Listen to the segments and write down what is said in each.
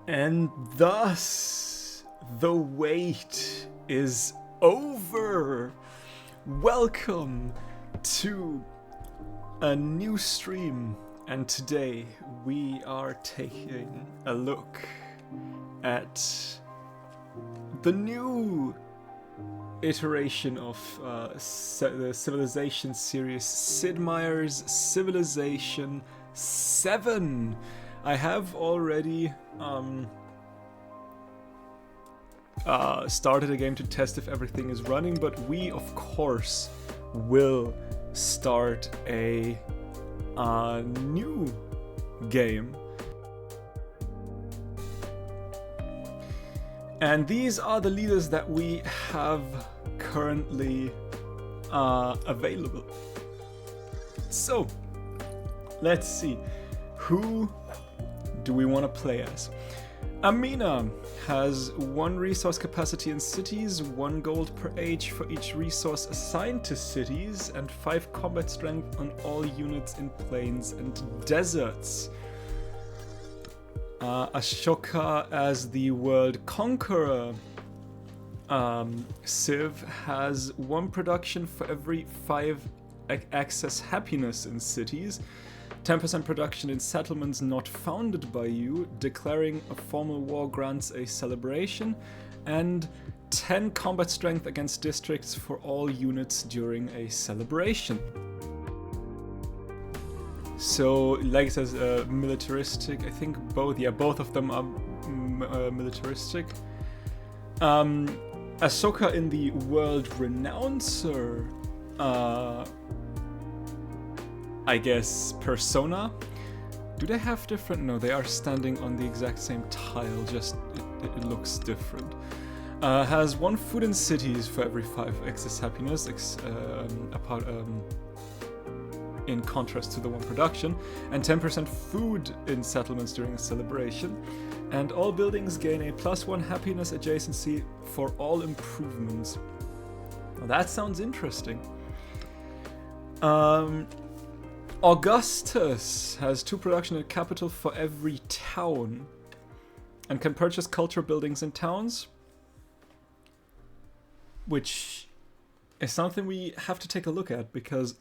And thus, the wait is over. Welcome to a new stream. And today we are taking a look at the new iteration of the Civilization series, Sid Meier's Civilization 7. I have already started a game to test if everything is running, but we of course will start a new game. And these are the leaders that we have currently available. So, let's see. Who do we want to play as? Amina has 1 resource capacity in cities, 1 gold per age for each resource assigned to cities, and 5 combat strength on all units in plains and deserts. Ashoka as the world conqueror. Civ has 1 production for every 5 access happiness in cities, 10% production in settlements not founded by you, declaring a formal war grants a celebration, and 10 combat strength against districts for all units during a celebration. So, like it says, militaristic. I think both of them are militaristic. Ahsoka in the world renouncer. I guess persona. Do they have different? No, they are standing on the exact same tile, just it looks different. Has 1 food in cities for every 5 excess happiness, in contrast to the 1 production, and 10% food in settlements during a celebration. And all buildings gain a +1 happiness adjacency for all improvements. Now that sounds interesting. Augustus has 2 production and capital for every town and can purchase culture buildings in towns, which is something we have to take a look at because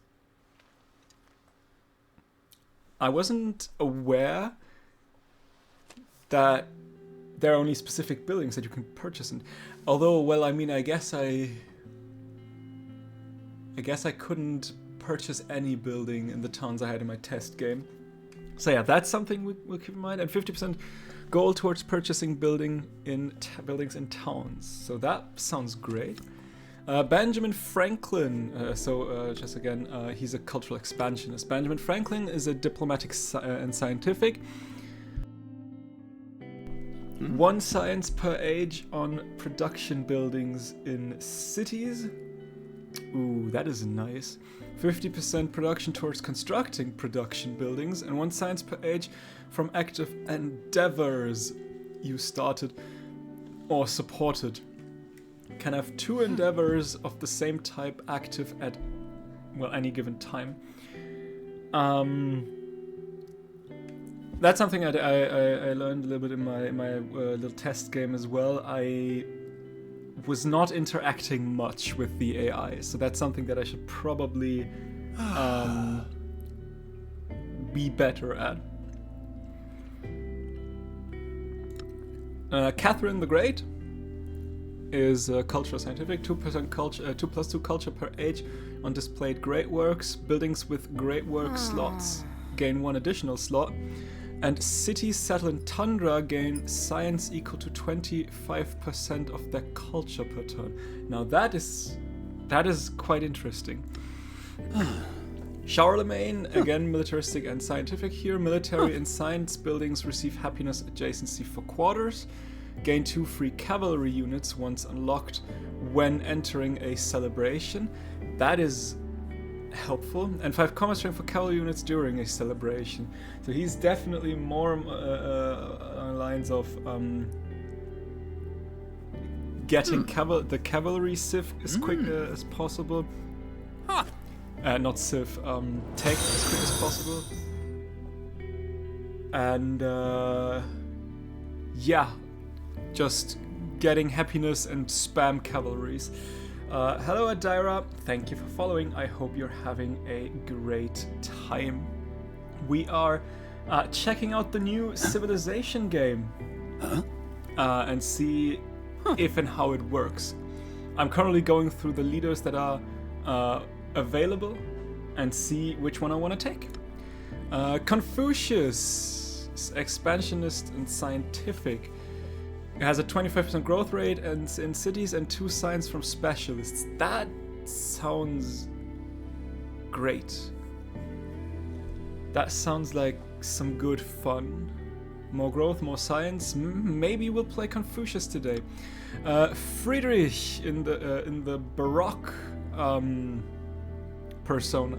I wasn't aware that there are only specific buildings that you can purchase. And although, well, I mean, I guess I couldn't purchase any building in the towns I had in my test game. So yeah, that's something we'll keep in mind. And 50% goal towards purchasing buildings in towns. So that sounds great. Benjamin Franklin. Just again, he's a cultural expansionist. Benjamin Franklin is a diplomatic and scientific. 1 science per age on production buildings in cities. Ooh, that is nice. 50% production towards constructing production buildings, and 1 science per age from active endeavors you started or supported. Can have 2 endeavors of the same type active at, well, any given time. That's something I learned a little bit in my little test game as well. I was not interacting much with the AI, so that's something that I should probably be better at. Catherine the Great is cultural scientific, 2% culture, 2+2 culture per age on displayed great works. Buildings with great work slots gain 1 additional slot. And cities settled in tundra gain science equal to 25% of their culture per turn. Now that is quite interesting. Charlemagne, again militaristic and scientific here. Military and science buildings receive happiness adjacency for quarters. Gain 2 free cavalry units once unlocked when entering a celebration. That is helpful. And 5 combat strength for cavalry units during a celebration. So he's definitely more on lines of getting the cavalry civ as quick as possible. Not civ, tech as quick as possible. And yeah, just getting happiness and spam cavalries. Hello Adira, thank you for following. I hope you're having a great time. We are checking out the new Civilization game and see if and how it works. I'm currently going through the leaders that are available and see which one I want to take. Confucius, expansionist and scientific. It has a 25% growth rate and in cities and 2 science from specialists. That sounds great. That sounds like some good fun. More growth, more science. Maybe we'll play Confucius today. Friedrich in the Baroque persona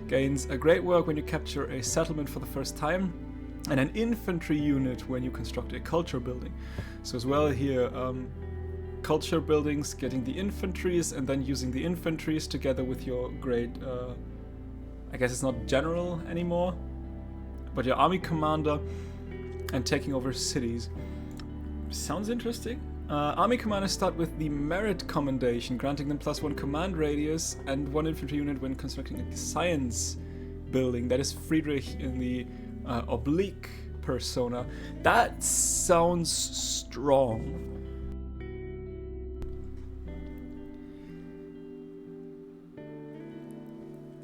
gains a great work when you capture a settlement for the first time, and an infantry unit when you construct a culture building. So as well here, culture buildings, getting the infantries, and then using the infantries together with your great, I guess it's not general anymore, but your army commander, and taking over cities. Sounds interesting. Army commanders start with the merit commendation, granting them +1 command radius and 1 infantry unit when constructing a science building. That is Friedrich in the oblique persona. That sounds strong.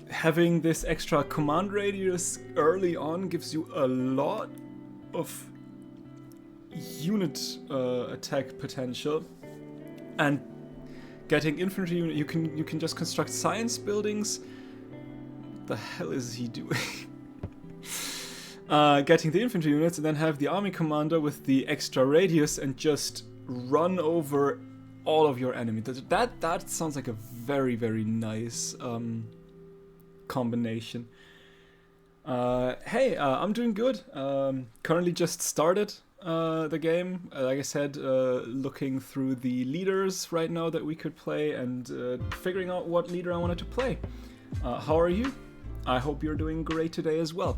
Having this extra command radius early on gives you a lot of unit attack potential, and getting infantry unit, you can just construct science buildings. What the hell is he doing? Getting the infantry units and then have the army commander with the extra radius and just run over all of your enemies. That sounds like a very, very nice combination. Hey, I'm doing good. Currently just started the game. Like I said, looking through the leaders right now that we could play and figuring out what leader I wanted to play. How are you? I hope you're doing great today as well.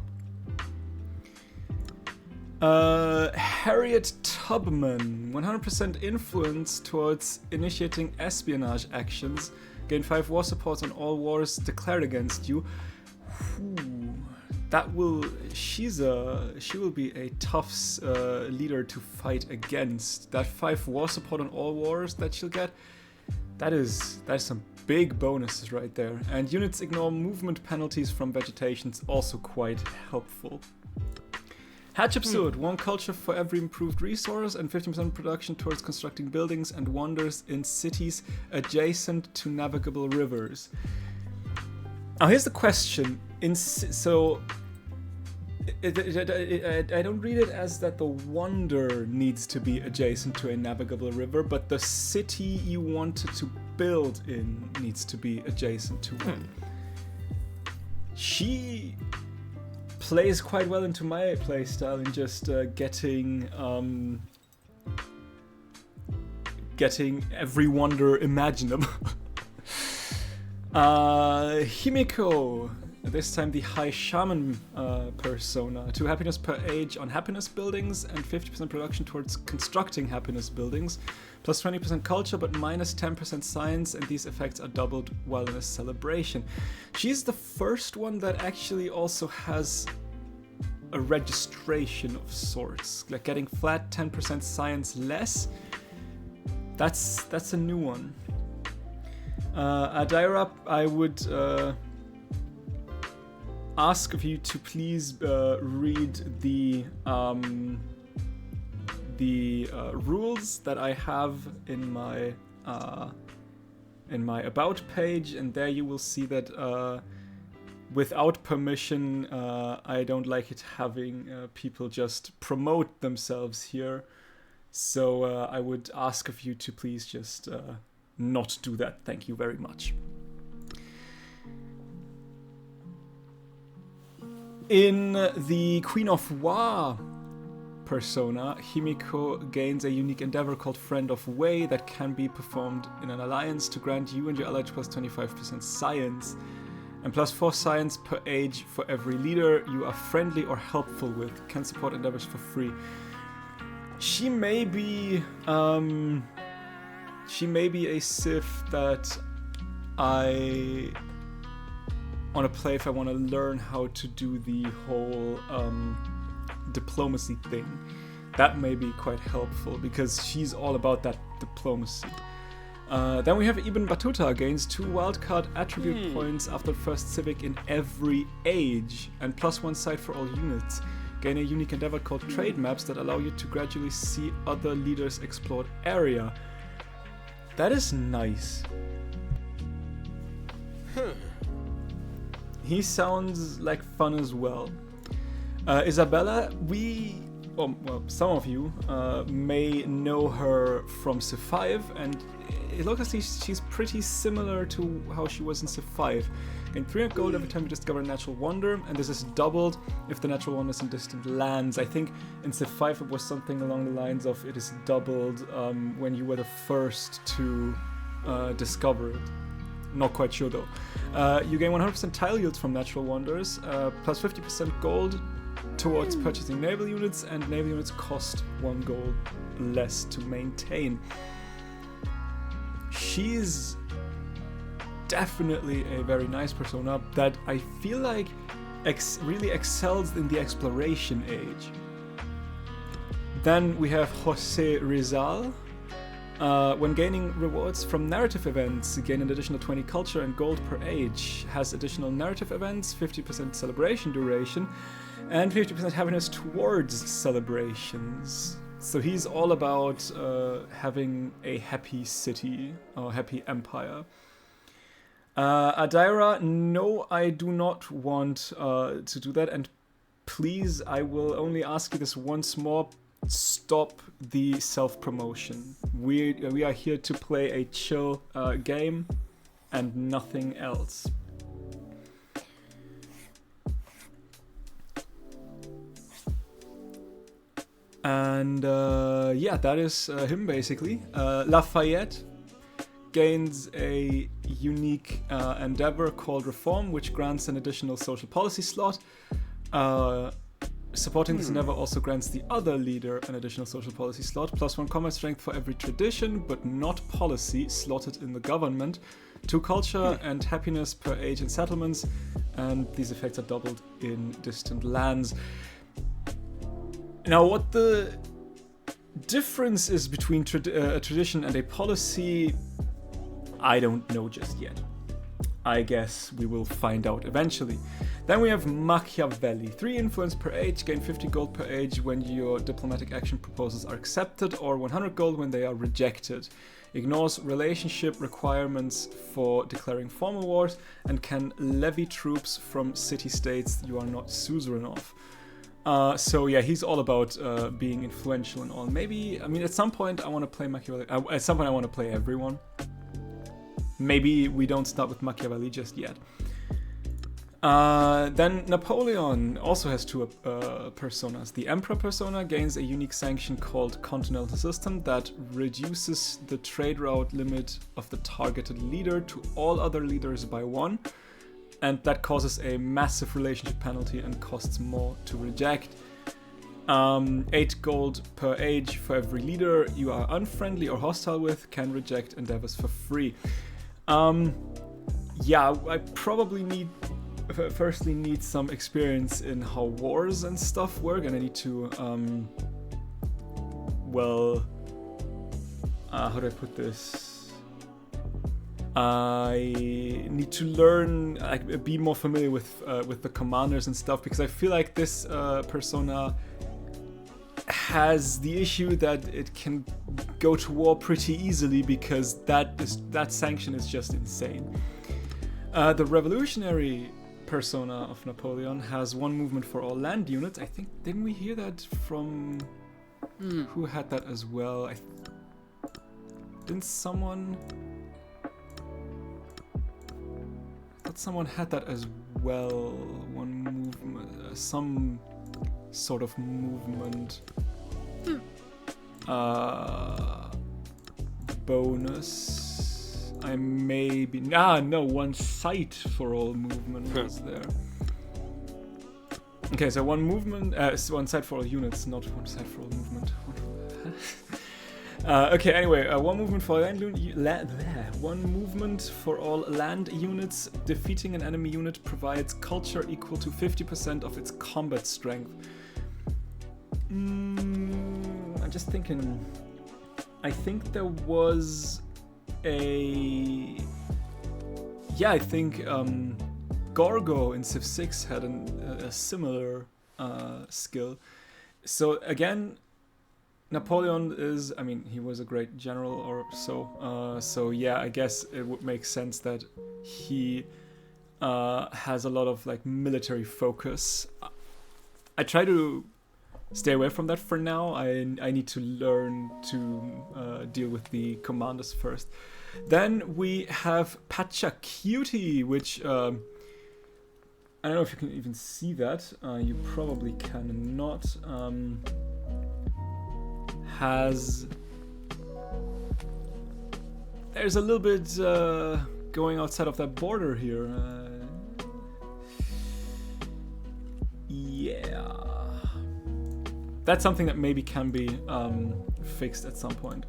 Harriet Tubman, 100% influence towards initiating espionage actions. Gain 5 war supports on all wars declared against you. She will be a tough leader to fight against. That 5 war support on all wars that she'll get, that is some big bonuses right there. And units ignore movement penalties from vegetation's also quite helpful. Hatshepsut, 1 culture for every improved resource and 15% production towards constructing buildings and wonders in cities adjacent to navigable rivers. Now here's the question. I don't read it as that the wonder needs to be adjacent to a navigable river, but the city you wanted to build in needs to be adjacent to one. She plays quite well into my playstyle in just getting every wonder imaginable. Himiko, this time the high shaman persona. 2 happiness per age on happiness buildings and 50% production towards constructing happiness buildings. Plus 20% culture but minus 10% science, and these effects are doubled while in a celebration. She's the first one that actually also has a registration of sorts. Like getting flat 10% science less. That's a new one. Adira, I would ask of you to please read the rules that I have in my about page, and there you will see that without permission, I don't like it having people just promote themselves here. So I would ask of you to please just not do that. Thank you very much. In the Queen of Wa persona, Himiko gains a unique endeavor called Friend of Wei that can be performed in an alliance to grant you and your allies plus 25% science and plus 4 science per age for every leader you are friendly or helpful with. Can support endeavors for free. She may be a Sith that I want to play if I want to learn how to do the whole diplomacy thing. That may be quite helpful because she's all about that diplomacy. Then we have Ibn Battuta, gains 2 wildcard attribute points after first civic in every age, and +1 sight for all units. Gain a unique endeavor called Trade Maps that allow you to gradually see other leaders' explored area. That is nice. He sounds like fun as well. Isabella, some of you may know her from Civ 5, and it looks like she's pretty similar to how she was in Civ 5. Gain 300 gold every time you discover a natural wonder, and this is doubled if the natural wonder is in distant lands. I think in Civ 5 it was something along the lines of it is doubled when you were the first to discover it. Not quite sure though. You gain 100% tile yields from natural wonders, plus 50% gold towards purchasing naval units, and naval units cost 1 gold less to maintain. She's definitely a very nice persona that I feel like really excels in the exploration age. Then we have Jose Rizal. When gaining rewards from narrative events, gain an additional 20 culture and gold per age. Has additional narrative events, 50% celebration duration, and 50% happiness towards celebrations. So he's all about having a happy city or happy empire. Adira, no, I do not want to do that, and please, I will only ask you this once more. Stop the self-promotion. We are here to play a chill game and nothing else. And yeah, that is him basically. Lafayette gains a unique endeavor called Reform, which grants an additional social policy slot. Supporting this endeavor also grants the other leader an additional social policy slot, +1 combat strength for every tradition, but not policy, slotted in the government, 2 culture and happiness per age in settlements, and these effects are doubled in distant lands. Now, what the difference is between a tradition and a policy, I don't know just yet. I guess we will find out eventually. Then we have Machiavelli. 3 influence per age, gain 50 gold per age when your diplomatic action proposals are accepted, or 100 gold when they are rejected. Ignores relationship requirements for declaring formal wars, and can levy troops from city-states you are not suzerain of. So yeah, he's all about being influential and all. Maybe, I mean, at some point I want to play Machiavelli. At some point I want to play everyone. Maybe we don't start with Machiavelli just yet. Then Napoleon also has 2 personas. The Emperor persona gains a unique sanction called Continental System that reduces the trade route limit of the targeted leader to all other leaders by 1, and that causes a massive relationship penalty and costs more to reject. 8 gold per age for every leader you are unfriendly or hostile with, can reject endeavors for free. Yeah, I probably firstly need some experience in how wars and stuff work, and I need to, how do I put this? I need to learn, be more familiar with the commanders and stuff, because I feel like this persona has the issue that it can go to war pretty easily, because that sanction is just insane. The revolutionary persona of Napoleon has 1 movement for all land units. I think, didn't we hear that from who had that as well? Didn't someone? I thought someone had that as well. 1 movement, some sort of movement bonus. I may be... no, 1 sight for all movement was there. Okay, so 1 movement... 1 sight for all units, not 1 sight for all movement. Okay, anyway, one movement for one movement for all land units. Defeating an enemy unit provides culture equal to 50% of its combat strength. I'm just thinking. I think there was a... Yeah, I think Gorgo in Civ 6 had a similar skill. So again, Napoleon is, I mean, he was a great general or so. So yeah, I guess it would make sense that he has a lot of like military focus. I try to stay away from that for now. I need to learn to deal with the commanders first. Then we have Pachacuti, which I don't know if you can even see that. You probably cannot. There's a little bit going outside of that border here. Yeah. That's something that maybe can be fixed at some point.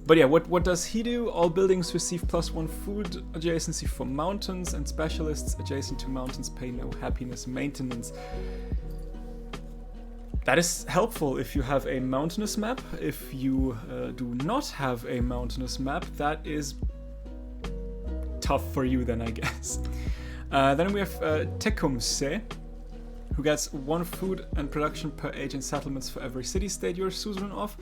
But yeah, what does he do? All buildings receive +1 food adjacency for mountains, and specialists adjacent to mountains pay no happiness maintenance. That is helpful if you have a mountainous map. If you do not have a mountainous map, that is tough for you then, I guess. Then we have Tecumseh, who gets 1 food and production per age in settlements for every city-state you are suzerain of,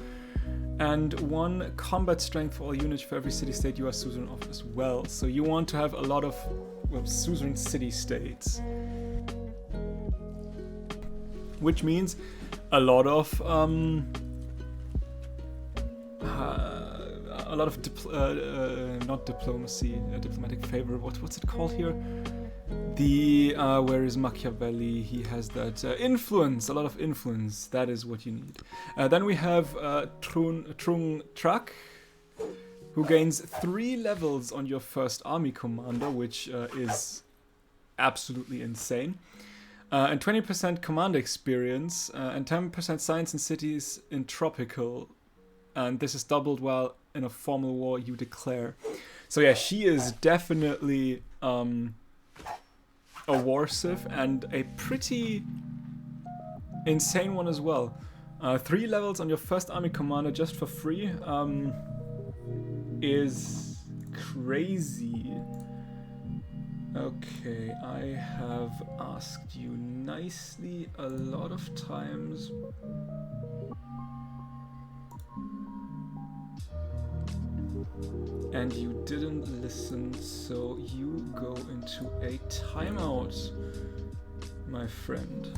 and 1 combat strength for all units for every city-state you are suzerain of as well. So you want to have a lot of suzerain city-states. Which means a lot of not diplomacy, diplomatic favor. What's it called here? The where is Machiavelli? He has that influence, a lot of influence. That is what you need. Then we have Trung Trak, who gains 3 levels on your first army commander, which is absolutely insane. And 20% command experience, and 10% science in cities in tropical. And this is doubled while in a formal war you declare. So yeah, she is definitely a war civ, and a pretty insane one as well. 3 levels on your first army commander just for free is crazy. Okay, I have asked you nicely a lot of times. And you didn't listen, so you go into a timeout, my friend.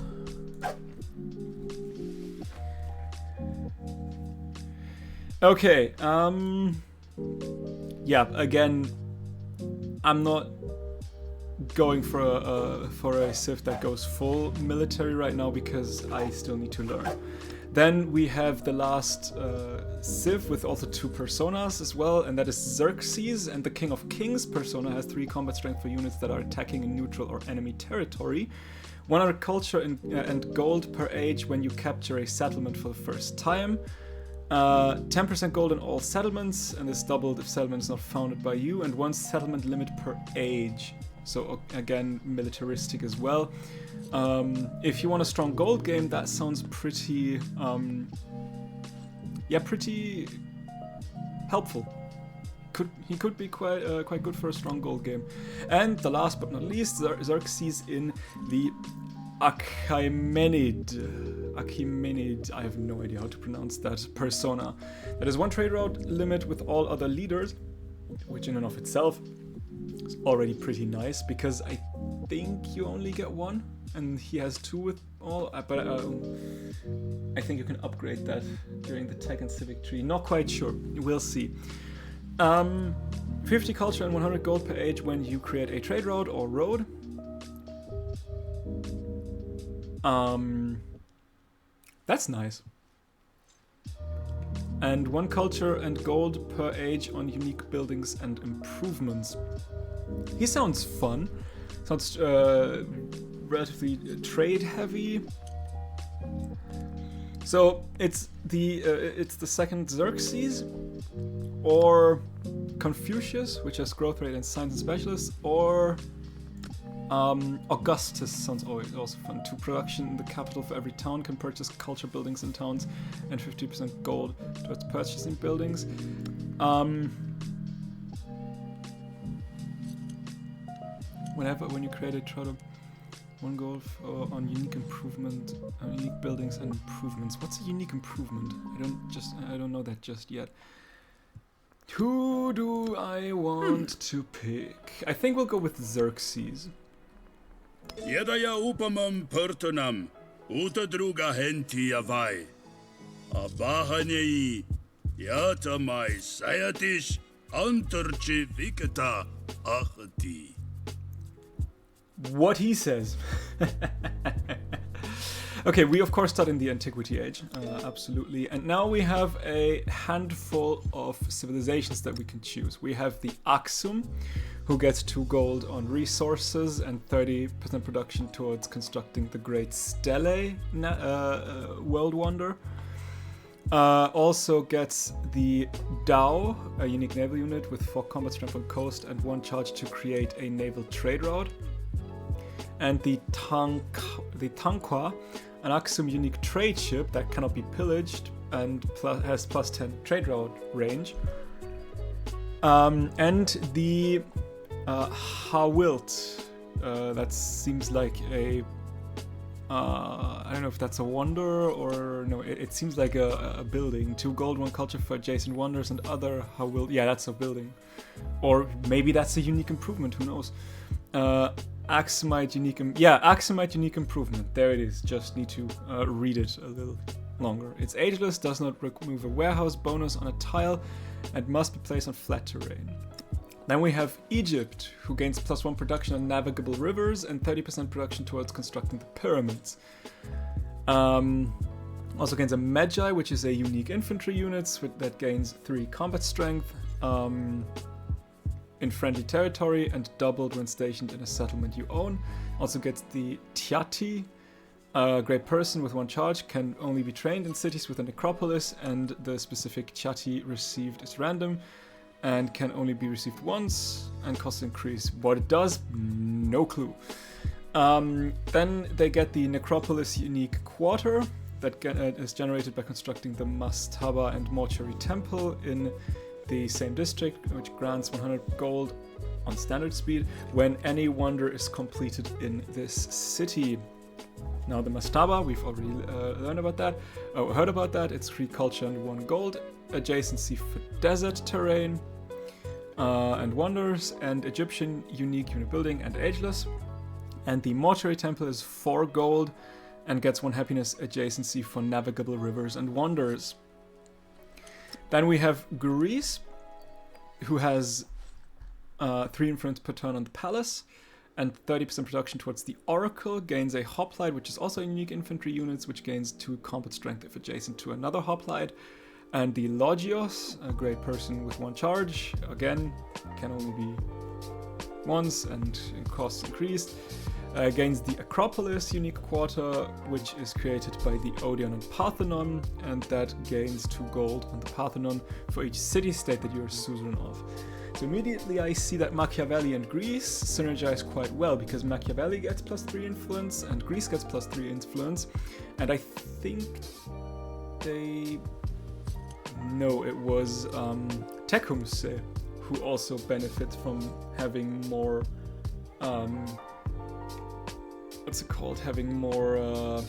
Okay, yeah, again, I'm not going for a civ that goes full military right now because I still need to learn. Then we have the last civ with also 2 personas as well, and that is Xerxes, and the King of Kings persona has 3 combat strength for units that are attacking in neutral or enemy territory. 100 culture and gold per age when you capture a settlement for the first time. 10% gold in all settlements, and this doubled if settlement is not founded by you, and 1 settlement limit per age. So again, militaristic as well. If you want a strong gold game, that sounds pretty, pretty helpful. He could be quite good for a strong gold game. And the last but not least, Xerxes in the Achaemenid, I have no idea how to pronounce that persona. That is 1 trade route limit with all other leaders, which in and of itself is already pretty nice, because I think you only get 1, and he has 2 with all, but I think you can upgrade that during the tech and civic tree. Not quite sure, we'll see. 50 culture and 100 gold per age when you create a trade route or road. That's nice. And 1 culture and gold per age on unique buildings and improvements. He sounds fun. Sounds relatively trade heavy. So it's the second Xerxes, or Confucius, which has growth rate in science and specialists, or Augustus sounds also fun. 2 production in the capital for every town can purchase culture buildings in towns, and 50% gold towards purchasing buildings. When you create a charter, 1 gold on unique improvement, unique buildings and improvements. What's a unique improvement? I don't know that just yet. Who do I want to pick? I think we'll go with Xerxes. Jedaya upamam pertonam, uta druga henti avai. Abahanei, yata mai sayatish, antarchi vikata achati. What he says. Okay, we of course start in the Antiquity Age, absolutely. And now we have a handful of civilizations that we can choose. We have the Aksum, who gets 2 gold on resources and 30% production towards constructing the Great Stele World Wonder. Also gets the Dao, a unique naval unit with 4 combat strength on coast and 1 charge to create a naval trade route. And the Tankwa, an Aksum unique trade ship that cannot be pillaged and has plus 10 trade route range. And the Hawilt, that seems like a I don't know if that's a wonder or no, it seems like a building. 2 gold, 1 culture for adjacent wonders and other Hawilt. Yeah, that's a building. Or maybe that's a unique improvement, who knows. Aksumite unique improvement. There it is. Just need to read it a little longer. It's ageless, does not remove a warehouse bonus on a tile, and must be placed on flat terrain. Then we have Egypt, who gains +1 production on navigable rivers and 30% production towards constructing the pyramids. Also gains a Magi, which is a unique infantry unit that gains 3 combat strength in friendly territory and doubled when stationed in a settlement you own. Also gets the Tiati, a great person with 1 charge, can only be trained in cities with a necropolis, and the specific Tiati received is random and can only be received once, and costs increase. What it does, no clue. Then they get the Necropolis unique quarter that is generated by constructing the Mastaba and Mortuary Temple in the same district, which grants 100 gold on standard speed when any wonder is completed in this city. Now the Mastaba, we've already heard about that. It's 3 culture and 1 gold, adjacency for desert terrain and wonders, and Egyptian unique unit building and ageless. And the Mortuary Temple is 4 gold and gets 1 happiness adjacency for navigable rivers and wonders. Then we have Greece, who has 3 influence per turn on the palace and 30% production towards the Oracle, gains a hoplite, which is also a unique infantry unit, which gains 2 combat strength if adjacent to another hoplite. And the Logios, a great person with 1 charge, again, can only be once and costs increased. Gains the Acropolis unique quarter, which is created by the Odeon and Parthenon, and that gains 2 gold on the Parthenon for each city-state that you're suzerain of. So immediately I see that Machiavelli and Greece synergize quite well, because Machiavelli gets +3 influence and Greece gets +3 influence, and I think it was Tecumseh who also benefits from having more having more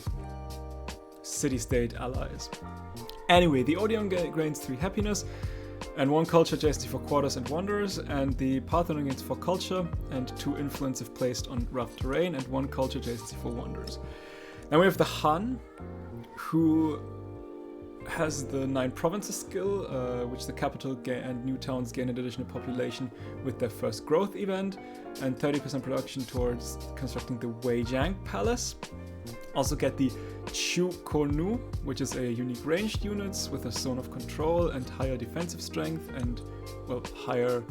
city-state allies. Anyway, the Odeon gains 3 happiness and 1 culture adjacency for quarters and wonders, and the Parthenon gains 4 culture and 2 influence if placed on rough terrain, and 1 culture adjacency for wonders. Then we have the Han, who has the 9 provinces skill, which the capital and new towns gain an additional population with their first growth event, and 30% production towards constructing the Weijiang Palace. Also get the Chu Konu, which is a unique ranged units with a zone of control and higher defensive strength and, higher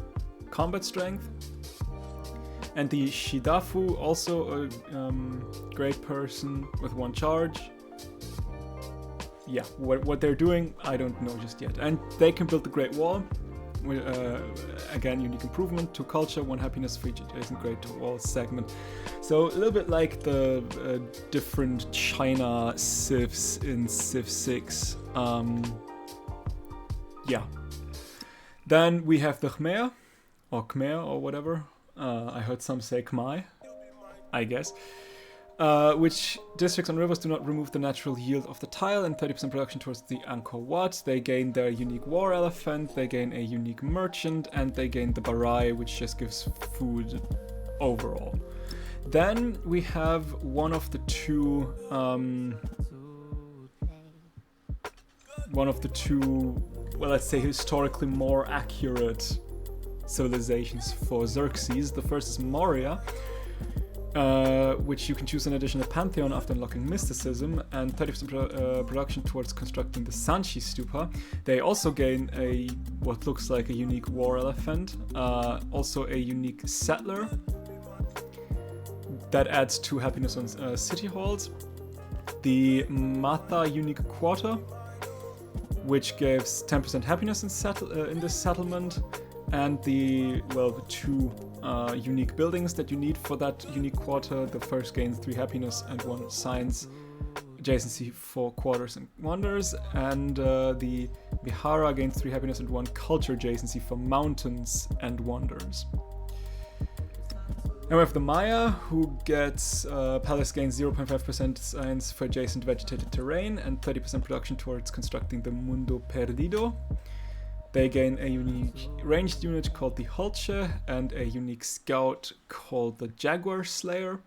combat strength. And the Shidafu, also a great person with 1 charge. yeah, what they're doing, I don't know just yet. And they can build the Great Wall. Again, unique improvement, 2 culture, 1 happiness for each adjacent Great Wall segment. So a little bit like the different China civs in Civ 6. Yeah. Then we have the Khmer, or Khmer, or whatever. I heard some say Khmer, I guess. Which districts on rivers do not remove the natural yield of the tile, and 30% production towards the Angkor Wat. They gain their unique war elephant, they gain a unique merchant, and they gain the Barai, which just gives food overall. Then we have one of the two, well, let's say historically more accurate civilizations for Xerxes. The first is Moria, which you can choose in addition to Pantheon after unlocking Mysticism, and 30% production towards constructing the Sanchi Stupa. They also gain what looks like a unique war elephant, also a unique settler that adds 2 happiness on city halls. The Matha unique quarter, which gives 10% happiness in this settlement, and the 2 unique buildings that you need for that unique quarter. The first gains 3 happiness and 1 science adjacency for quarters and wonders, and the Vihara gains 3 happiness and 1 culture adjacency for mountains and wonders. And we have the Maya, who gets Palace gains 0.5% science for adjacent vegetated terrain and 30% production towards constructing the Mundo Perdido. They gain a unique ranged unit called the Hulche and a unique scout called the Jaguar Slayer,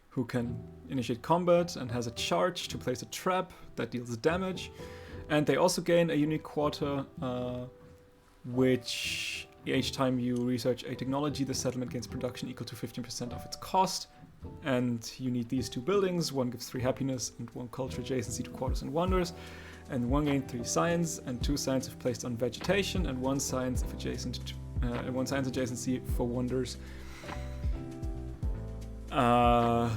who can initiate combat and has a charge to place a trap that deals damage. And they also gain a unique quarter, which each time you research a technology, the settlement gains production equal to 15% of its cost. And you need these 2 buildings. 1 gives 3 happiness and 1 culture adjacency to quarters and wonders. And 1 gain 3 science, and 2 science if placed on vegetation, and 1 science if adjacent, 1 science adjacency for wonders. Yeah.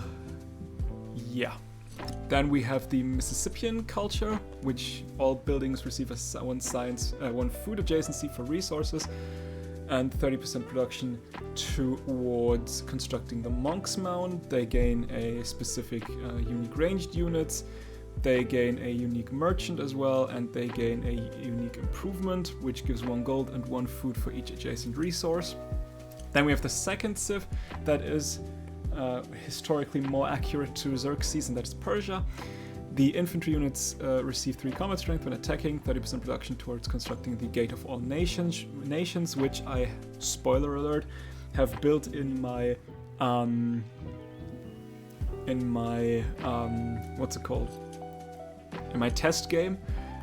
Then we have the Mississippian culture, which all buildings receive 1 science, 1 food adjacency for resources, and 30% production towards constructing the Monk's Mound. They gain a specific unique ranged units. They gain a unique merchant as well, and they gain a unique improvement, which gives 1 gold and 1 food for each adjacent resource. Then we have the second civ that is historically more accurate to Xerxes, and that is Persia. The infantry units receive 3 combat strength when attacking, 30% production towards constructing the Gate of All Nations, which I, spoiler alert, have built in my what's it called? In my test game.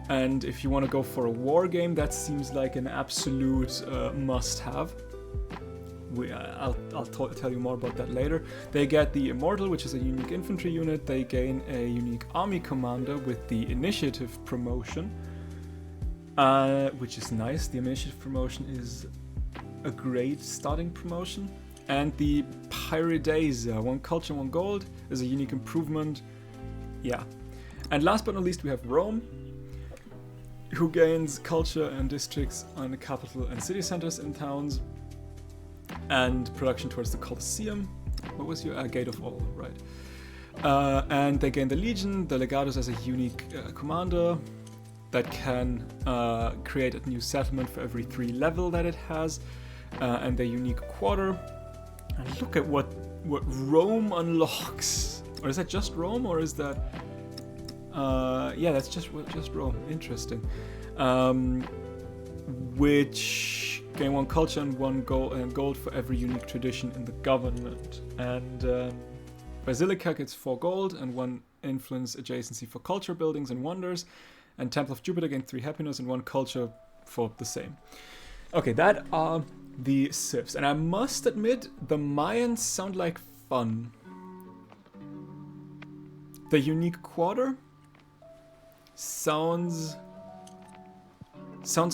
And if you want to go for a war game, that seems like an absolute must-have. I'll tell you more about that later. They get the Immortal, which is a unique infantry unit. They gain a unique army commander with the initiative promotion, which is nice. The initiative promotion is a great starting promotion. And the Pyridasia, 1 culture, 1 gold, is a unique improvement. Yeah. And last but not least, we have Rome, who gains culture and districts on the capital and city centers in towns, and production towards the Colosseum. What was your Gate of All, right? And they gain the Legion, the Legatus as a unique commander that can create a new settlement for every 3 level that it has, and their unique quarter. And look at what Rome unlocks. Or is that just Rome, or is that? Yeah, that's just Rome. Interesting. Which gain 1 culture and 1 gold for every unique tradition in the government. And Basilica gets 4 gold and 1 influence adjacency for culture, buildings, and wonders. And Temple of Jupiter gains 3 happiness and 1 culture for the same. Okay, that are the civs. And I must admit, the Mayans sound like fun. The unique quarter sounds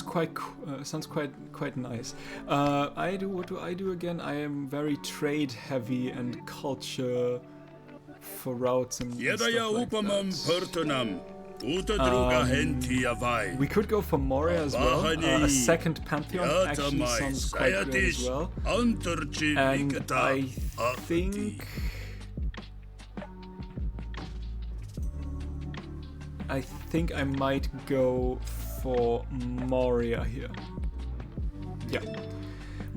quite nice. What do I do again? I am very trade heavy and culture for routes and stuff like that. Uta druga hentia vai. We could go for Moria as well. A second Pantheon actually sounds quite good as well. And I think I might go for Moria here. Yeah.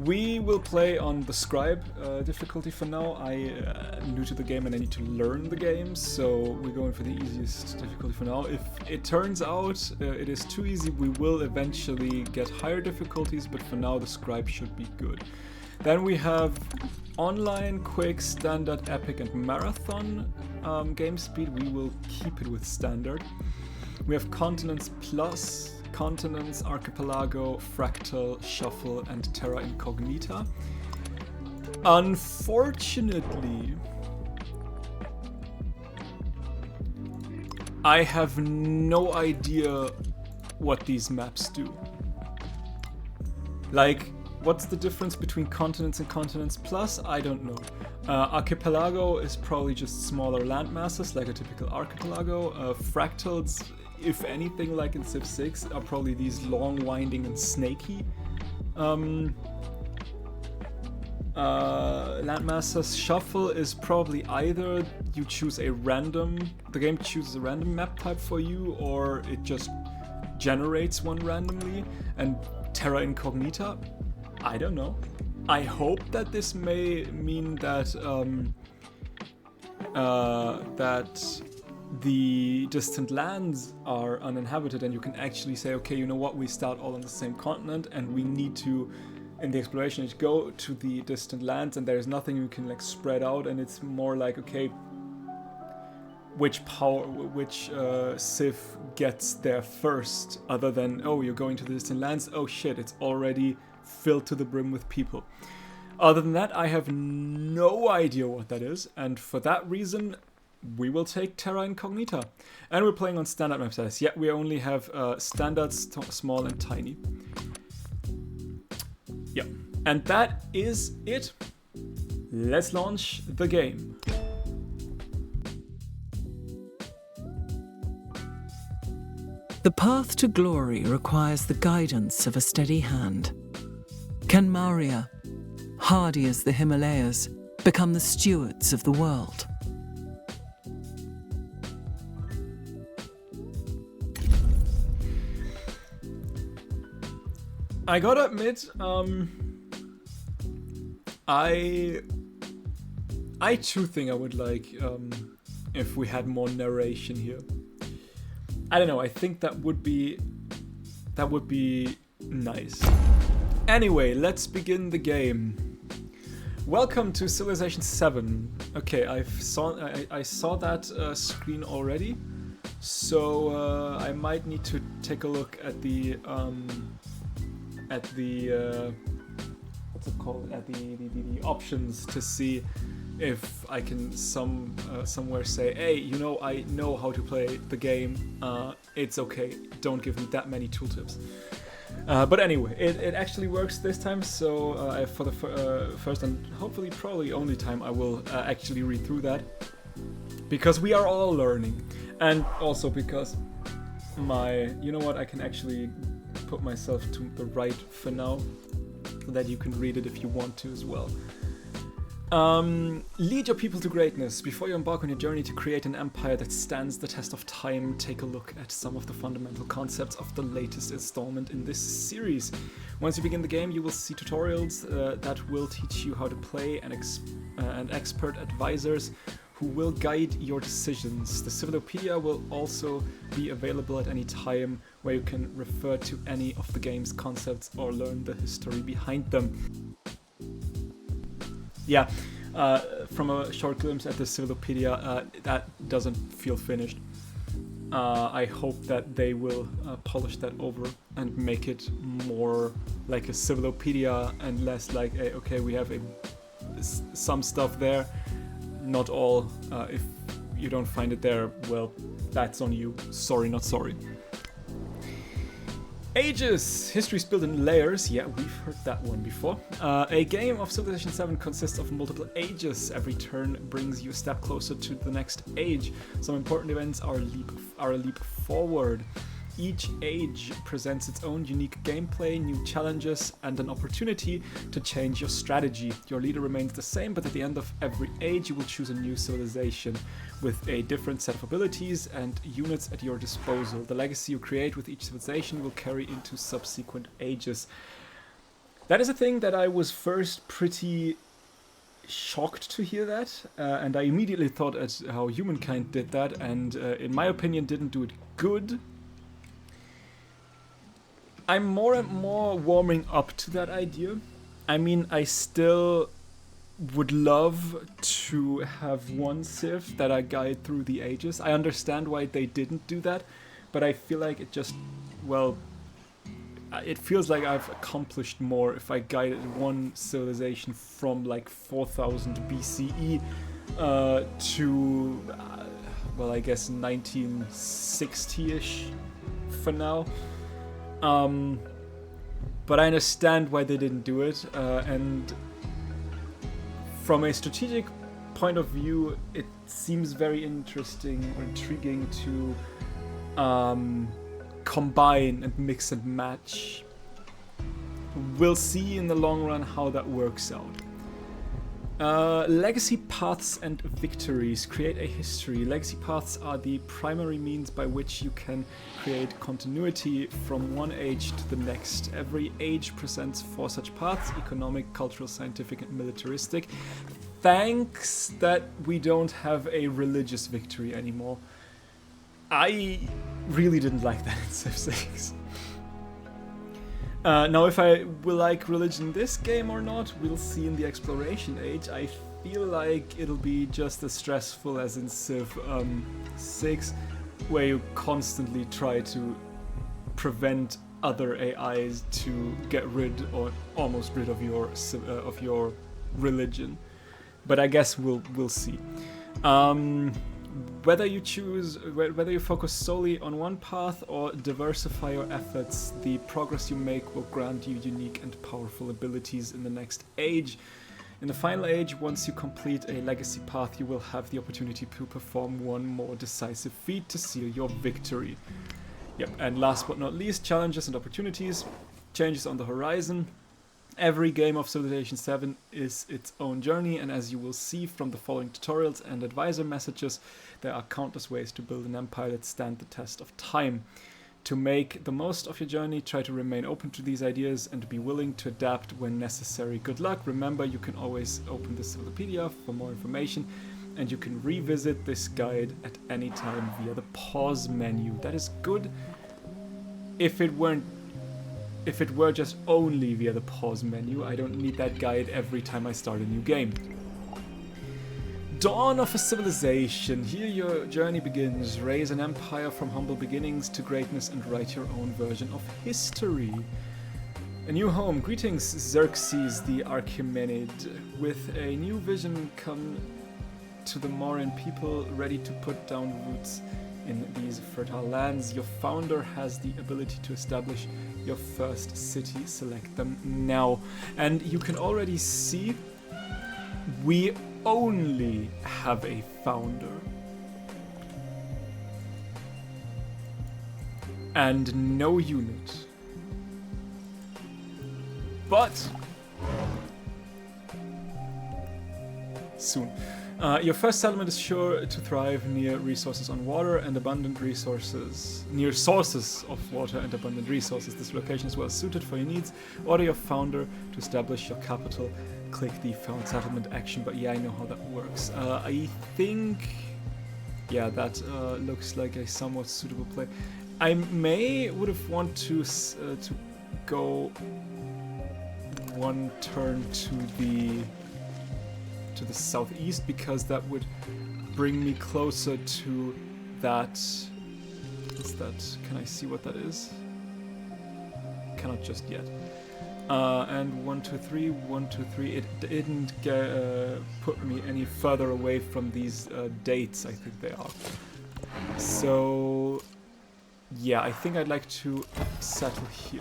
We will play on the scribe difficulty for now. I'm new to the game and I need to learn the game, so we're going for the easiest difficulty for now. If it turns out it is too easy, we will eventually get higher difficulties, but for now the scribe should be good. Then we have online, quick, standard, epic and marathon game speed. We will keep it with standard. We have continents plus, continents, archipelago, fractal, shuffle, and terra incognita. Unfortunately, I have no idea what these maps do. Like, what's the difference between continents and continents plus? I don't know. Archipelago is probably just smaller land masses, like a typical archipelago. Fractals, if anything, like in Civ 6, are probably these long, winding, and snaky landmasses. Shuffle is probably either you choose a random, the game chooses a random map type for you, or it just generates one randomly. And terra incognita, I don't know. I hope that this may mean that that the distant lands are uninhabited and you can actually say, okay, you know what, we start all on the same continent and we need to, in the exploration, go to the distant lands, and there's nothing you can like spread out, and it's more like, okay, which civ gets there first, other than, oh, you're going to the distant lands, oh shit, it's already filled to the brim with people. Other than that, I have no idea what that is, and for that reason, we will take terra incognita. And we're playing on standard map size. Yeah, we only have standard, small, and tiny. Yeah, and that is it. Let's launch the game. The path to glory requires the guidance of a steady hand. Can Maria, hardy as the Himalayas, become the stewards of the world? I gotta admit, I too think I would like if we had more narration here. I don't know, I think that would be nice. Anyway, let's begin the game. Welcome to Civilization 7. Okay, I saw that screen already, so I might need to take a look at the what's it called? At the options to see if I can somewhere say, hey, you know, I know how to play the game. It's okay. Don't give me that many tooltips. But anyway, it actually works this time. So for the first and hopefully probably only time, I will actually read through that, because we are all learning, and also because you know what, I can actually put myself to the right for now, so that you can read it if you want to as well. Lead your people to greatness. Before you embark on your journey to create an empire that stands the test of time, take a look at some of the fundamental concepts of the latest installment in this series. Once you begin the game, you will see tutorials that will teach you how to play, and expert advisors who will guide your decisions. The Civilopedia will also be available at any time, where you can refer to any of the game's concepts or learn the history behind them. Yeah, from a short glimpse at the Civilopedia, that doesn't feel finished. I hope that they will polish that over and make it more like a Civilopedia and less like, okay, we have some stuff there, not all. If you don't find it there, well, that's on you. Sorry, not sorry. Ages! History is built in layers. Yeah, we've heard that one before. A game of Civilization 7 consists of multiple ages. Every turn brings you a step closer to the next age. Some important events are a leap forward. Each age presents its own unique gameplay, new challenges, and an opportunity to change your strategy. Your leader remains the same, but at the end of every age you will choose a new civilization with a different set of abilities and units at your disposal. The legacy you create with each civilization will carry into subsequent ages. That is a thing that I was first pretty shocked to hear that, and I immediately thought at how humankind did that, and in my opinion didn't do it good. I'm more and more warming up to that idea. I mean, I still would love to have one civ that I guide through the ages. I understand why they didn't do that, but I feel like it just, well, it feels like I've accomplished more if I guided one civilization from like 4000 BCE to, well, I guess 1960-ish for now. But I understand why they didn't do it, and from a strategic point of view, it seems very interesting or intriguing to combine and mix and match. We'll see in the long run how that works out. Legacy paths and victories create a history. Legacy paths are the primary means by which you can create continuity from one age to the next. Every age presents 4 such paths: economic, cultural, scientific, and militaristic. Thanks that we don't have a religious victory anymore. I really didn't like that in Civ 6. Now, if I will like religion in this game or not, we'll see in the exploration age. I feel like it'll be just as stressful as in Civ 6, where you constantly try to prevent other AIs to get rid or almost rid of your religion. But I guess we'll see. Whether you focus solely on one path or diversify your efforts, the progress you make will grant you unique and powerful abilities in the next age. In the final age, once you complete a legacy path, you will have the opportunity to perform one more decisive feat to seal your victory. Yep, and last but not least, challenges and opportunities. Changes on the horizon. Every game of Civilization 7 is its own journey, and as you will see from the following tutorials and advisor messages, there are countless ways to build an empire that stand the test of time. To make the most of your journey, try to remain open to these ideas and be willing to adapt when necessary. Good luck. Remember, you can always open the Civilopedia for more information, and you can revisit this guide at any time via the pause menu. That is good. If it were just only via the pause menu, I don't need that guide every time I start a new game. Dawn of a civilization. Here your journey begins. Raise an empire from humble beginnings to greatness and write your own version of history. A new home. Greetings, Xerxes the Archimenid. With a new vision come to the Mauryan people, ready to put down roots in these fertile lands. Your founder has the ability to establish your first city. Select them now. And you can already see we only have a founder. And no unit. But soon. Your first settlement is sure to thrive near resources on water and abundant resources. Near sources of water and abundant resources. This location is well suited for your needs. Order your founder to establish your capital. Click the found settlement action. But yeah, I know how that works. I think, yeah, that looks like a somewhat suitable play. I would have want to go one turn to the southeast, because that would bring me closer to that. What's that? Can I see what that is? Cannot just yet. And 1, 2, 3, 1, 2, 3. It didn't put me any further away from these dates. I think they are. So yeah, I think I'd like to settle here.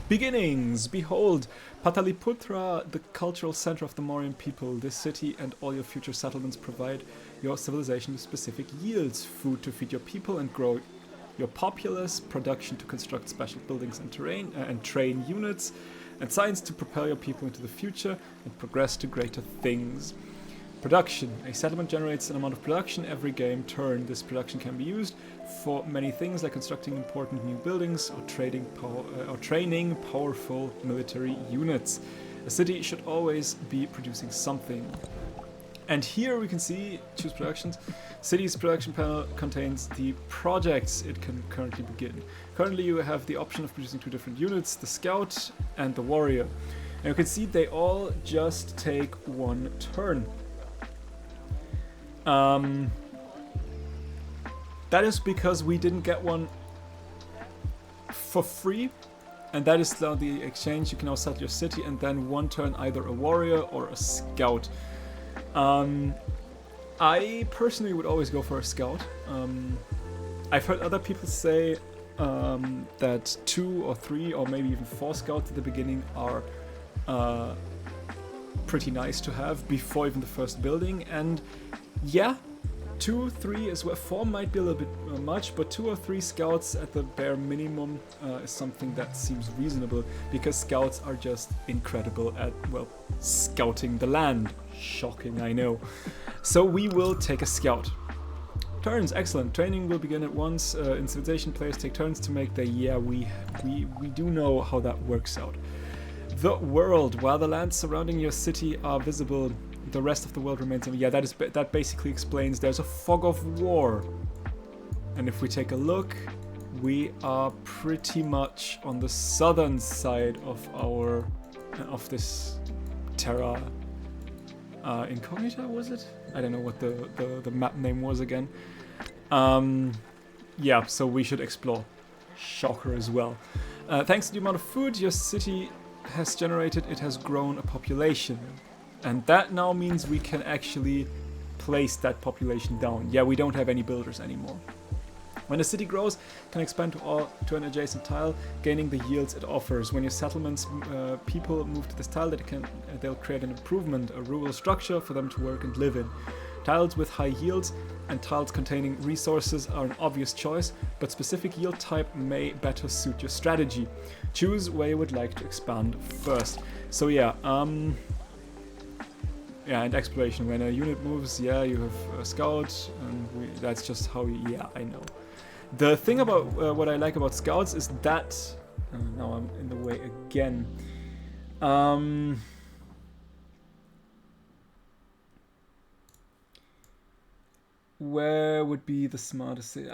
Beginnings! Behold, Pataliputra, the cultural center of the Mauryan people. This city and all your future settlements provide your civilization with specific yields. Food to feed your people and grow your populace, production to construct special buildings and terrain and train units, and science to propel your people into the future and progress to greater things. Production. A settlement generates an amount of production every game turn. This production can be used for many things like constructing important new buildings or training powerful military units. A city should always be producing something. And here we can see, choose productions. City's production panel contains the projects it can currently begin. Currently you have the option of producing 2 different units, the scout and the warrior. And you can see they all just take 1 turn. That is because we didn't get one for free, and that is now the exchange. You can now settle your city and then 1 turn either a warrior or a scout. I personally would always go for a scout. I've heard other people say that 2 or 3 or maybe even 4 scouts at the beginning are pretty nice to have before even the first building, and yeah, 2, 3 as well. 4 might be a little bit much, but 2 or 3 scouts at the bare minimum is something that seems reasonable, because scouts are just incredible at, well, scouting the land. Shocking, I know. So we will take a scout. Turns, excellent. Training will begin at once. In Civilization, players take turns to make their... Yeah, we do know how that works out. The world. While the lands surrounding your city are visible, the rest of the world remains... Yeah, that basically explains there's a fog of war. And if we take a look, we are pretty much on the southern side of this Terra Incognita, was it? I don't know what the map name was again. Yeah, so we should explore. Shocker as well. Thanks to the amount of food your city has generated, it has grown a population. And that now means we can actually place that population down. Yeah, we don't have any builders anymore. When a city grows, it can expand to an adjacent tile, gaining the yields it offers. When your settlements people move to this tile, they'll create an improvement, a rural structure for them to work and live in. Tiles with high yields and tiles containing resources are an obvious choice, but specific yield type may better suit your strategy. Choose where you would like to expand first. So yeah, yeah, and exploration. When a unit moves, yeah, you have a scout, and that's just how yeah, I know. The thing about what I like about scouts is that... now I'm in the way again. Where would be the smartest thing?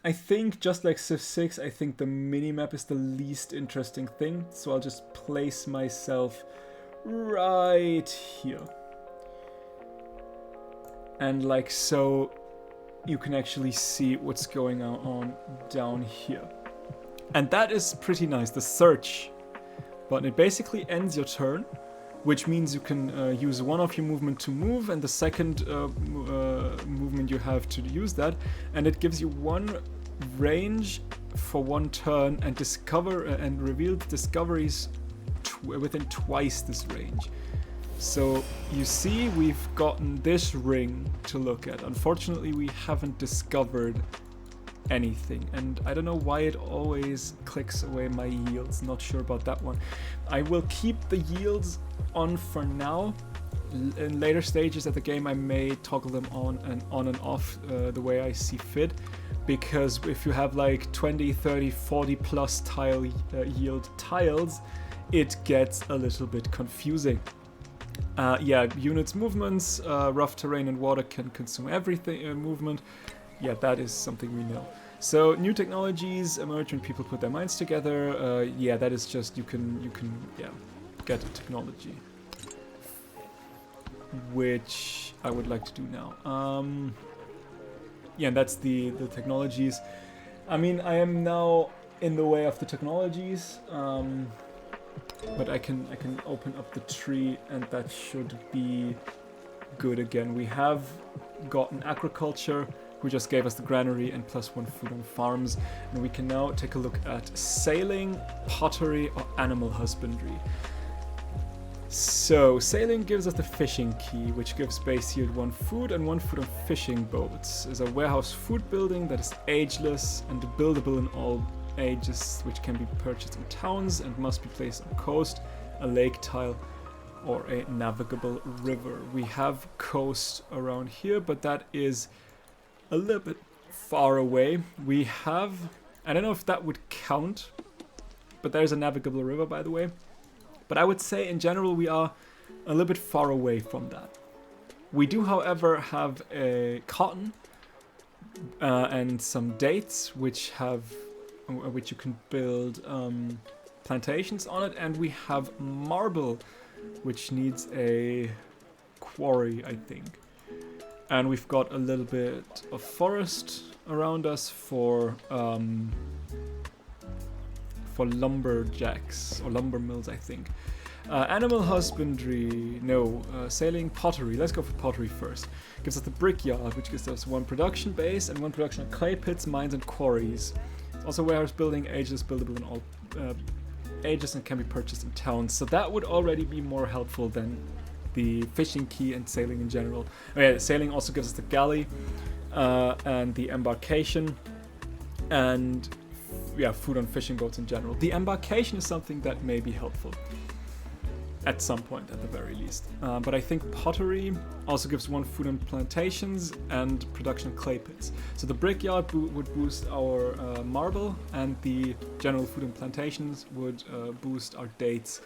I think, just like Civ 6, I think the minimap is the least interesting thing. So I'll just place myself right here. And like so, you can actually see what's going on down here. And that is pretty nice, the search button. It basically ends your turn, which means you can use one of your movement to move, and the second movement you have to use that, and it gives you 1 range for 1 turn, and discover and reveal discoveries within twice this range. So you see, we've gotten this ring to look at. Unfortunately, we haven't discovered anything, and I don't know why it always clicks away my yields. Not sure about that one. I will keep the yields on for now. In later stages of the game, I may toggle them on and off the way I see fit, because if you have like 20, 30, 40 plus tile yield tiles, it gets a little bit confusing. Yeah, units movements, rough terrain and water can consume everything, movement. Yeah, that is something we know. So new technologies emerge when people put their minds together. Yeah, that is just, you can yeah, get a technology, which I would like to do now. Yeah, that's the technologies. I mean, I am now in the way of the technologies. But I can open up the tree, and that should be good again. We have gotten agriculture, who just gave us the granary and +1 food on farms. And we can now take a look at sailing, pottery, or animal husbandry. So, sailing gives us the fishing key, which gives base yield 1 food and 1 food on fishing boats. Is a warehouse food building that is ageless and buildable in all ages, which can be purchased in towns and must be placed on coast, a lake tile, or a navigable river. We have coast around here, but that is a little bit far away. We have, I don't know if that would count, but there's a navigable river, by the way. But I would say in general we are a little bit far away from that. We do, however, have a cotton and some dates, which you can build plantations on it, and we have marble, which needs a quarry, I think. And we've got a little bit of forest around us for lumberjacks or lumber mills, I think. Animal husbandry, no. Sailing, pottery. Let's go for pottery first. Gives us the brickyard, which gives us 1 production base and 1 production of clay pits, mines, and quarries. It's also warehouse building, ageless, buildable in all ages, and can be purchased in towns. So that would already be more helpful than the fishing key and sailing in general. Okay, sailing also gives us the galley and the embarkation, and yeah, food on fishing boats in general. The embarkation is something that may be helpful at some point, at the very least. But I think pottery also gives 1 food on plantations and production of clay pits. So the brickyard would boost our marble, and the general food on plantations would boost our dates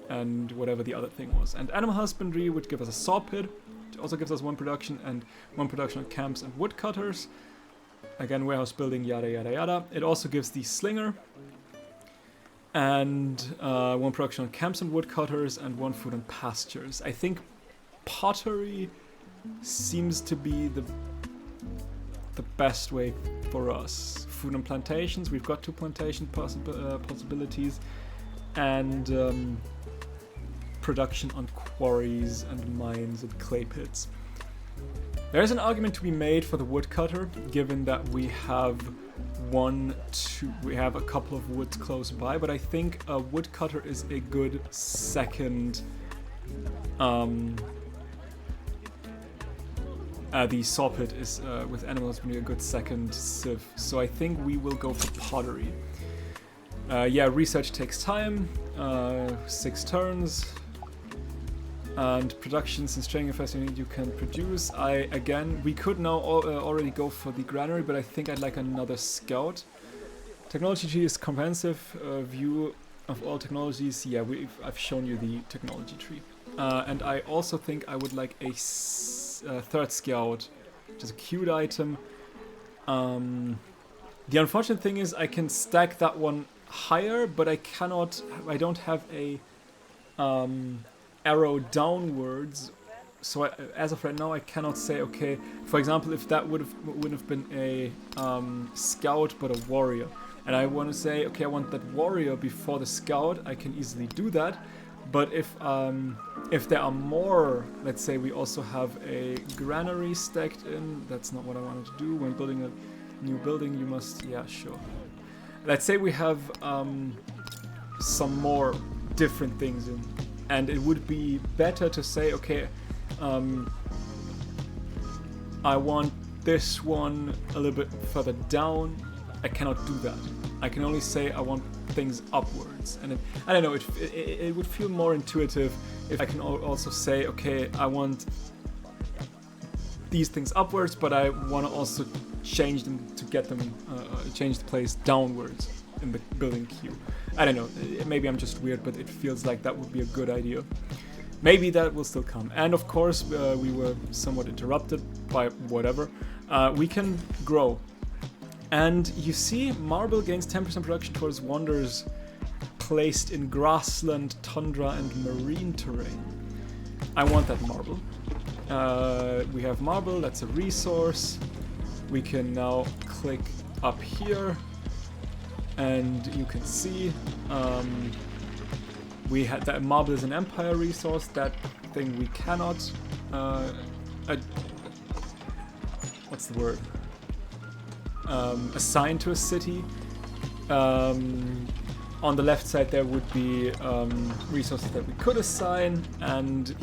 and whatever the other thing was. And animal husbandry would give us a saw pit, which also gives us 1 production and 1 production of camps and woodcutters. Again, warehouse building, yada yada yada. It also gives the slinger and 1 production on camps and woodcutters and 1 food on pastures. I think pottery seems to be the best way for us. Food on plantations, we've got 2 plantation possibilities, and production on quarries and mines and clay pits. There is an argument to be made for the woodcutter, given that we have a couple of woods close by, but I think a woodcutter is a good second. The saw pit is with animals being a good second civ, so I think we will go for pottery. Yeah, research takes time, 6 turns. And production, since training a fast unit you can produce. We could now already go for the granary, but I think I'd like another scout. Technology tree is comprehensive view of all technologies. Yeah, I've shown you the technology tree. And I also think I would like a 3rd scout, which is a queued item. The unfortunate thing is I can stack that one higher, but I don't have a arrow downwards, so as of right now I cannot say, okay, for example, if that would have been a scout but a warrior, and I want to say, okay, I want that warrior before the scout, I can easily do that. But if there are more, let's say we also have a granary stacked in, that's not what I wanted to do. When building a new building you must, yeah, sure. Let's say we have some more different things in. And it would be better to say, okay, I want this one a little bit further down. I cannot do that. I can only say I want things upwards. And I don't know, it would feel more intuitive if I can also say, okay, I want these things upwards, but I want to also change them to get them, change the place downwards in the building queue. I don't know, maybe I'm just weird, but it feels like that would be a good idea. Maybe that will still come. And of course, we were somewhat interrupted by whatever. We can grow. And you see, marble gains 10% production towards wonders placed in grassland, tundra, and marine terrain. I want that marble. We have marble, that's a resource. We can now click up here. And you can see we had that marble is an empire resource. That thing we cannot what's the word? assign to a city. On the left side there would be resources that we could assign, and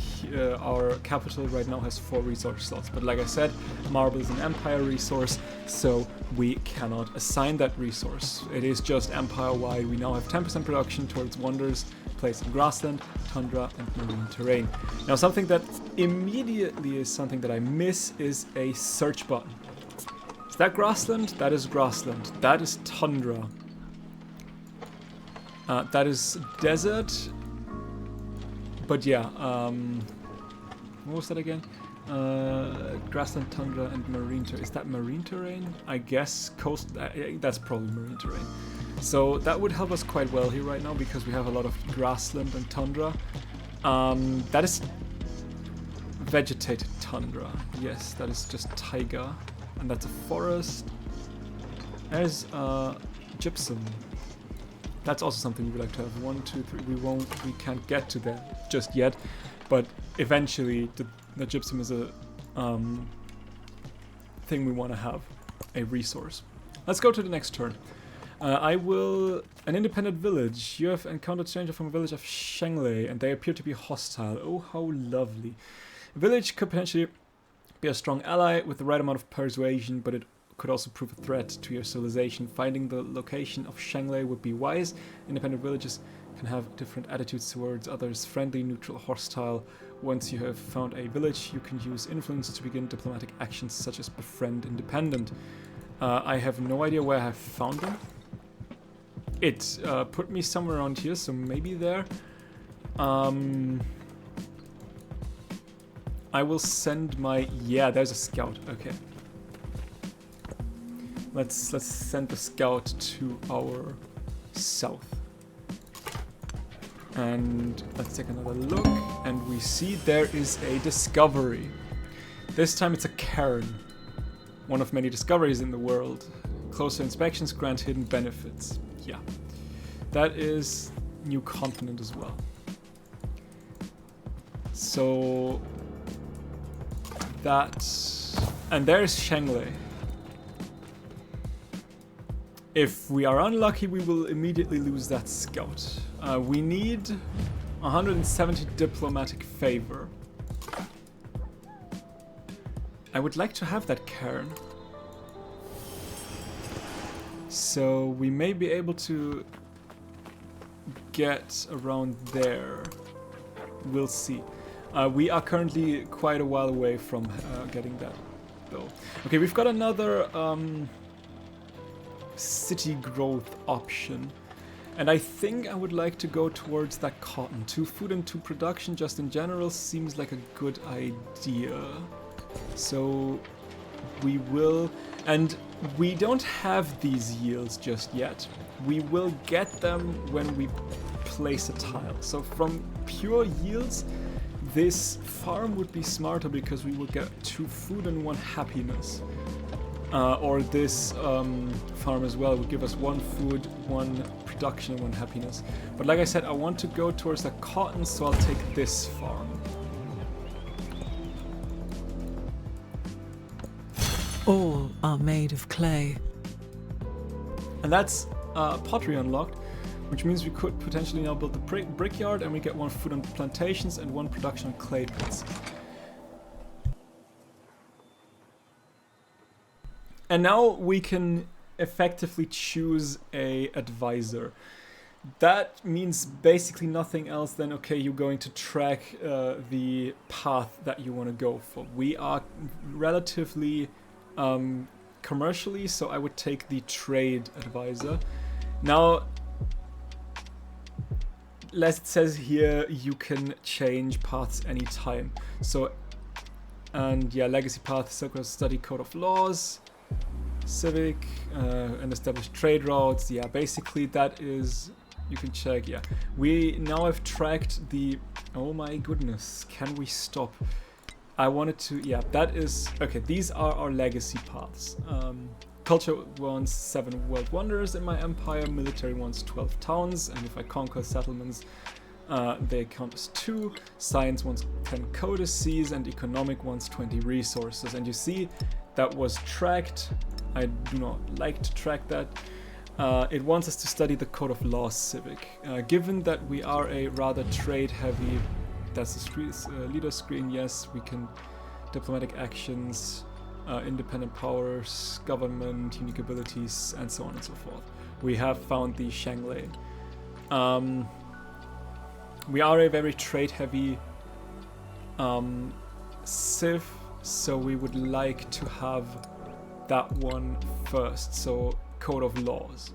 our capital right now has 4 resource slots. But like I said, marble is an empire resource, so we cannot assign that resource. It is just empire-wide. We now have 10% production towards wonders placed in grassland, tundra, and marine terrain. Now something that immediately is something that I miss is a search button. Is that grassland? That is grassland. That is tundra. That is desert, but yeah, what was that again? Grassland, tundra, and marine terrain. Is that marine terrain? I guess coast, that's probably marine terrain. So that would help us quite well here right now because we have a lot of grassland and tundra. That is vegetated tundra. Yes, that is just taiga, and that's a forest. There's gypsum. That's also something we would like to have. 1, 2, 3. We can't get to that just yet, but eventually the gypsum is a thing we want to have, a resource. Let's go to the next turn. An independent village. You have encountered strangers from a village of Shenglei, and they appear to be hostile. Oh, how lovely. A village could potentially be a strong ally with the right amount of persuasion, but it could also prove a threat to your civilization. Finding the location of Shenglei would be wise. Independent villages can have different attitudes towards others, friendly, neutral, hostile. Once you have found a village, you can use influence to begin diplomatic actions such as befriend independent. I have no idea where I have found them. It put me somewhere around here, so maybe there. I will send my... Yeah, there's a scout. Okay. Let's send the scout to our south. And let's take another look. And we see there is a discovery. This time it's a cairn. One of many discoveries in the world. Closer inspections grant hidden benefits. Yeah. That is new continent as well. So... that... and there's Shenglei. If we are unlucky, we will immediately lose that scout. We need 170 diplomatic favor. I would like to have that cairn. So we may be able to get around there. We'll see. We are currently quite a while away from getting that, though. Okay, we've got another... city growth option, and I think I would like to go towards that cotton. 2 food and 2 production just in general seems like a good idea. So we will, and we don't have these yields just yet. We will get them when we place a tile. So from pure yields, this farm would be smarter because we will get 2 food and 1 happiness. Or this farm as well would give us 1 food, 1 production, and 1 happiness. But like I said, I want to go towards the cotton, so I'll take this farm. All are made of clay. And that's pottery unlocked, which means we could potentially now build the brickyard, and we get 1 food on plantations and 1 production on clay pits. And now we can effectively choose a advisor. That means basically nothing else than, okay, you're going to track the path that you want to go for. We are relatively commercially, so I would take the trade advisor. Now, as it says here, you can change paths anytime. So, and yeah, legacy path, circular study code of laws. Civic, and established trade routes. Yeah, basically that is, you can check. Yeah, we now have tracked the, oh my goodness, can we stop? I wanted to, yeah, that is, okay, these are our legacy paths. Culture wants 7 world wonders in my empire, military wants 12 towns, and if I conquer settlements, they count as 2. Science wants 10 codices, and economic wants 20 resources. And you see, that was tracked I do not like to track that. It wants us to study the Code of Laws Civic. Given that we are a rather trade-heavy, that's the leader screen, yes, we can diplomatic actions, independent powers, government, unique abilities, and so on and so forth. We have found the Shanglei. We are a very trade-heavy civ, so we would like to have that one first. So Code of Laws.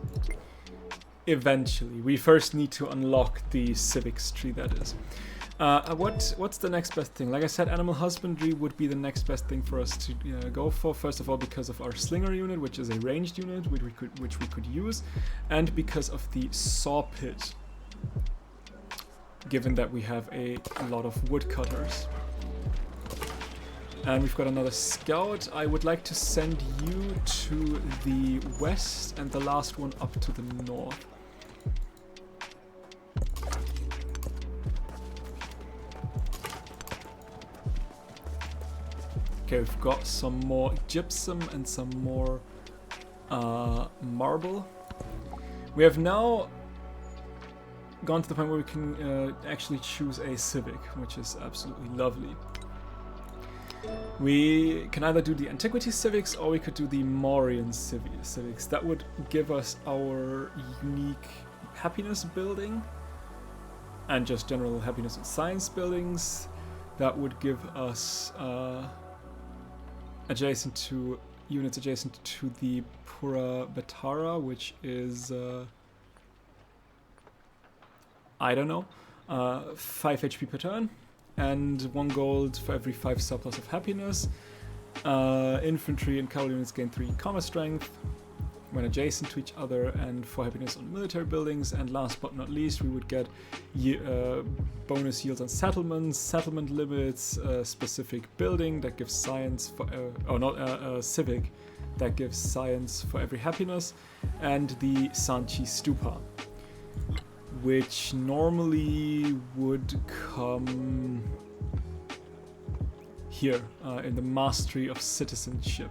Eventually, we first need to unlock the civics tree, that is. What's the next best thing? Like I said, animal husbandry would be the next best thing for us to go for. First of all, because of our slinger unit, which is a ranged unit, which we could use, and because of the saw pit. Given that we have a lot of woodcutters. And we've got another scout. I would like to send you to the west and the last one up to the north. Okay, we've got some more gypsum and some more marble. We have now gone to the point where we can actually choose a civic, which is absolutely lovely. We can either do the Antiquity Civics or we could do the Mauryan Civics. That would give us our unique happiness building and just general happiness and science buildings. That would give us units adjacent to the Pura Betara, which is I don't know, 5 HP per turn. And 1 gold for every 5 surplus of happiness. Infantry and cavalry units gain 3 combat strength when adjacent to each other, and 4 happiness on military buildings. And last but not least, we would get bonus yields on settlements, settlement limits, specific building that gives science for, civic that gives science for every happiness, and the Sanchi Stupa, which normally would come here in the Mastery of Citizenship.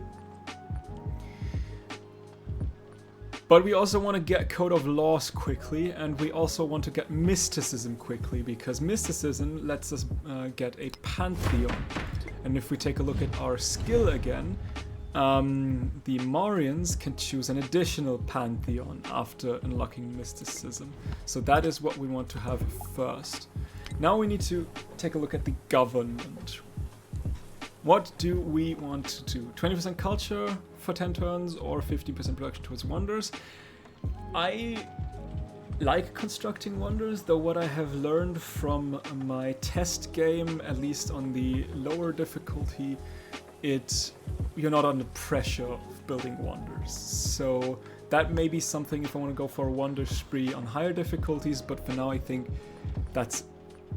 But we also want to get Code of Laws quickly, and we also want to get Mysticism quickly, because Mysticism lets us get a Pantheon. And if we take a look at our skill again, the Mauryans can choose an additional Pantheon after unlocking Mysticism. So that is what we want to have first. Now we need to take a look at the government. What do we want to do? 20% culture for 10 turns or 50% production towards wonders? I like constructing wonders, though what I have learned from my test game, at least on the lower difficulty, you're not under pressure of building wonders. So that may be something if I want to go for a wonder spree on higher difficulties, but for now I think that's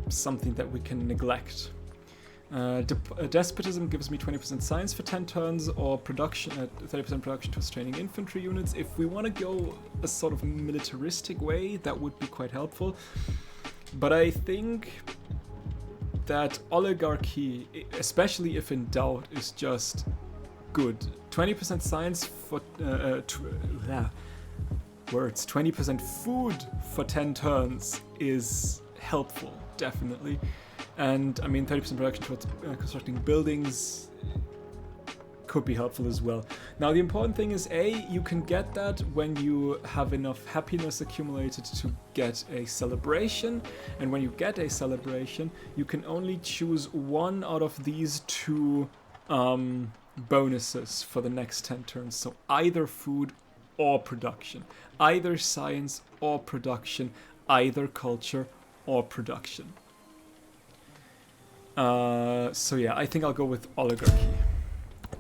something that we can neglect. Despotism gives me 20% science for 10 turns, or production at 30% production towards training infantry units. If we want to go a sort of militaristic way, that would be quite helpful. But I think that oligarchy, especially if in doubt, is just good. 20% science for 20% food for 10 turns is helpful, definitely. And I mean, 30% production towards constructing buildings could be helpful as well. Now the important thing is, you can get that when you have enough happiness accumulated to get a celebration, and when you get a celebration you can only choose one out of these 2 bonuses for the next 10 turns. So either food or production, either science or production, either culture or production. So yeah, I think I'll go with oligarchy.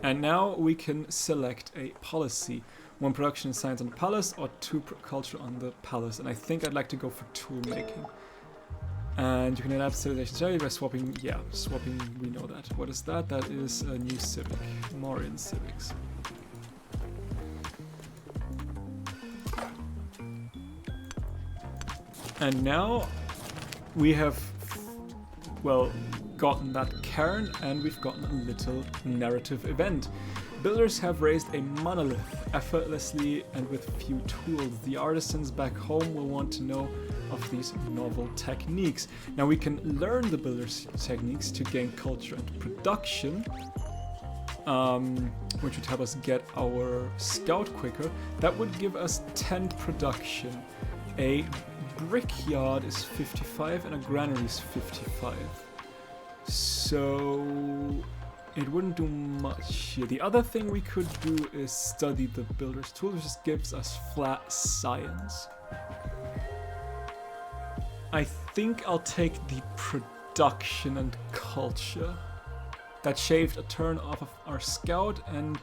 And now we can select a policy. 1 production and science on the palace, or 2 culture on the palace. And I think I'd like to go for tool making. And you can adapt civilization strategy by swapping, we know that. What is that? That is a new civic, Mauryan civics. And now we have, gotten that cairn, and we've gotten a little narrative event. builders have raised a monolith effortlessly and with few tools. The artisans back home will want to know of these novel techniques. Now we can learn the builders' techniques to gain culture and production, which would help us get our scout quicker. That would give us 10 production. A brickyard is 55 and a granary is 55. So it wouldn't do much here. The other thing we could do is study the builder's tool, which just gives us flat science. I think I'll take the production and culture. That shaved a turn off of our scout and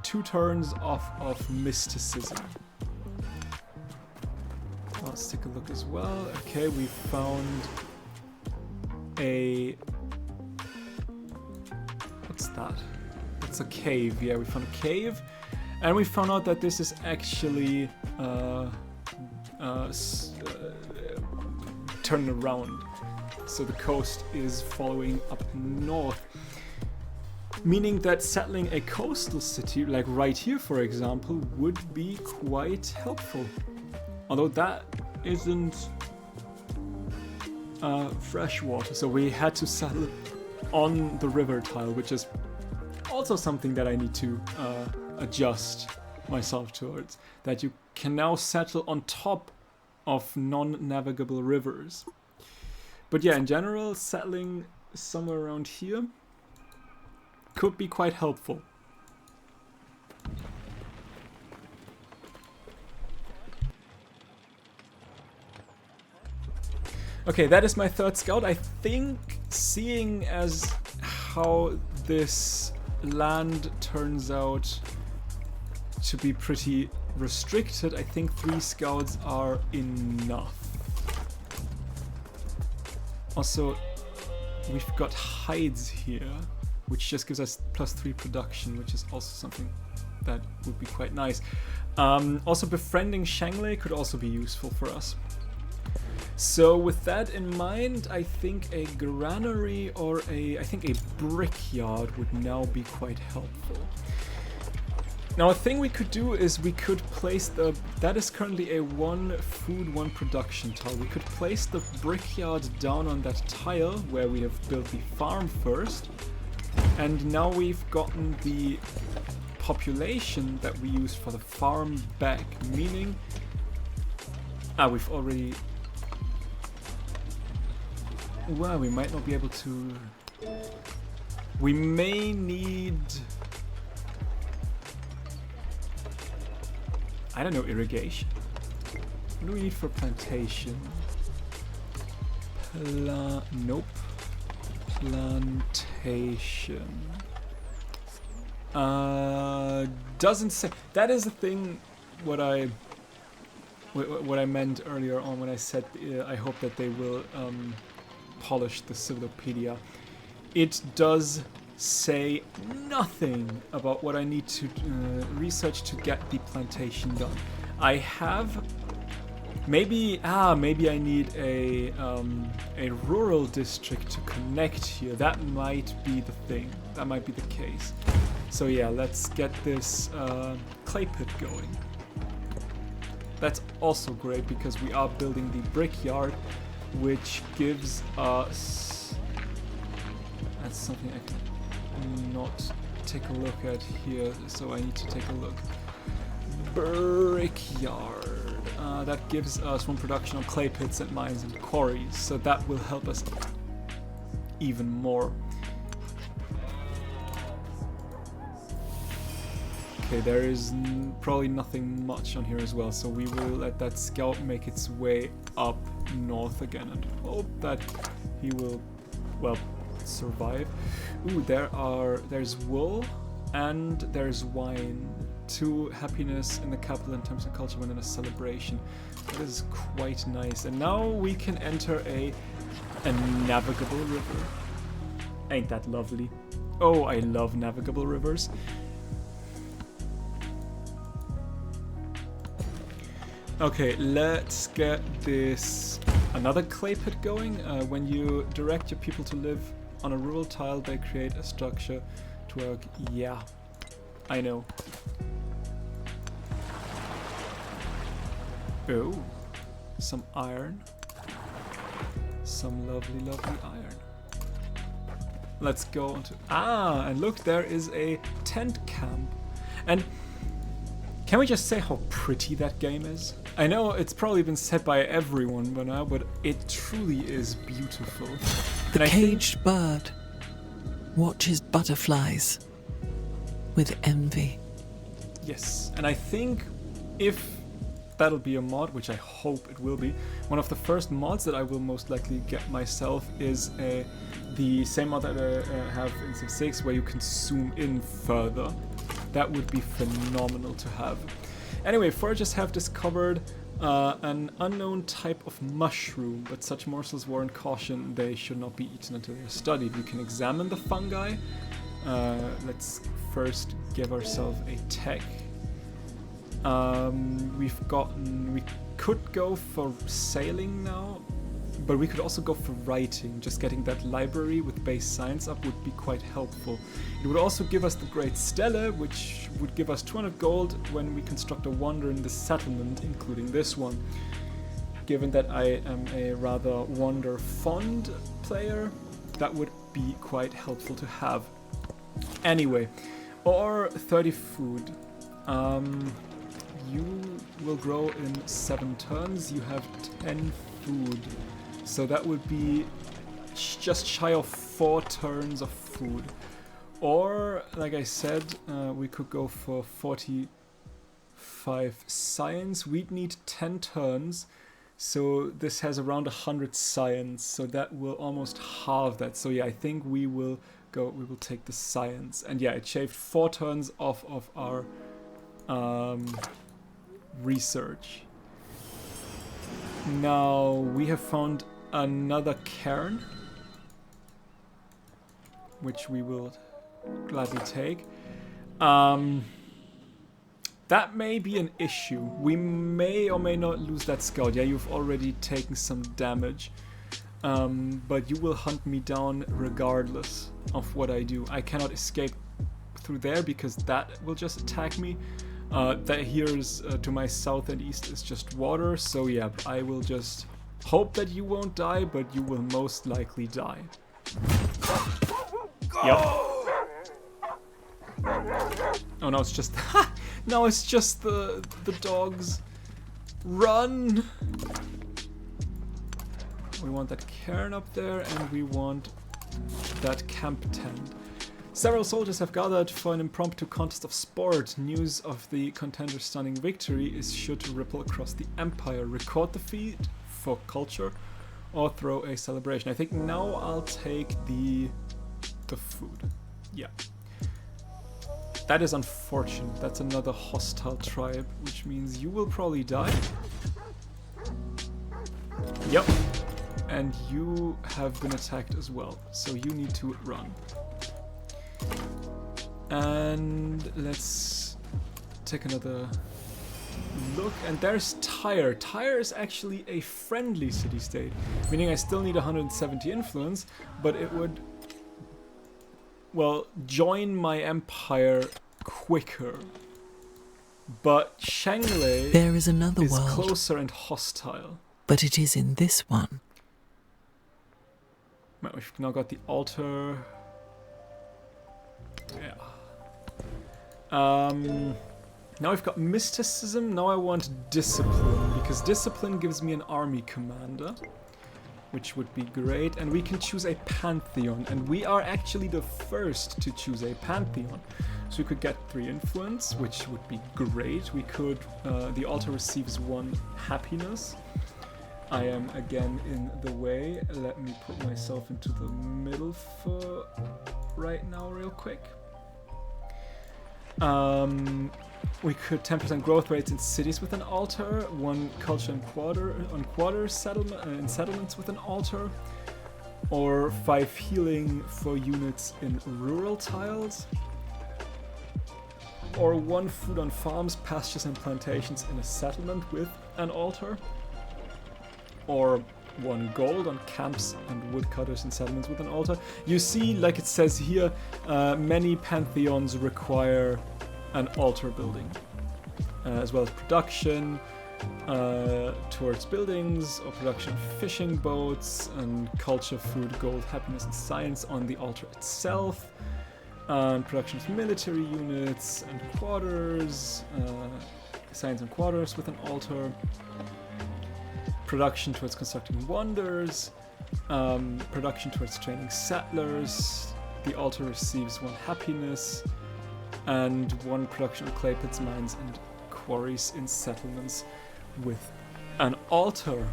2 turns off of mysticism. Let's take a look as well. Okay, we found a... What's that? It's a cave. Yeah, we found a cave. And we found out that this is actually turned around. So the coast is following up north. Meaning that settling a coastal city, like right here for example, would be quite helpful. Although that isn't fresh water, so we had to settle on the river tile, which is also something that I need to adjust myself towards. That you can now settle on top of non-navigable rivers. But yeah, in general, settling somewhere around here could be quite helpful. Okay, that is my 3rd scout. I think, seeing as how this land turns out to be pretty restricted, I think 3 scouts are enough. Also, we've got hides here, which just gives us +3 production, which is also something that would be quite nice. Also, befriending Shanglei could also be useful for us. So with that in mind, I think a granary or I think a brickyard would now be quite helpful. Now a thing we could do is we could place that is currently a 1 food 1 production tile. We could place the brickyard down on that tile where we have built the farm first. And now we've gotten the population that we used for the farm back, meaning we've already... Well, we might not be able to... We may need... I don't know, irrigation. What do we need for plantation? Nope. Plantation. Doesn't say... That is the thing what I meant earlier on when I said I hope that they will polish the Civilopedia. It does say nothing about what I need to research to get the plantation done. I have maybe I need a rural district to connect here. That might be the thing. That might be the case. So yeah, let's get this clay pit going. That's also great because we are building the brickyard, which gives us... That's something I can not take a look at here, so I need to take a look. Brickyard. That gives us 1 production on clay pits and mines and quarries, so that will help us even more. Okay, there is probably nothing much on here as well, so we will let that scout make its way up north again and hope that he will, well, survive. Ooh, there's wool and there's wine. 2 happiness in the capital in terms of culture when in a celebration. That is quite nice. And now we can enter a navigable river. Ain't that lovely? Oh, I love navigable rivers. Okay, let's get this another clay pit going. When you direct your people to live on a rural tile, they create a structure to work. Yeah, I know. Oh, some iron. Some lovely, lovely iron. Let's go on to... Ah, and look, there is a tent camp. And can we just say how pretty that game is? I know it's probably been said by everyone by now, but it truly is beautiful. The caged bird watches butterflies with envy. Yes, and I think if that'll be a mod, which I hope it will be, one of the first mods that I will most likely get myself is the same mod that I have in Civ 6, where you can zoom in further. That would be phenomenal to have. Anyway, foragers have discovered an unknown type of mushroom, but such morsels warrant caution. They should not be eaten until they're studied. We can examine the fungi. Let's first give ourselves a tech. We could go for sailing now, but we could also go for writing. Just getting that library with base science up would be quite helpful. It would also give us the Great Stele, which would give us 200 gold when we construct a wonder in the settlement, including this one. Given that I am a rather wonder fond player, that would be quite helpful to have. Anyway, or 30 food. You will grow in 7 turns. You have 10 food. So that would be just shy of 4 turns of food. Or, like I said, we could go for 45 science. We'd need 10 turns. So this has around 100 science. So that will almost halve that. So yeah, I think we will take the science. And yeah, it shaved 4 turns off of our research. Now we have found another cairn, which we will gladly take. That may be an issue. We may or may not lose that scout. Yeah, you've already taken some damage. But you will hunt me down regardless of what I do. I cannot escape through there because that will just attack me. That here's to my south and east is just water, so yeah, I will just hope that you won't die, but you will most likely die. Yep. Oh no, it's just no, it's just the dogs. Run! We want that cairn up there, and we want that camp tent. Several soldiers have gathered for an impromptu contest of sport. News of the contender's stunning victory is sure to ripple across the empire. Record the feat for culture or throw a celebration. I think now I'll take the food. Yeah. That is unfortunate. That's another hostile tribe, which means you will probably die. Yep. And you have been attacked as well, so you need to run. And let's take another look. And there's Tyre. Tyre is actually a friendly city-state, meaning I still need 170 influence, but it would, well, join my empire quicker. But Shanglei there is another is world, closer and hostile. but it is in this one. Well, we've now got the altar. Yeah. Now we've got mysticism. Now I want discipline, because discipline gives me an army commander, which would be great. And we can choose a pantheon, and we are actually the first to choose a pantheon. So we could get 3 influence, which would be great. We could, the altar receives 1 happiness. I am again in the way. Let me put myself into the middle for right now real quick. We could 10% growth rates in cities with an altar, 1 culture and quarter settlement in settlements with an altar, or 5 healing for units in rural tiles, or 1 food on farms, pastures and plantations in a settlement with an altar, or 1 gold on camps and woodcutters and settlements with an altar. You see, like it says here, many pantheons require an altar building, as well as production towards buildings, or production of fishing boats, and culture, food, gold, happiness, and science on the altar itself, and production of military units and quarters, science and quarters with an altar, production towards constructing wonders, production towards training settlers. The altar receives 1 happiness, and 1 production of clay pits, mines, and quarries in settlements with an altar.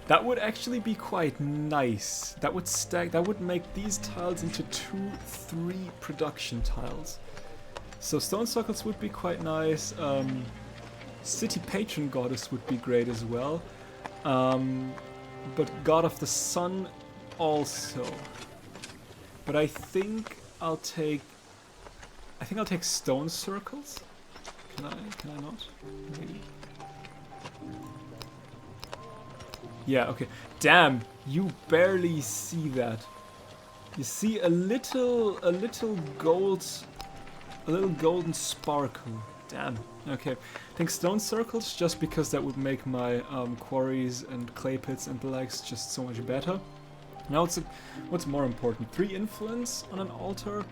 That would actually be quite nice. That would make these tiles into 2, 3 production tiles. So stone circles would be quite nice. City patron goddess would be great as well. But god of the sun also. But I think I'll take stone circles. Can I not? Maybe. Yeah, okay. Damn, you barely see that. You see a little golden sparkle. Damn. Okay. I think stone circles, just because that would make my quarries and clay pits and the likes just so much better. Now what's more important? 3 influence on an altar,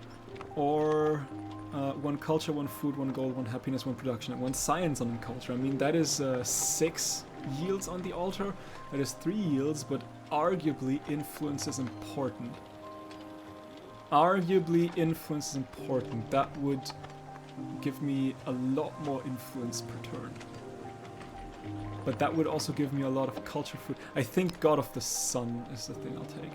or 1 culture, 1 food, 1 gold, 1 happiness, 1 production, and 1 science on a culture. I mean, that is 6 yields on the altar. That is 3 yields, but arguably influence is important. That would give me a lot more influence per turn. But that would also give me a lot of culture food. I think God of the Sun is the thing I'll take.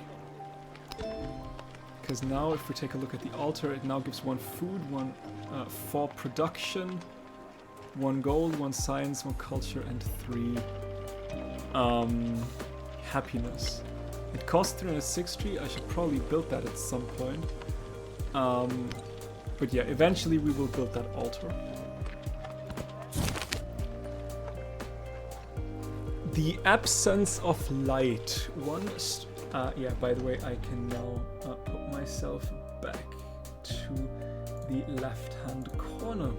Because now if we take a look at the altar, it now gives 1 food, 1 for production, 1 gold, 1 science, 1 culture, and 3 happiness. It costs 360. I should probably build that at some point. But yeah, eventually we will build that altar. The absence of light. Yeah, by the way, I can now put myself back to the left-hand corner.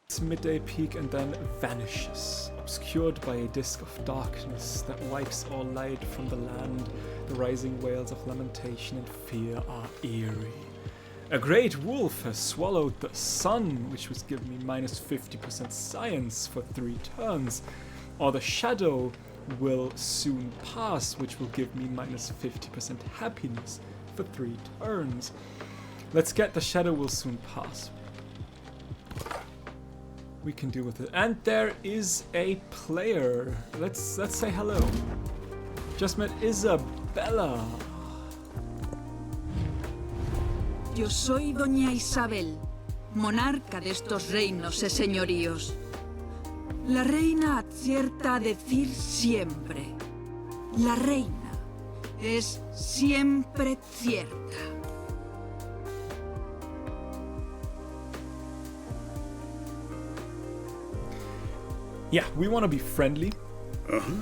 It's midday peak and then vanishes, obscured by a disk of darkness that wipes all light from the land. The rising wails of lamentation and fear are eerie. A great wolf has swallowed the sun, which was giving me minus 50% science for 3 turns. Or the shadow will soon pass, which will give me minus 50% happiness for 3 turns. Let's get the shadow will soon pass. We can deal with it. And there is a player. Let's say hello. Just met Isabella. Yo soy Doña Isabel, monarca de estos reinos y señoríos. La reina acierta a decir siempre. La reina es siempre cierta. Yeah, we want to be friendly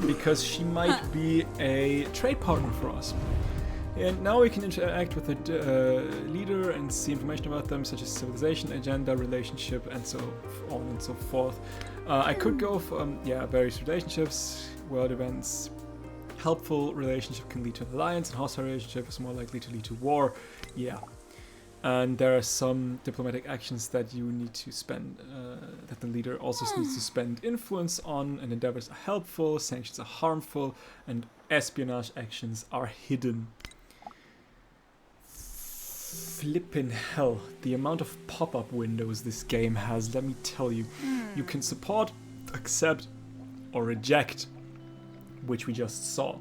because she might be a trade partner for us. And now we can interact with the leader and see information about them, such as civilization, agenda, relationship, and so on and so forth. I could go for various relationships, world events. Helpful relationship can lead to an alliance, and hostile relationship is more likely to lead to war. Yeah. And there are some diplomatic actions that you need to spend, that the leader also needs to spend influence on, and endeavors are helpful, sanctions are harmful, and espionage actions are hidden. Flippin' hell, the amount of pop-up windows this game has, let me tell you. You can support, accept, or reject, which we just saw.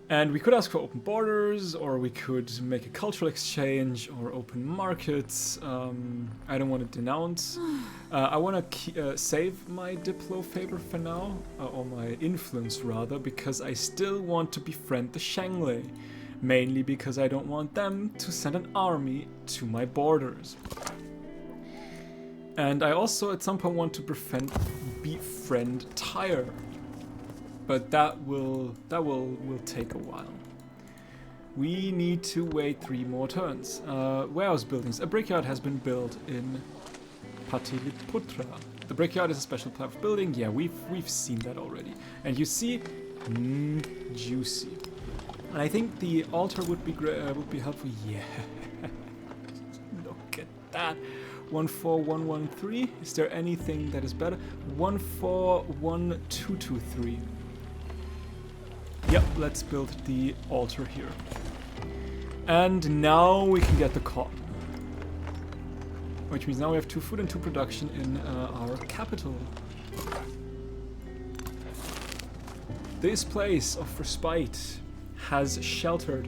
And we could ask for open borders, or we could make a cultural exchange, or open markets. I don't want to denounce. I want to save my Diplo favor for now, or my influence rather, because I still want to befriend the Shanglei. Mainly because I don't want them to send an army to my borders. And I also at some point want to befriend Tyre. But that will take a while. We need to wait 3 more turns. Warehouse buildings. A brickyard has been built in Pataliputra. The brickyard is a special type of building. Yeah, we've seen that already. And you see, juicy. And I think the altar would be helpful. Yeah. Look at that. 14113. Is there anything that is better? 1412223. Yep, let's build the altar here. And now we can get the cotton. Which means now we have 2 food and 2 production in our capital. This place of respite has sheltered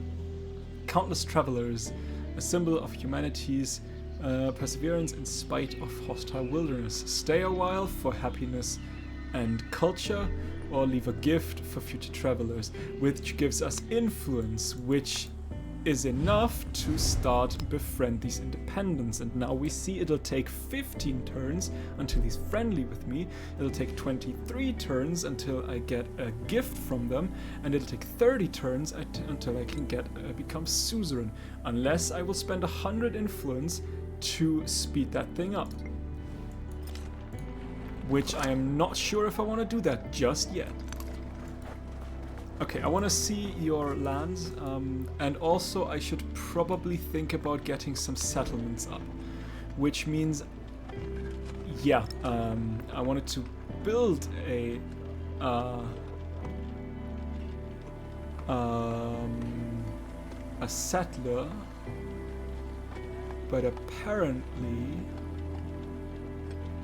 countless travelers, a symbol of humanity's perseverance in spite of hostile wilderness. Stay a while for happiness and culture, or leave a gift for future travelers, which gives us influence, which is enough to start befriend these independents. And now we see it'll take 15 turns until he's friendly with me. It'll take 23 turns until I get a gift from them, and it'll take 30 turns until I can get become suzerain, unless I will spend 100 influence to speed that thing up. Which I am not sure if I want to do that just yet. Okay, I want to see your lands, and also I should probably think about getting some settlements up, which means, yeah, I wanted to build a settler, but apparently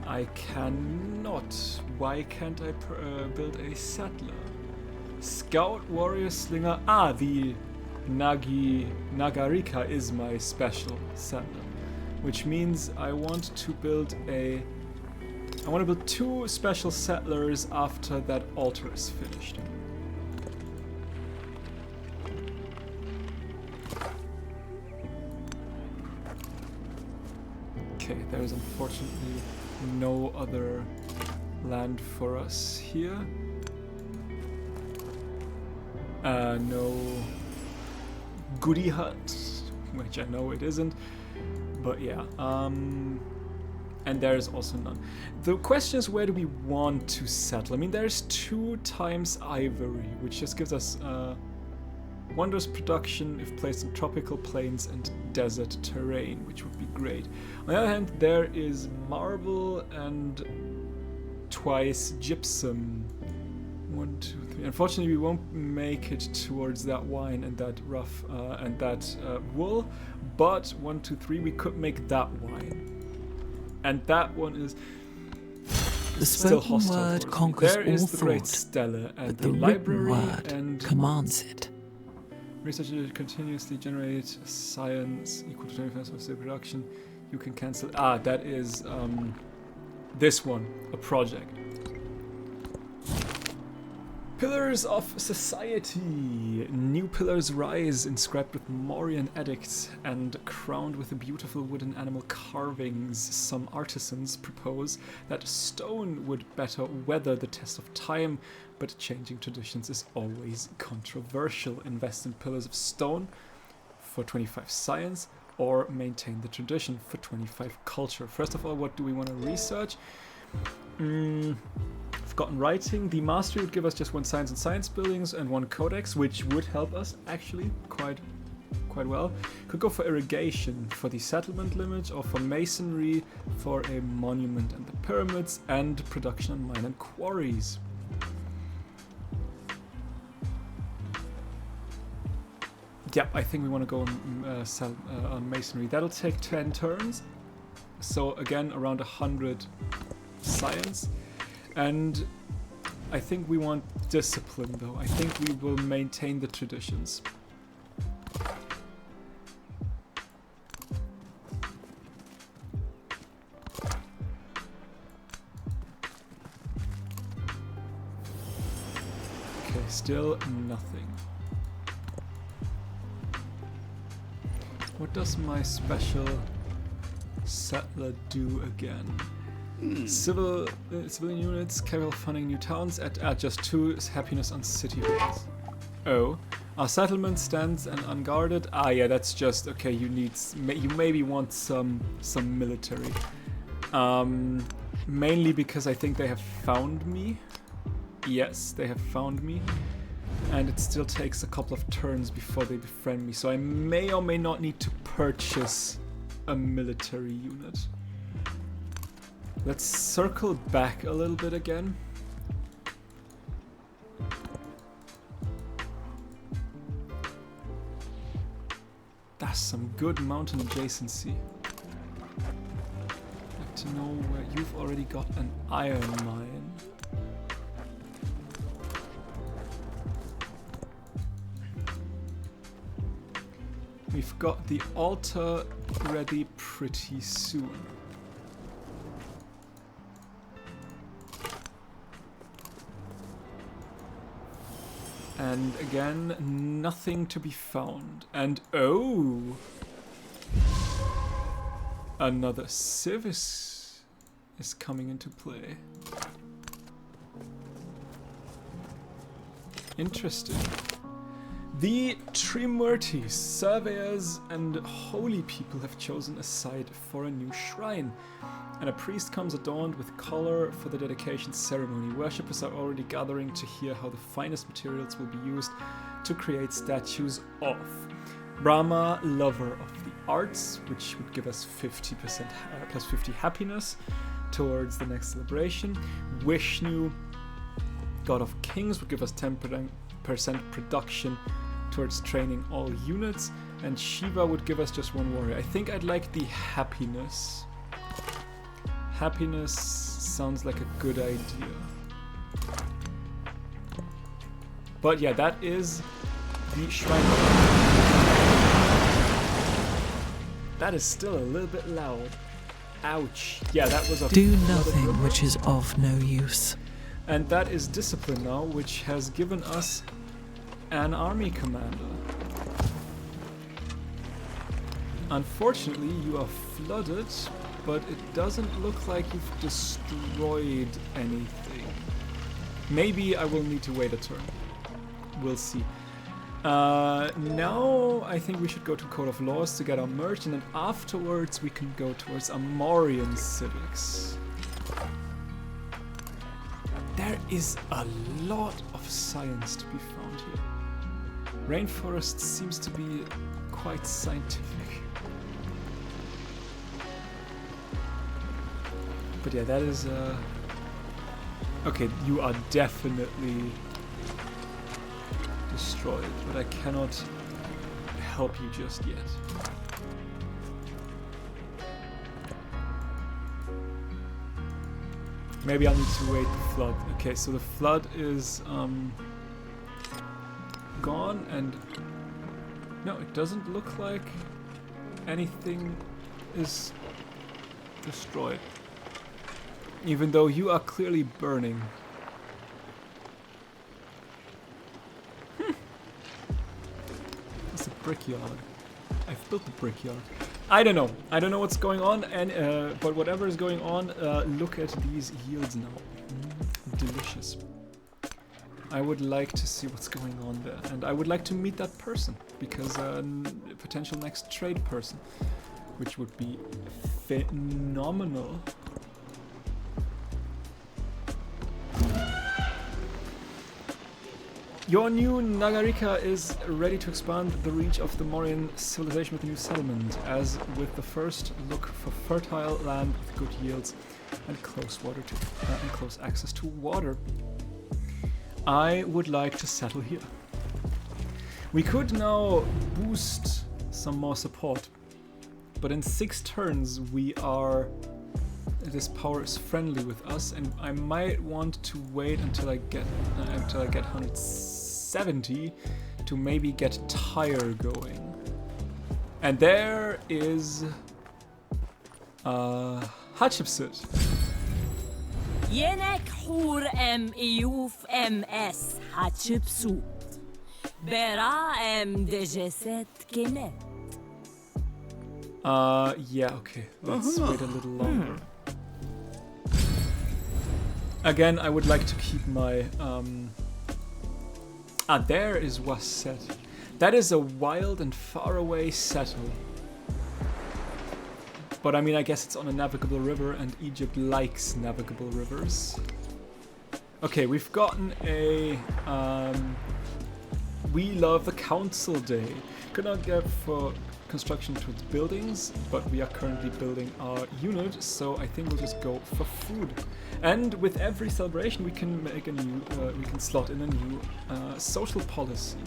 I cannot. Why can't I build a settler? Scout, warrior, slinger. Ah, the Nagarika is my special settler, which means I want to build I want to build 2 special settlers after that altar is finished. Okay, there is unfortunately no other land for us here. No goodie hut, which I know it isn't, but yeah, and there's also none. The question is, where do we want to settle? I mean, there's 2 times ivory, which just gives us wondrous production if placed in tropical plains and desert terrain, which would be great. On the other hand, there is marble and twice gypsum. 1, 2, 3. Unfortunately, we won't make it towards that wine and that rough and that wool. But 1, 2, 3, we could make that wine, and that one is the still spoken hostile. word conquers there all is the great thought, Stella and but the the library written word and commands it. researchers continuously generate science equal to 25% of the production. You can cancel. Ah, that is this one, a project. Pillars of Society. New pillars rise, inscribed with Mauryan edicts and crowned with beautiful wooden animal carvings. Some artisans propose that stone would better weather the test of time, but changing traditions is always controversial. Invest in pillars of stone for 25 science, or maintain the tradition for 25 culture. First of all, what do we want to research? Forgotten writing. The mastery would give us just 1 science and science buildings and 1 codex, which would help us actually quite well. Could go for irrigation for the settlement limit, or for masonry for a monument and the pyramids, and production on mine and quarries. Yeah, I think we want to go on masonry. That'll take 10 turns. So again, around 100 science. And I think we want discipline, though. I think we will maintain the traditions. Okay, still nothing. What does my special settler do again? Civilian units, capital funding new towns at just 2 happiness on city halls. Oh, Our settlement stands and unguarded. Ah, yeah, that's just okay. You maybe want some military. Mainly because I think they have found me. Yes, they have found me. And it still takes a couple of turns before they befriend me. So I may or may not need to purchase a military unit. Let's circle back a little bit again. That's some good mountain adjacency. I'd like to know where you've already got an iron mine. We've got the altar ready pretty soon. And again, nothing to be found. And oh! Another service is coming into play. Interesting. The Trimurtis, surveyors and holy people have chosen a site for a new shrine. And a priest comes adorned with color for the dedication ceremony. Worshippers are already gathering to hear how the finest materials will be used to create statues of Brahma, lover of the arts, which would give us 50% plus 50 happiness towards the next celebration. Vishnu, god of kings, would give us 10% production towards training all units. And Shiva would give us just one warrior. I think I'd like the happiness. Happiness sounds like a good idea. But yeah, that is the shrine. That is still a little bit loud. Ouch. Yeah, that was a... Do nothing which is of no use. And that is discipline now, which has given us an army commander. Unfortunately, you are flooded, but it doesn't look like you've destroyed anything. Maybe I will need to wait a turn. We'll see. Now I think we should go to Code of Laws to get our merge, and then afterwards we can go towards Amorian civics. There is a lot of science to be found here. Rainforest seems to be quite scientific. But yeah, that is okay, you are definitely destroyed, but I cannot help you just yet. Maybe I'll need to wait the flood. Okay, so the flood is gone, and no, it doesn't look like anything is destroyed. Even though you are clearly burning. It's a brickyard. I've built the brickyard. I don't know. I don't know what's going on, and but whatever is going on, look at these yields now. Delicious. I would like to see what's going on there, and I would like to meet that person, because a potential next trade person, which would be phenomenal. Your new Nagarika is ready to expand the reach of the Mauryan civilization with a new settlement, as with the first look for fertile land with good yields and close access to water. I would like to settle here. We could now boost some more support, but in 6 turns this power is friendly with us, and I might want to wait until I get 170 to maybe get Tyre going. And there is Hatshepsut. Yenek hur iuf ms Hatshepsut. Bera dejeset kenet. Yeah, okay. Let's wait a little longer. Again, I would like to keep my there is Waset. That is a wild and faraway settle. But I mean, I guess it's on a navigable river, and Egypt likes navigable rivers. Okay, we've gotten a... we love the council day. Could not get for construction towards buildings, but we are currently building our unit, so I think we'll just go for food. And with every celebration, we can make a new, we can slot in a new social policy,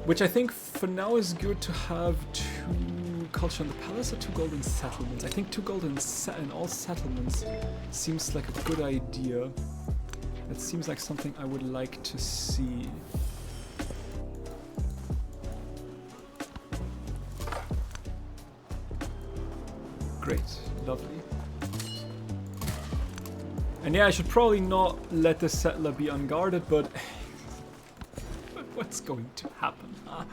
which I think for now is good to have 2 culture in the palace or 2 golden settlements. I think 2 golden in all settlements seems like a good idea. That seems like something I would like to see. Great, lovely. And yeah, I should probably not let the settler be unguarded, but what's going to happen? Huh?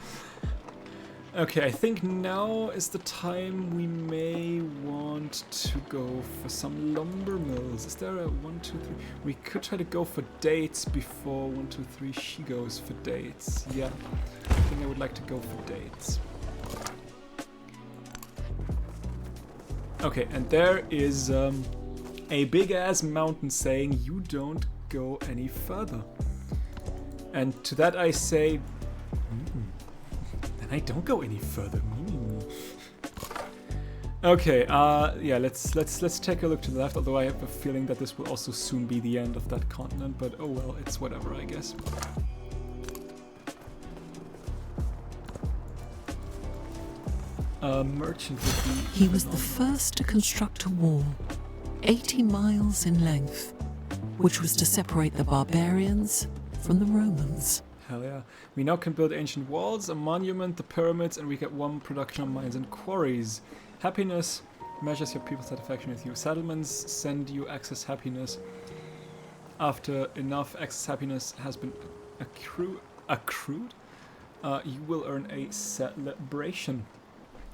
Okay, I think now is the time we may want to go for some lumber mills. Is there a 1, 2, 3? We could try to go for dates before 1, 2, 3. She goes for dates. Yeah, I think I would like to go for dates. Okay, and there is a big-ass mountain saying you don't go any further. And to that I say, then I don't go any further. Okay, yeah, let's take a look to the left. Although I have a feeling that this will also soon be the end of that continent. But oh well, it's whatever, I guess. Merchant would be... He was the first to construct a wall, 80 miles in length, which was to separate the barbarians from the Romans. Hell yeah. We now can build ancient walls, a monument, the pyramids, and we get 1 production of mines and quarries. Happiness measures your people's satisfaction with you. Settlements send you excess happiness. After enough excess happiness has been accrued, you will earn a celebration.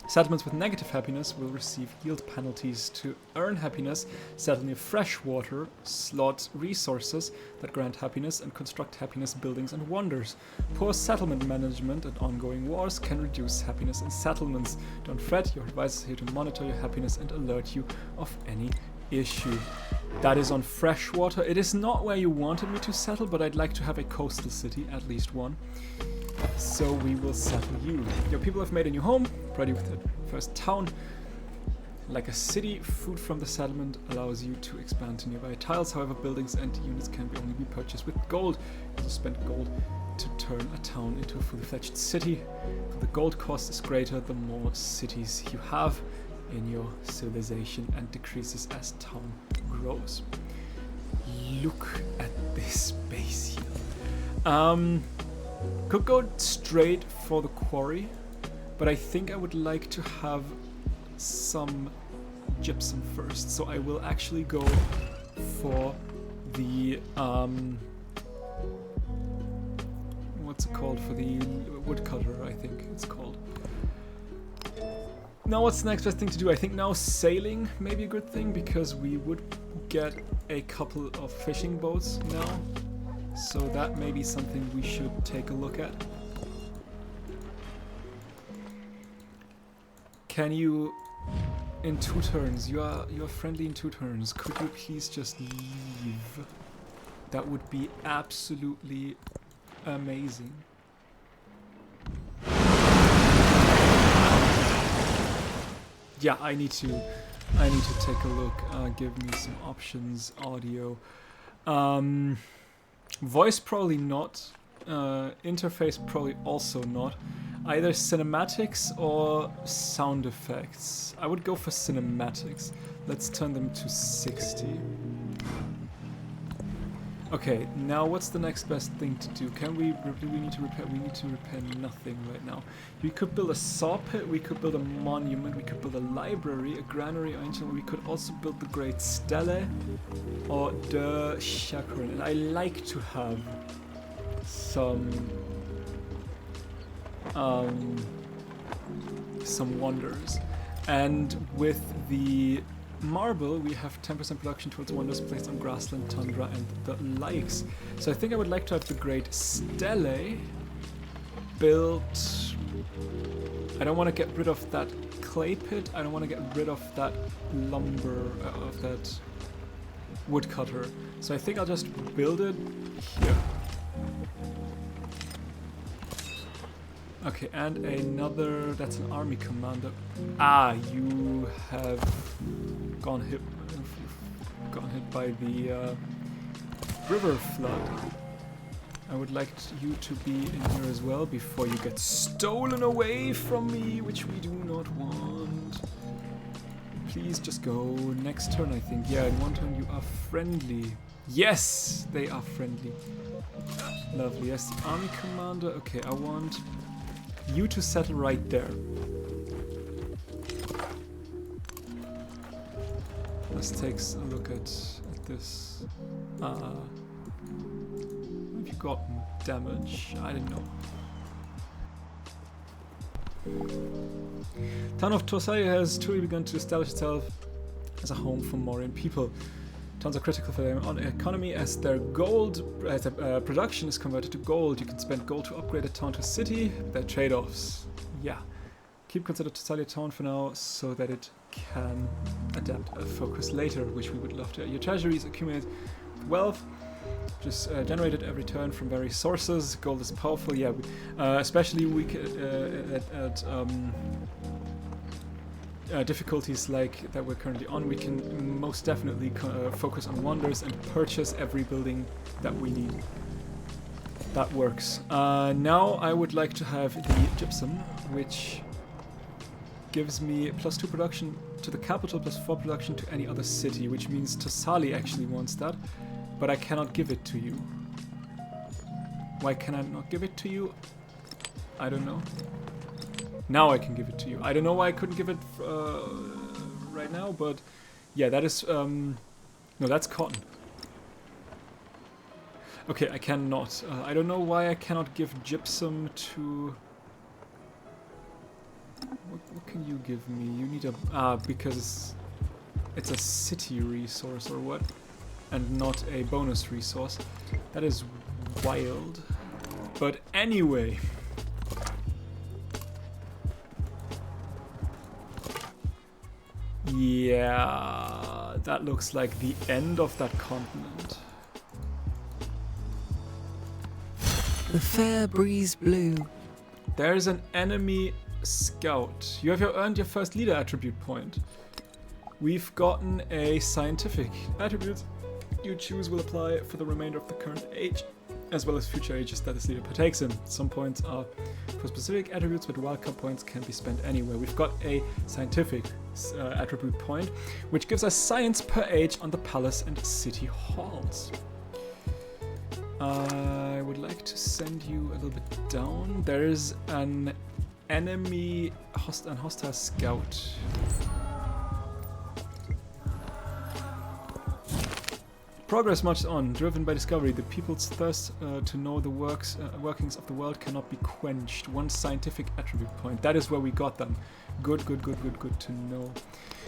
Settlements with negative happiness will receive yield penalties. To earn happiness, settle near fresh water, slot resources that grant happiness, and construct happiness buildings and wonders. Poor settlement management and ongoing wars can reduce happiness in settlements. Don't fret, your advisor is here to monitor your happiness and alert you of any issue. That is on fresh water. It is not where you wanted me to settle, but I'd like to have a coastal city, at least one. So we will settle you. Your people have made a new home, ready with the first town. Like a city, food from the settlement allows you to expand to nearby tiles. However, buildings and units can only be purchased with gold. You spend gold to turn a town into a fully fledged city. The gold cost is greater the more cities you have in your civilization, and decreases as town grows. Look at this base here. Could go straight for the quarry, but I think I would like to have some gypsum first, so I will actually go for the what's it called, for the woodcutter, I think it's called. Now what's the next best thing to do? I think now sailing may be a good thing, because we would get a couple of fishing boats now. So that may be something we should take a look at. Can you, in 2 turns, you are friendly in 2 turns, could you please just leave? That would be absolutely amazing. Yeah, I need to take a look. Give me some options. Audio. Voice probably not. Interface probably also not. Either cinematics or sound effects. I would go for cinematics. Let's turn them to 60. Okay, now what's the next best thing to do? Do we need to repair? We need to repair nothing right now. We could build a saw pit, we could build a monument, we could build a library, a granary, or we could also build the Great Stele or the Chakran. And I like to have some wonders. And with the marble, we have 10% production towards wonders placed on grassland, tundra, and the likes. So I think I would like to have the Great Stele build... I don't want to get rid of that clay pit. I don't want to get rid of that lumber, of that woodcutter. So I think I'll just build it here. Okay, and another... That's an army commander. Ah, you have gone hit by the river flood. I would like you to be in here as well before you get stolen away from me, which we do not want. Please just go. Next turn, I think. Yeah, in one turn you are friendly. Yes, they are friendly. Lovely. Yes, the army commander. Okay, I want you to settle right there. Let's take a look at this. Have you gotten damage? I don't know. Town of Torsalia has truly begun to establish itself as a home for Mauryan people. Towns are critical for their economy as their production is converted to gold. You can spend gold to upgrade a town to a city. There are trade-offs. Yeah. Keep consider Torsalia town for now so that it can adapt a focus later, which we would love to. Your treasuries accumulate wealth, just generated every turn from various sources. Gold is powerful, yeah. Especially weak at difficulties like that we're currently on. We can most definitely focus on wonders and purchase every building that we need. That works. Now I would like to have the gypsum, which gives me +2 production to the capital, +4 production to any other city, which means Tosali actually wants that, but I cannot give it to you. Why can I not give it to you? I don't know. Now I can give it to you. I don't know why I couldn't give it right now, but yeah, that is... no, that's cotton. Okay, I cannot. I don't know why I cannot give gypsum to... What can you give me? You need a... because it's a city resource or what? And not a bonus resource. That is wild. But anyway... Yeah, that looks like the end of that continent. The fair breeze blew. There's an enemy scout. You have earned your first leader attribute point. We've gotten a scientific attribute. You choose will apply for the remainder of the current age, as well as future ages that this leader partakes in. Some points are for specific attributes, but wildcard points can be spent anywhere. We've got a scientific attribute point, which gives us science per age on the palace and city halls. I would like to send you a little bit down. There is an enemy hostile scout. Progress marches on, driven by discovery. The people's thirst to know the workings of the world cannot be quenched. One scientific attribute point. That is where we got them. Good to know.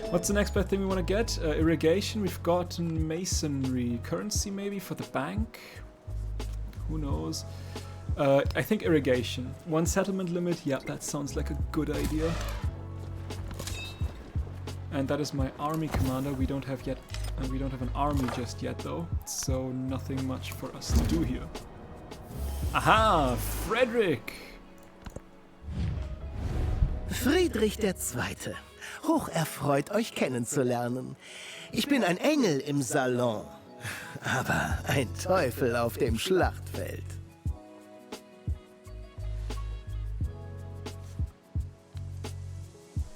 What's the next best thing we want to get? Irrigation. We've gotten masonry. Currency maybe for the bank? Who knows? I think irrigation. One settlement limit. Yeah, that sounds like a good idea. And that is my army commander. We don't have yet. We don't have an army just yet though, so nothing much for us to do here. Aha! Frederick! Friedrich II. Hocherfreut, euch kennenzulernen. Ich bin ein Engel im Salon, aber ein Teufel auf dem Schlachtfeld.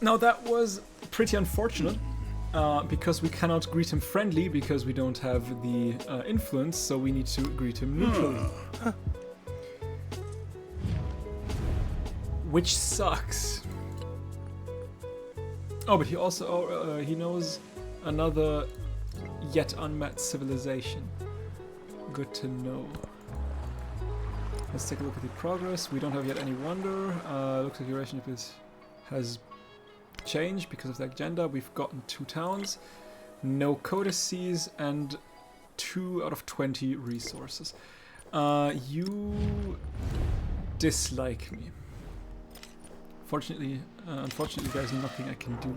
Now that was pretty unfortunate. Because we cannot greet him friendly because we don't have the influence, so we need to greet him neutrally. Which sucks. Oh, but he also he knows another yet unmet civilization. Good to know. Let's take a look at the progress. We don't have yet any wonder. Looks like your relationship has changed because of the agenda. We've gotten 2 towns, no codices, and 2 out of 20 resources. You dislike me. Unfortunately, there's nothing I can do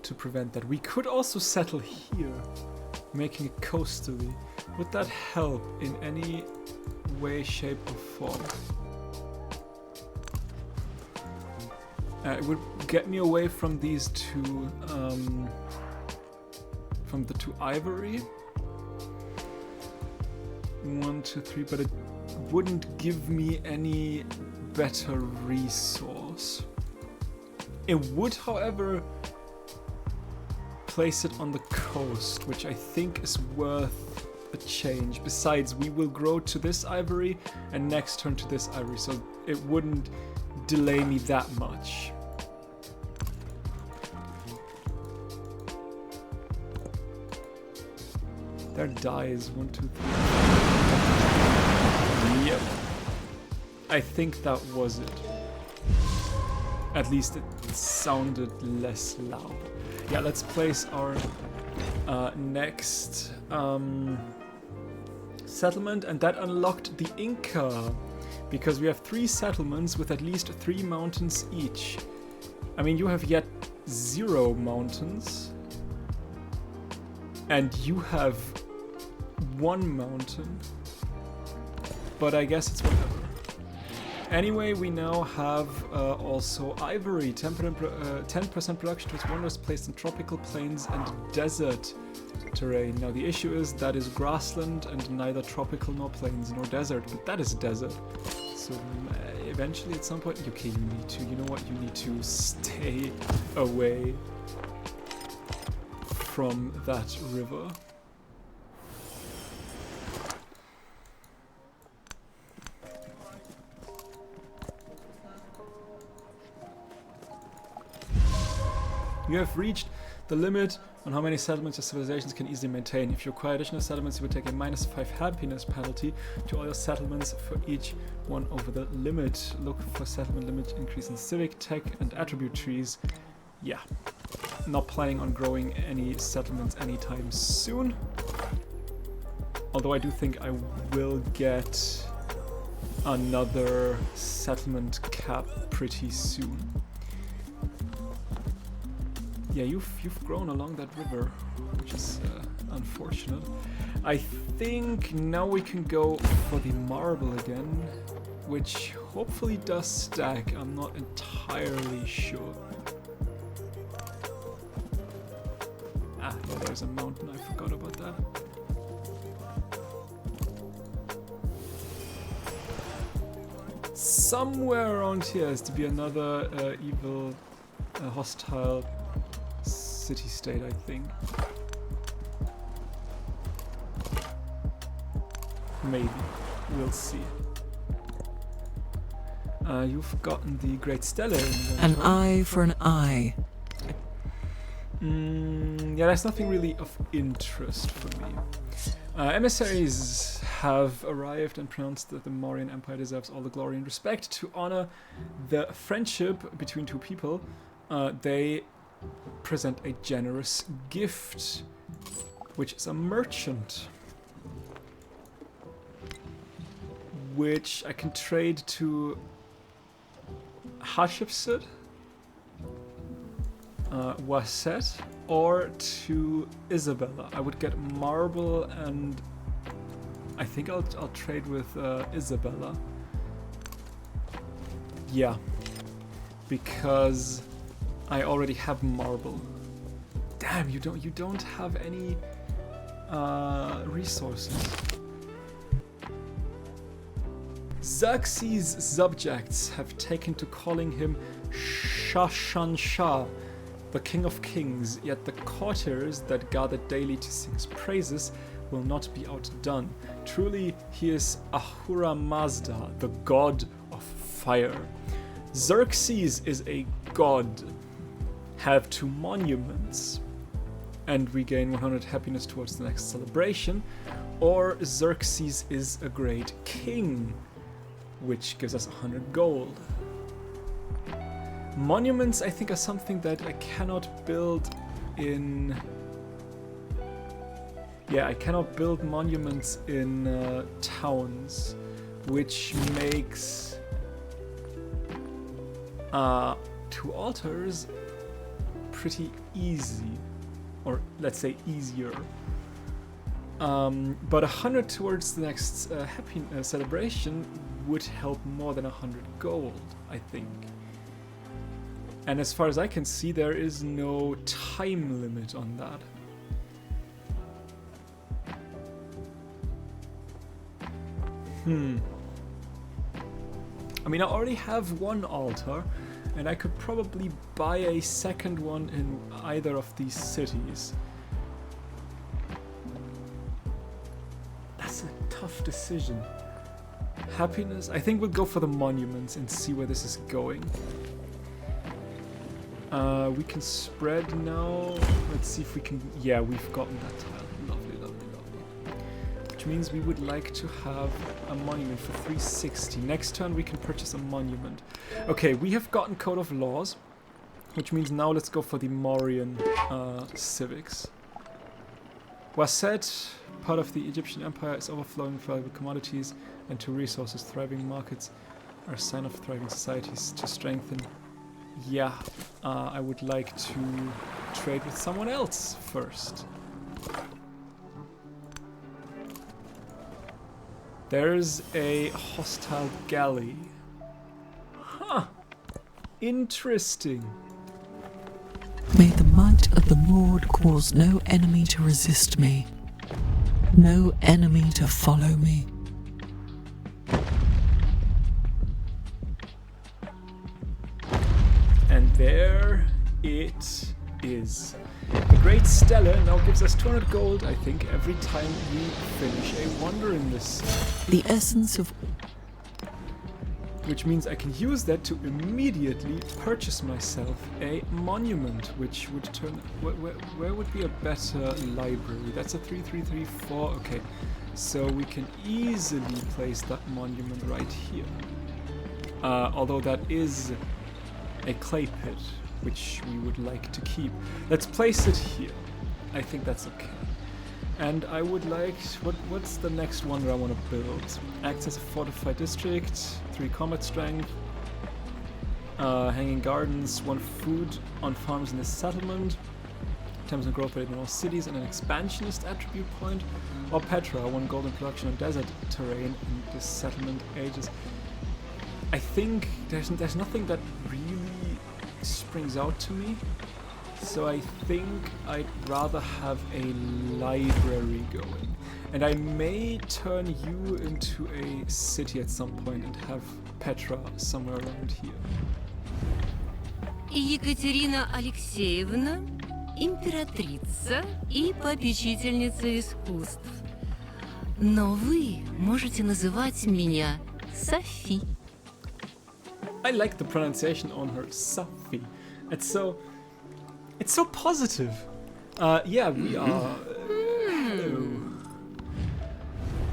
to prevent that. We could also settle here, making it coastally. Would that help in any way, shape, or form? It would get me away from these two, from the two ivory. 1, 2, 3, but it wouldn't give me any better resource. It would, however, place it on the coast, which I think is worth a change. Besides, we will grow to this ivory and next turn to this ivory, so it wouldn't delay me that much. There dies 1, 2, 3. Yep. I think that was it. At least it sounded less loud. Yeah, let's place our next settlement, and that unlocked the Inca, because we have 3 settlements with at least 3 mountains each. I mean, you have yet 0 mountains, and you have 1 mountain, but I guess it's whatever. Anyway, we now have also ivory, 10% production towards wonders placed in tropical plains and desert terrain. Now the issue is that is grassland and neither tropical nor plains nor desert, but that is desert. So eventually at some point, okay, you know what, you need to stay away from that river. You have reached the limit on how many settlements your civilizations can easily maintain. If you acquire additional settlements, you will take a -5 happiness penalty to all your settlements for each one over the limit. Look for settlement limit increase in civic, tech, and attribute trees. Yeah, not planning on growing any settlements anytime soon. Although I do think I will get another settlement cap pretty soon. Yeah, you've grown along that river, which is unfortunate. I think now we can go for the marble again, which hopefully does stack. I'm not entirely sure. Ah, yeah, there's a mountain. I forgot about that. Somewhere around here has to be another evil, hostile city-state, I think. Maybe. We'll see. You've gotten the Great Stellar. An eye for an eye. Yeah, there's nothing really of interest for me. Emissaries have arrived and pronounced that the Mauryan Empire deserves all the glory and respect. To honor the friendship between two people, they present a generous gift, which is a merchant, which I can trade to Hatshepsut, Waset, or to Isabella. I would get marble, and I think I'll trade with Isabella. Yeah, because I already have marble. Damn, you don't have any resources. Xerxes' subjects have taken to calling him Shashansha, the King of Kings, yet the courtiers that gather daily to sing his praises will not be outdone. Truly, he is Ahura Mazda, the god of fire. Xerxes is a god. Have 2 monuments, and we gain 100 happiness towards the next celebration, or Xerxes is a great king, which gives us 100 gold. Monuments, I think, are something that I cannot build in... Yeah, I cannot build monuments in towns, which makes 2 altars, pretty easy, or let's say easier. But 100 towards the next happy celebration would help more than 100 gold, I think. And as far as I can see, there is no time limit on that. I mean, I already have 1 altar, and I could probably buy a second one in either of these cities. That's a tough decision. Happiness? I think we'll go for the monuments and see where this is going. We can spread now. Let's see if we can... Yeah, we've gotten that tile. Lovely, lovely, lovely. Which means we would like to have a monument for 360. Next turn we can purchase a monument. Okay, we have gotten Code of Laws, which means now let's go for the Mauryan civics. Waset, part of the Egyptian Empire, is overflowing with valuable commodities and to resources. Thriving markets are a sign of thriving societies. To strengthen, yeah, I would like to trade with someone else first. There's a hostile galley. Huh. Interesting. May the might of the Lord cause no enemy to resist me, no enemy to follow me. And there it is. The Great Stella now gives us 200 gold, I think, every time we finish a wonder in this. The essence of... Which means I can use that to immediately purchase myself a monument, which would turn... Where would be a better library? That's a 3334, okay. So we can easily place that monument right here. Although that is a clay pit, which we would like to keep. Let's place it here. I think that's okay. And I would like... What's the next one that I want to build? Acts as a fortified district, 3 combat strength, hanging gardens, 1 food on farms in the settlement, 10% growth rate in all cities, and an expansionist attribute point, or Petra, 1 gold in production on desert terrain in the settlement ages. I think there's nothing that really springs out to me. So I think I'd rather have a library going. And I may turn you into a city at some point and have Petra somewhere around here. Екатерина Алексеевна, императрица и попечительница искусств. Но вы можете называть меня Софи. I like the pronunciation on her, Safi. It's so positive. Yeah, we are.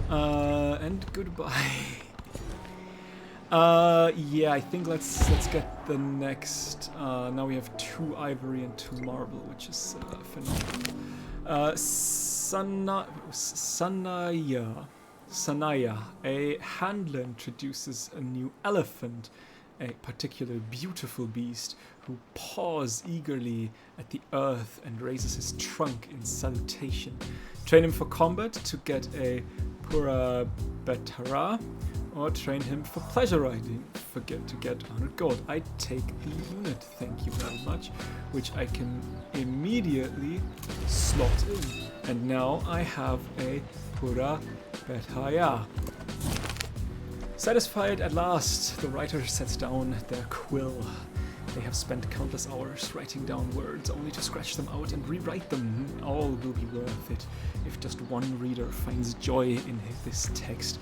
Hello. And goodbye. Yeah, I think let's get the next. Now we have 2 ivory and 2 marble, which is phenomenal. Sanaya, a handler, introduces a new elephant, a particularly beautiful beast who paws eagerly at the earth and raises his trunk in salutation. Train him for combat to get a Pura Betara, or train him for pleasure riding to get 100 gold. I take the unit, thank you very much, which I can immediately slot in. And now I have a Pura Betaya. Satisfied at last, the writer sets down their quill. They have spent countless hours writing down words only to scratch them out and rewrite them. All will be worth it if just one reader finds joy in this text.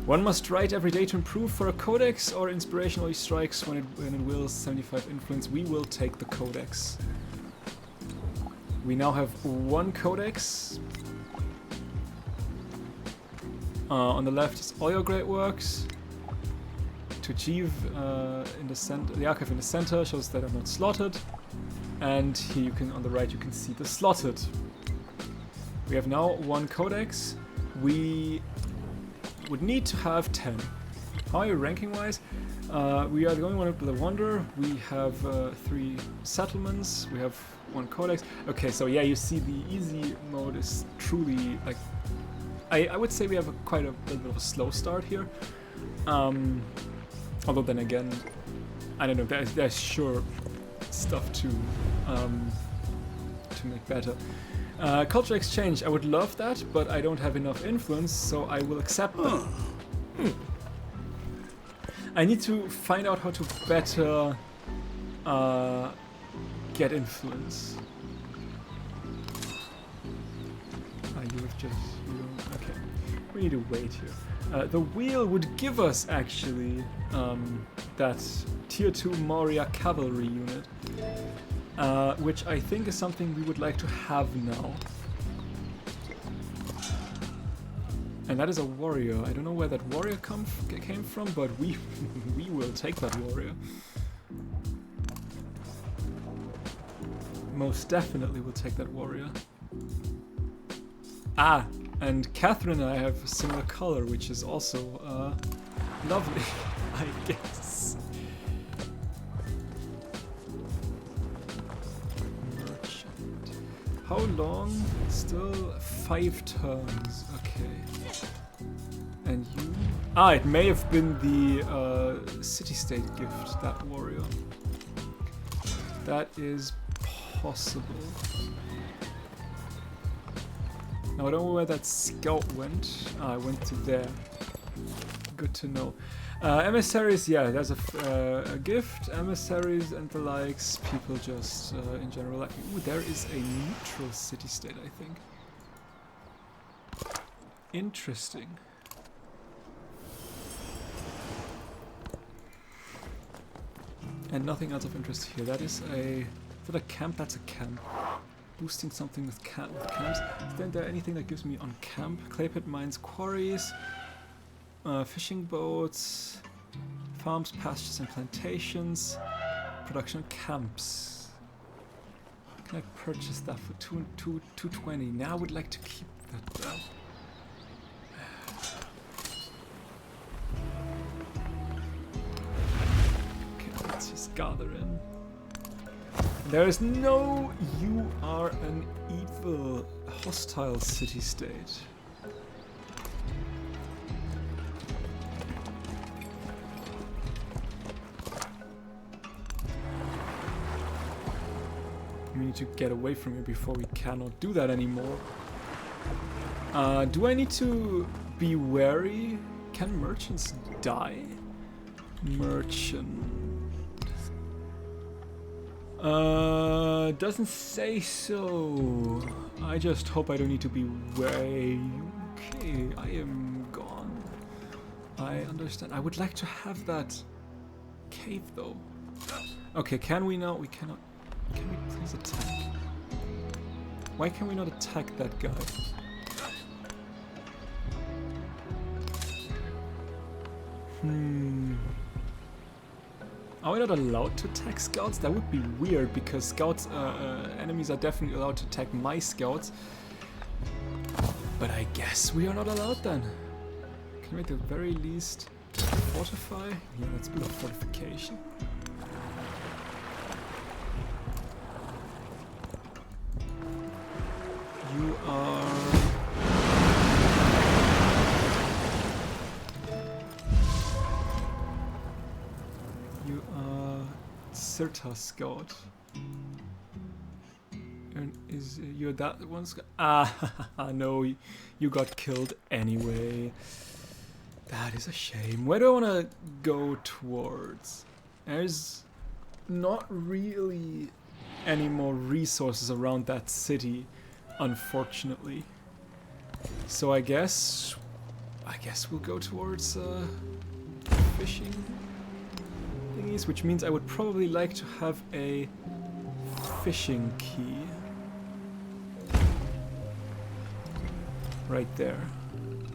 One must write every day to improve. For a codex or inspiration only strikes when it wills 75 influence. We will take the codex. We now have 1 codex. On the left is all your great works. To achieve in the center, the archive in the center shows that I'm not slotted, and here you can, on the right, you can see the slotted. We have now 1 codex. We would need to have 10. How are you ranking wise? We are the only one with the wonder. We have 3 settlements. We have 1 codex. Okay, so yeah, you see the easy mode is truly like... I would say we have quite a little bit of a slow start here. Although then again, I don't know, there's sure stuff to make better. Culture exchange, I would love that, but I don't have enough influence, so I will accept that. I need to find out how to better get influence. You have just... okay. We need to wait here. The wheel would give us, actually, that Tier 2 Moria cavalry unit. Which I think is something we would like to have now. And that is a warrior. I don't know where that warrior came from, but we will take that warrior. Most definitely will take that warrior. Ah, and Catherine and I have a similar color, which is also lovely, I guess. Merchant. How long? Still 5 turns. Okay. And you? Ah, it may have been the city-state gift, that warrior. That is possible. Now I don't know where that scout went. Ah, I went to there. Good to know. Emissaries, yeah, there's a gift. Emissaries and the likes. People just in general like. Ooh, there is a neutral city-state, I think. Interesting. And nothing else of interest here. That is a... Is that a camp? That's a camp. Boosting something with camps. Is there anything that gives me on camp? Clay pit mines, quarries, fishing boats, farms, pastures and plantations, production camps. Can I purchase that for 220? Now I would like to keep that though. Okay, let's just gather in. There is no, you are an evil, hostile city-state. We need to get away from you before we cannot do that anymore. Do I need to be wary? Can merchants die? Merchant. Doesn't say so. I just hope I don't need to be way... Okay, I am gone. I understand. I would like to have that cave though. Okay, can we now? We cannot. Can we please attack? Why can we not attack that guy? Are we not allowed to attack scouts? That would be weird, because scouts, enemies are definitely allowed to attack my scouts. But I guess we are not allowed then. Can we at the very least fortify? Yeah, let's build a fortification. You are... Sirta scout. And is you're that one scout? Ah, no, you got killed anyway. That is a shame. Where do I want to go towards? There's not really any more resources around that city, unfortunately. So I guess we'll go towards fishing. Which means I would probably like to have a fishing key. Right there.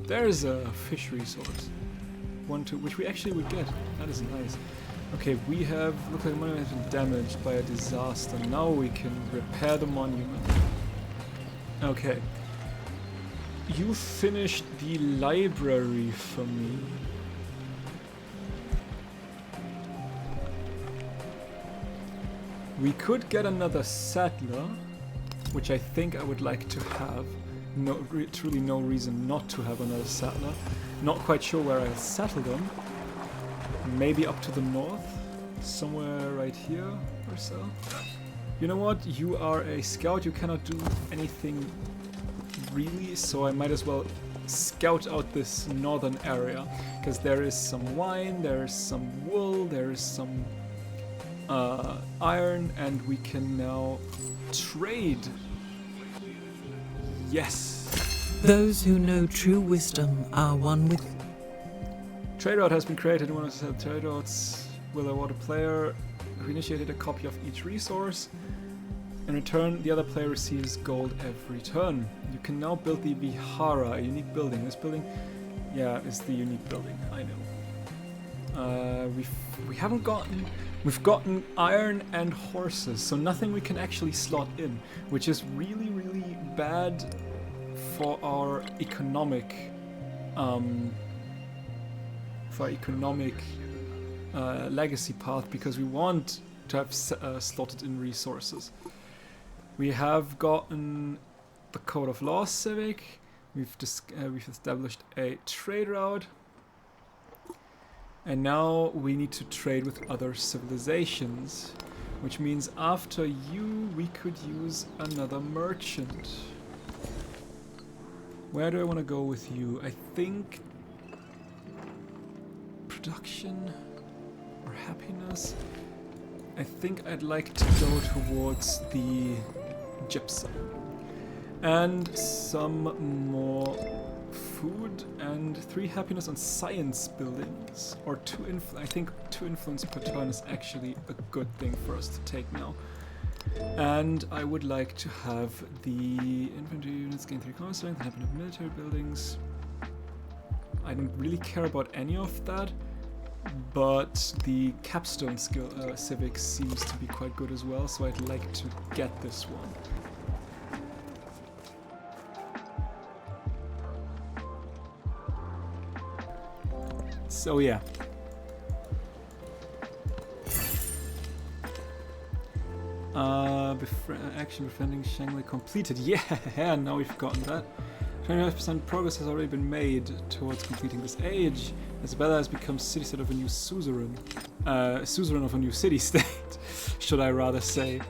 There's a fish resource. 1, 2, which we actually would get. That is nice. Okay, we have... Looks like the monument has been damaged by a disaster. Now we can repair the monument. Okay. You finished the library for me. We could get another settler, which I think I would like to have. Truly no reason not to have another settler. Not quite sure where I'll settle them. Maybe up to the north, somewhere right here or so. You know what? You are a scout, you cannot do anything really, so I might as well scout out this northern area, because there is some wine, there is some wool, there is some iron, and we can now trade. Yes! Those who know true wisdom are one with... Trade route has been created. One of the trade routes will award a player who initiated a copy of each resource. In return, the other player receives gold every turn. You can now build the Vihara, a unique building. This building, yeah, is the unique building. I know. We've gotten iron and horses, so nothing we can actually slot in, which is really, really bad for our economic, legacy path, because we want to have slotted in resources. We have gotten the Code of Law Civic. We've established a trade route, and now we need to trade with other civilizations, which means after you we could use another merchant. Where do I want to go with you? I think production or happiness. I think I'd like to go towards the gypsum and some more food and 3 happiness on science buildings, or 2 I think 2 influence per turn is actually a good thing for us to take now. And I would like to have the infantry units gain 3 combat strength and happen of military buildings. I don't really care about any of that, but the capstone skill civic seems to be quite good as well, so I'd like to get this one. So yeah. Action befriending Shanghai completed. Yeah, now we've gotten that. 25% progress has already been made towards completing this age. Isabella has become city-state of a new suzerain. Suzerain of a new city-state, should I rather say.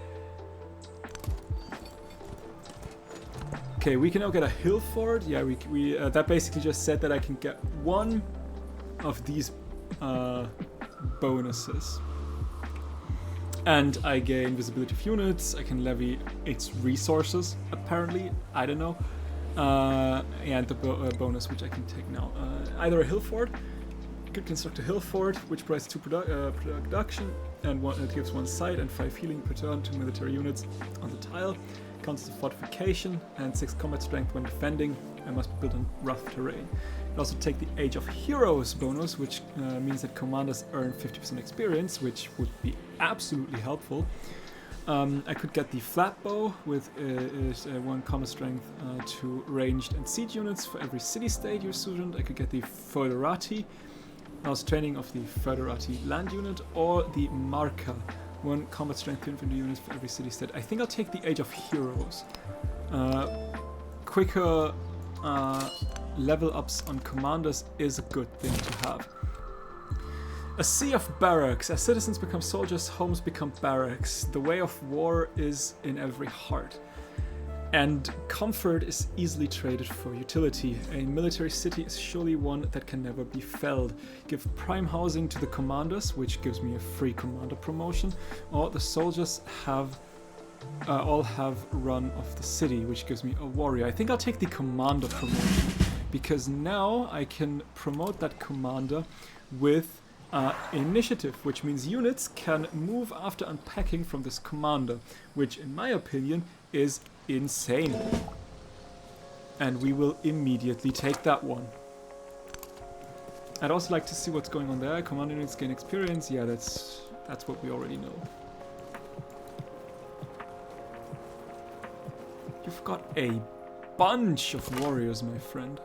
Okay, we can now get a hill fort. Yeah, we that basically just said that I can get one of these bonuses. And I gain visibility of units, I can levy its resources, apparently, I don't know. And the bonus which I can take now. Either a hill fort, you could construct a hill fort, which provides 2 production, and it gives 1 site and 5 healing per turn to military units on the tile. Counts as a fortification, and 6 combat strength when defending, and must be built on rough terrain. You also take the Age of Heroes bonus, which means that commanders earn 50% experience, which would be absolutely helpful. I could get the flatbow with 1 combat strength to ranged and siege units for every city-state you're suzerain. I could get the Foederati, also training of the Foederati land unit, or the Marca, 1 combat strength to infantry units for every city-state. I think I'll take the Age of Heroes. Quicker level ups on commanders is a good thing to have. A sea of barracks. As citizens become soldiers, homes become barracks. The way of war is in every heart. And comfort is easily traded for utility. A military city is surely one that can never be felled. Give prime housing to the commanders, which gives me a free commander promotion, or the soldiers all have run of the city, which gives me a warrior. I think I'll take the commander promotion, because now I can promote that commander with initiative, which means units can move after unpacking from this commander, which in my opinion is insane. And we will immediately take that one. I'd also like to see what's going on there. Commander units gain experience. Yeah, that's what we already know. You've got a bunch of warriors, my friend.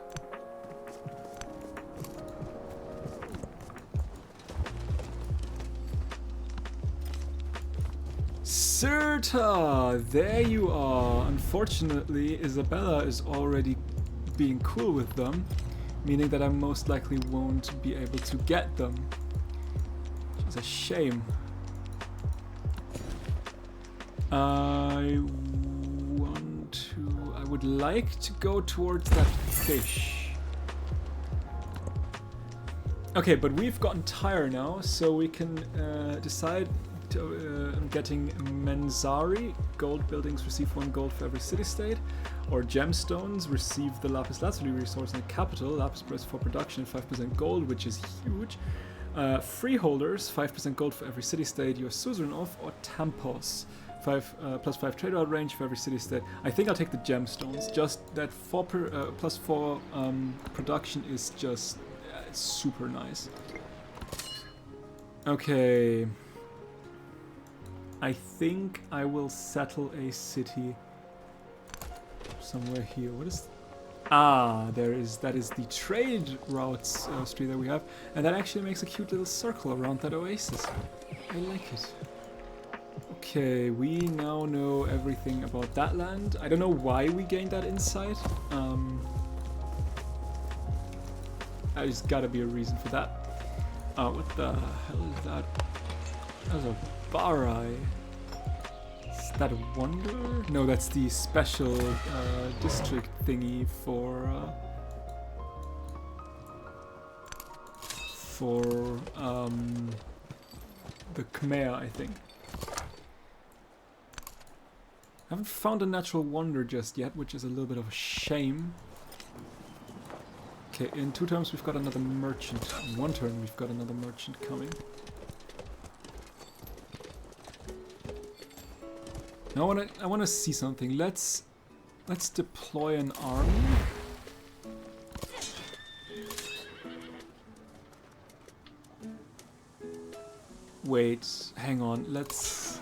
Sirta, there you are. Unfortunately, Isabella is already being cool with them, meaning that I most likely won't be able to get them. Which is a shame. I would like to go towards that fish. Okay, but we've gotten Tyre now, so we can decide on getting Menzari. Gold buildings receive 1 gold for every city-state, or gemstones receive the lapis lazuli resource in the capital. Lapis price for production, 5% gold, which is huge. Freeholders, 5% gold for every city-state you're suzerain of, or tampos. Plus 5 trade route range for every city-state. I think I'll take the gemstones. Just that plus 4 production is just super nice. Okay. I think I will settle a city somewhere here. What is... Ah, that is the trade routes street that we have. And that actually makes a cute little circle around that oasis. I like it. Okay, we now know everything about that land. I don't know why we gained that insight. There's gotta be a reason for that. What the hell is that? That's a Barai. Is that a wonder? No, that's the special district thingy for the Khmer, I think. I haven't found a natural wonder just yet, which is a little bit of a shame. Okay, in 2 turns we've got another merchant. In 1 turn we've got another merchant coming. Now I wanna see something. Let's deploy an army. Wait, hang on. Let's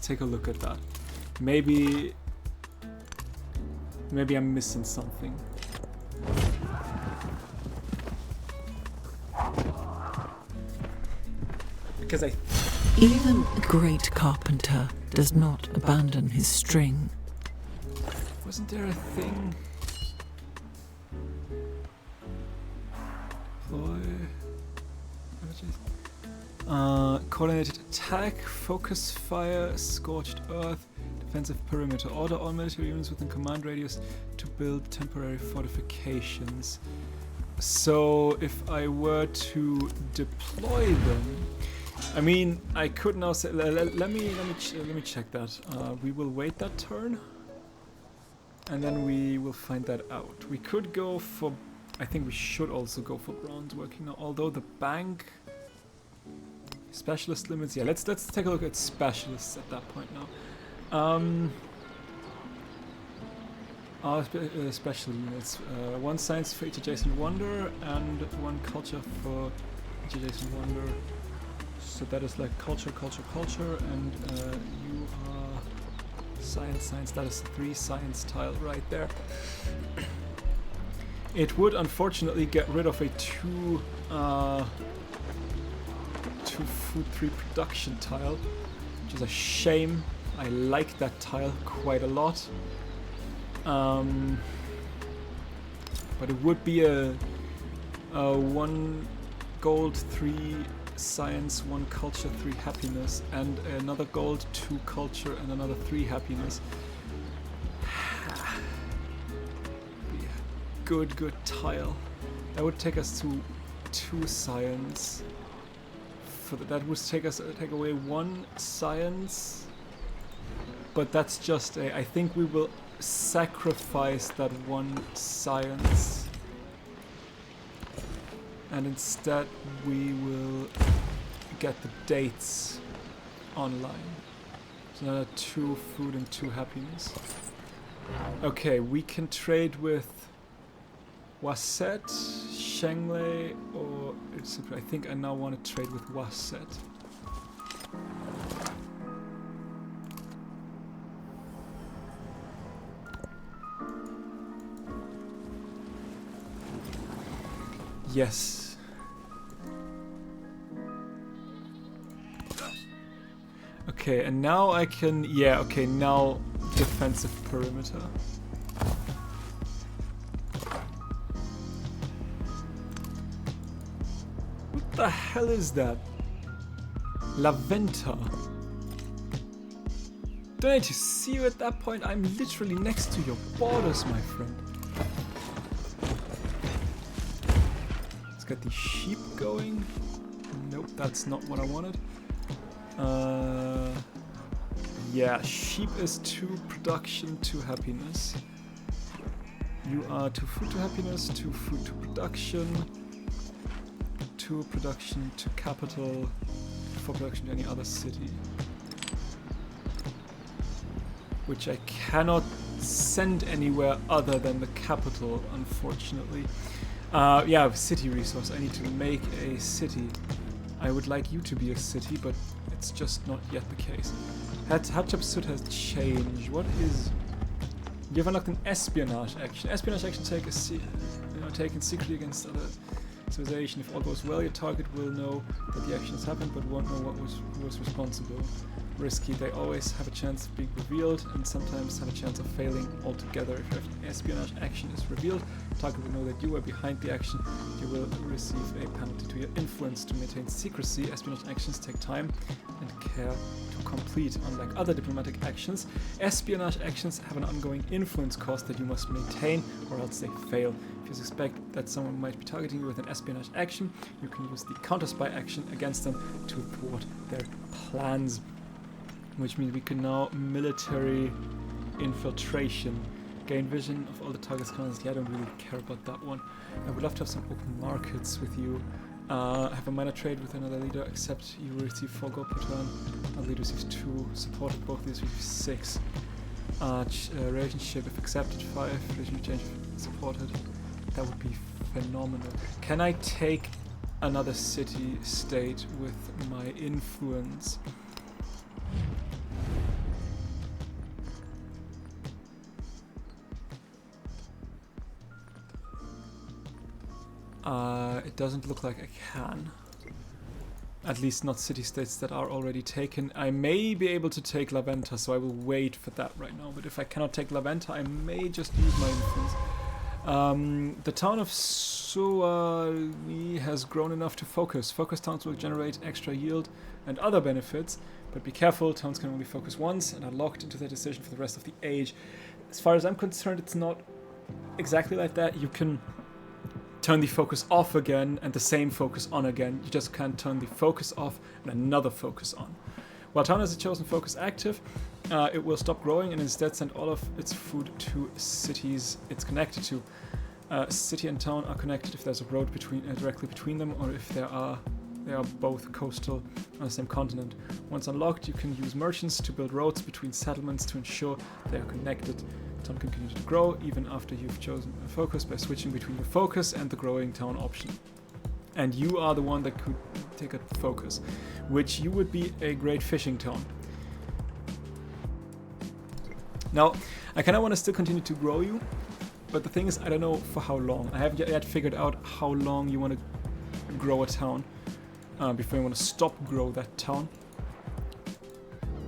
take a look at that. Maybe I'm missing something. Because Even a great carpenter does not abandon his string. Wasn't there a thing? Coordinated attack, focus fire, scorched earth, defensive perimeter. Order all military units within command radius to build temporary fortifications. So if I were to deploy them, I mean, I could now say. Let me check that. We will wait that turn, and then we will find that out. We could go for. I think we should also go for bronze working now. Although the bank specialist limits. Yeah, let's take a look at specialists at that point now. Special units. 1 science for each adjacent wonder and 1 culture for each adjacent wonder. So that is like culture, and you are science. That is 3 science tile right there. It would unfortunately get rid of a 2 food 3 production tile, which is a shame. I like that tile quite a lot. But it would be a 1 gold 3 science, 1 culture, 3 happiness, and another gold, 2 culture, and another 3 happiness. Be a good tile. That would take us to 2 science. That would take away 1 science. But that's just a. I think we will sacrifice that 1 science. And instead we will get the dates online. So another 2 food and 2 happiness. Okay, we can trade with Waset, Shenglei, or I think I now want to trade with Waset. Yes. Okay, and now I can... Yeah, okay, now defensive perimeter. What the hell is that? La Venta. Don't I need to see you at that point? I'm literally next to your borders, my friend. Let's get these sheep going. Nope, that's not what I wanted. Yeah, sheep is 2 production, 2 happiness. You are 2 food to happiness, 2 food to production, 2 production to capital, 4 production to any other city. Which I cannot send anywhere other than the capital, unfortunately. Yeah, city resource. I need to make a city. I would like you to be a city, but it's just not yet the case. Hatshepsut has changed. What is... You've unlocked an espionage action. Espionage action taken secretly against other civilization. If all goes well, your target will know that the action has happened, but won't know who was responsible. Risky. They always have a chance of being revealed, and sometimes have a chance of failing altogether. If an espionage action is revealed, the target will know that you were behind the action. You will receive a penalty to your influence. To maintain secrecy, espionage actions take time and care to complete. Unlike other diplomatic actions, espionage actions have an ongoing influence cost that you must maintain, or else they fail. If you suspect that someone might be targeting you with an espionage action, you can use the counter-spy action against them to thwart their plans. Which means we can now military infiltration. Gain vision of all the target's colonies. Yeah, I don't really care about that one. I would love to have some open markets with you. Have a minor trade with another leader, except you will receive 4 gold per turn. Another leader receives 2. Supported both leaders receive 6. Relationship, if accepted, 5. Relationship change if supported. That would be phenomenal. Can I take another city-state with my influence? It doesn't look like I can. At least not city-states that are already taken. I may be able to take La Venta, so I will wait for that right now. But if I cannot take La Venta, I may just use my influence. The town of Suami has grown enough to focus. Focus towns will generate extra yield and other benefits, but be careful, towns can only focus once and are locked into their decision for the rest of the age. As far as I'm concerned, it's not exactly like that. You can turn the focus off again and the same focus on again. You just can't turn the focus off and another focus on. While town has a chosen focus active, it will stop growing and instead send all of its food to cities it's connected to. City and town are connected if there's a road directly between them, or if they are both coastal on the same continent. Once unlocked, you can use merchants to build roads between settlements to ensure they are connected. The town can continue to grow even after you've chosen a focus by switching between your focus and the growing town option. And you are the one that could take a focus, which you would be a great fishing town. Now, I kind of want to still continue to grow you, but the thing is, I don't know for how long. I haven't yet figured out how long you want to grow a town before you want to stop grow that town.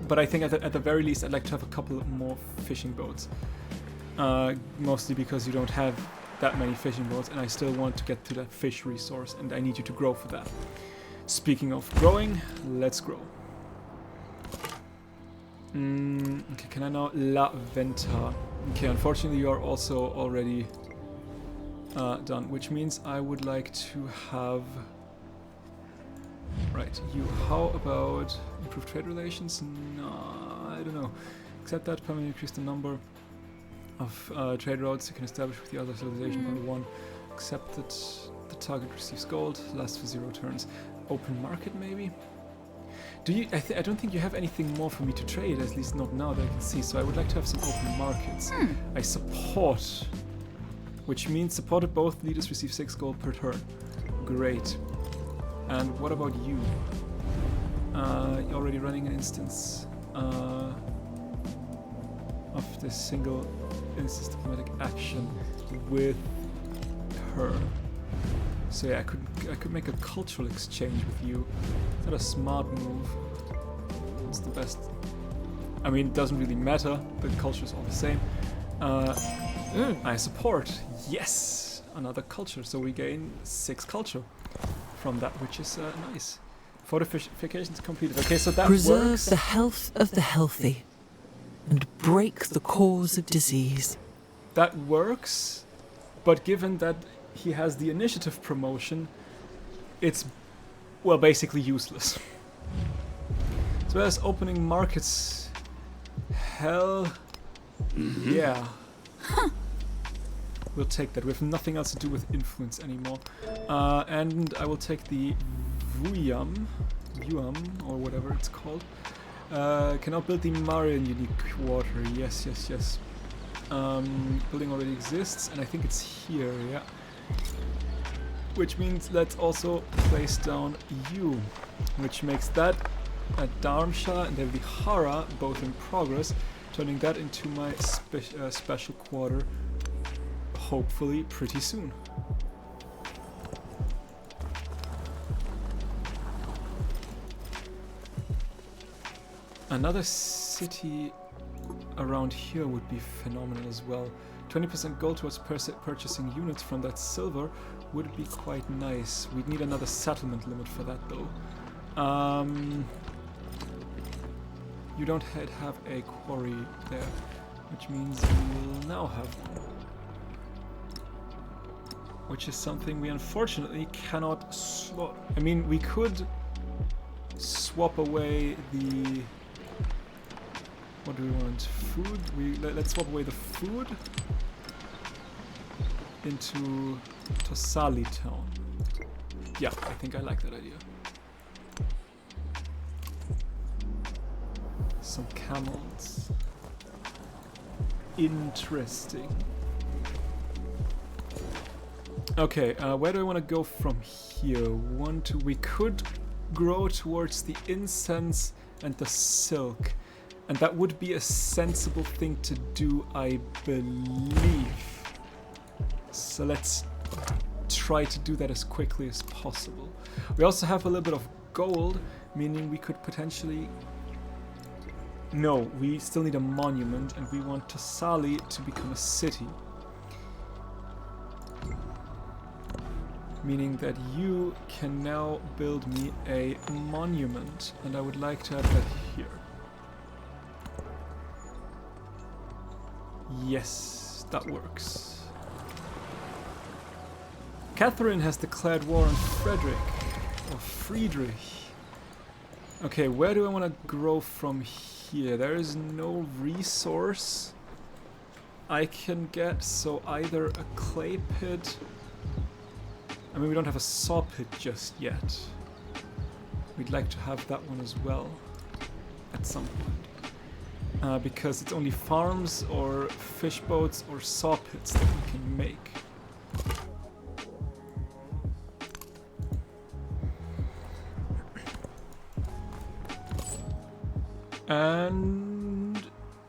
But I think at the very least, I'd like to have a couple more fishing boats. Mostly because you don't have that many fishing boats, and I still want to get to that fish resource, and I need you to grow for that. Speaking of growing, let's grow. Okay, can I now La Venta? Okay, unfortunately you are also already done, which means I would like to have... Right, you, how about improve trade relations? No, I don't know. Except that permanently increase the number of trade routes you can establish with the other civilization by 1. Except that the target receives gold, lasts for 0 turns. Open market maybe? Do you? I don't think you have anything more for me to trade, at least not now that I can see, so I would like to have some open markets. I support, which means supported both leaders receive 6 gold per turn. Great. And what about you? You're already running an instance of this single instance diplomatic action with her. So yeah, I could make a cultural exchange with you. Is that a smart move? what's the best. I mean, it doesn't really matter. The culture is all the same. I support. Yes, another culture. So we gain 6 culture from that, which is nice. Fortifications completed. Okay, so that Preserve works. the health of the healthy and break the cause of disease. That works, but given that he has the initiative promotion, it's, well, basically useless. So as opening markets, hell yeah. We'll take that. We have nothing else to do with influence anymore. And I will take the Vuam, or whatever it's called. Can now build the Marian unique quarter. Yes, yes, yes. Building already exists, and I think it's here, yeah. Which means let's also place down you, which makes that at Darmstadt and then the Hara both in progress, turning that into my special quarter, hopefully pretty soon. Another city around here would be phenomenal as well. 20% gold towards purchasing units from that silver would be quite nice. We'd need another settlement limit for that though. You don't have a quarry there, which means you will now have one. Which is something we unfortunately cannot slot. I mean, we could swap away the... What do we want? Food? Let's swap away the food into Tosali town. Yeah, I think I like that idea. Some camels. Interesting. Okay, where do I want to go from here? We could grow towards the incense and the silk. And that would be a sensible thing to do, I believe. So let's try to do that as quickly as possible. We also have a little bit of gold, meaning we could potentially... No, we still need a monument, and we want Tosali to become a city. Meaning that you can now build me a monument, and I would like to have that here. Yes, that works. Catherine has declared war on Friedrich. Okay, where do I want to grow from here? There is no resource I can get, so either a clay pit... I mean, we don't have a saw pit just yet. We'd like to have that one as well at some point. Because it's only farms or fish boats or saw pits that we can make. And...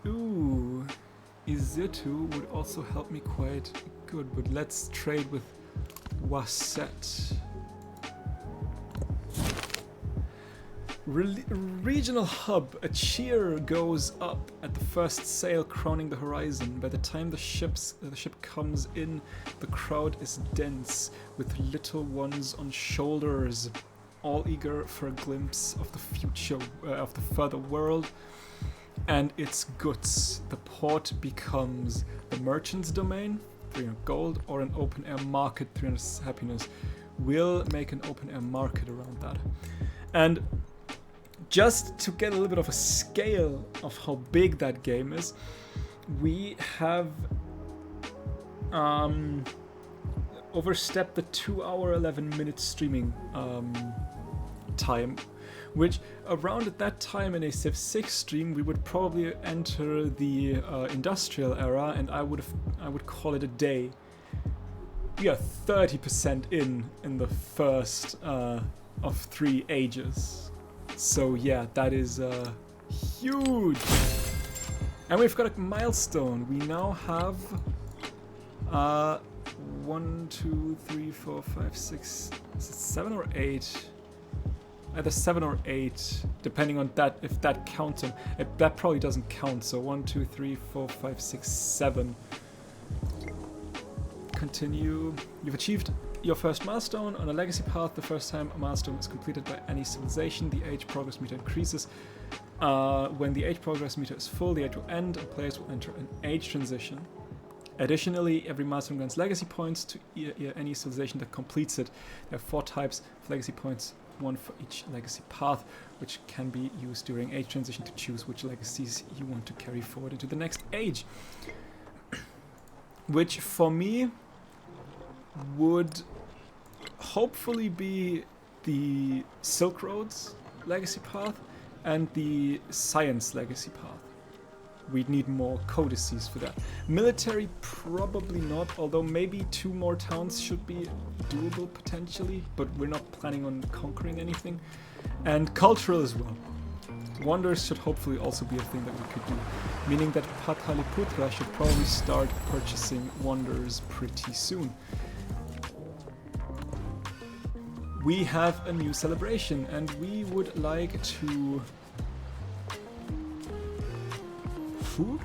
ooh, Izitu would also help me quite good, but let's trade with Wasset. Regional hub. A cheer goes up at the first sail crowning the horizon. By the time the ship comes in, the crowd is dense, with little ones on shoulders, all eager for a glimpse of the future, of the further world and its goods. The port becomes the merchant's domain, 300 gold, or an open-air market, 300 happiness. We'll make an open-air market around that. And just to get a little bit of a scale of how big that game is, we have overstepped the 2-hour 11-minute streaming time, which around at that time in a Civ 6 stream we would probably enter the industrial era, and I would call it a day. We are 30% in the first of 3 ages. So yeah, that is huge. And we've got a milestone. We now have 1, 2, 3, 4, 5, 6, 7 or 8. either 7 or 8, depending on that, if that counts them. That probably doesn't count, so 1, 2, 3, 4, 5, 6, 7. Continue. You've achieved your first milestone on a legacy path. The first time a milestone is completed by any civilization, the age progress meter increases. When the age progress meter is full, the age will end and players will enter an age transition. Additionally, every milestone grants legacy points to any civilization that completes it. There are 4 types of legacy points, 1 for each legacy path, which can be used during age transition to choose which legacies you want to carry forward into the next age. Which, for me, would hopefully be the Silk Road's legacy path and the Science legacy path. We'd need more codices for that. Military, probably not, although maybe 2 more towns should be doable potentially, but we're not planning on conquering anything. And cultural as well. Wonders should hopefully also be a thing that we could do, meaning that Pataliputra should probably start purchasing wonders pretty soon. We have a new celebration, and we would like to... Food?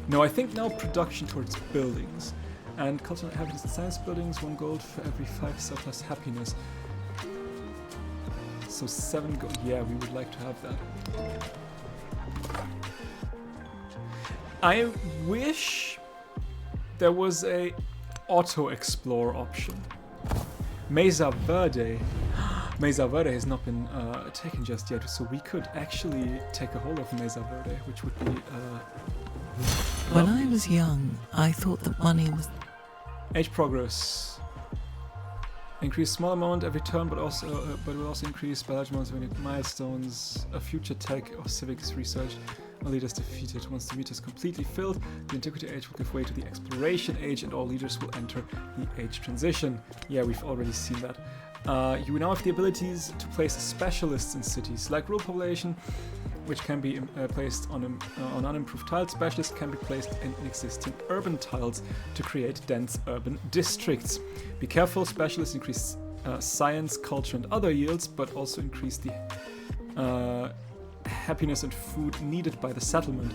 No, I think now production towards buildings. And cultural happiness and science buildings, 1 gold for every 5 surplus happiness. So 7 gold. Yeah, we would like to have that. I wish there was a auto-explore option. Mesa Verde. Mesa Verde has not been taken just yet, so we could actually take a hold of Mesa Verde, which would be... When I was young, I thought that money was... Age progress. Increase small amount every turn, but will also increase by large amounts when milestones. A future tech or civics research. All leaders defeated. Once the meter is completely filled, the Antiquity Age will give way to the Exploration Age, and all leaders will enter the Age Transition. Yeah, we've already seen that. You now have the abilities to place specialists in cities, like rural population, which can be placed on unimproved tiles. Specialists can be placed in existing urban tiles to create dense urban districts. Be careful, specialists increase science, culture, and other yields, but also increase the happiness and food needed by the settlement.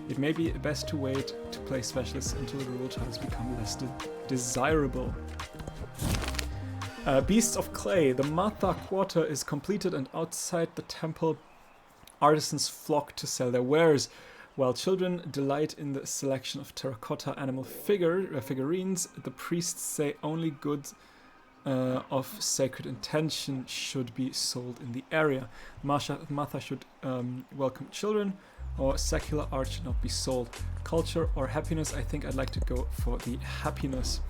It may be best to wait to place specialists until the rural tiles become less desirable. Beasts of Clay. The Matha Quarter is completed, and outside the temple, artisans flock to sell their wares. While children delight in the selection of terracotta animal figurines, the priests say only goods of sacred intention should be sold in the area. Matha should welcome children, or secular art should not be sold. Culture or happiness, I think I'd like to go for the happiness.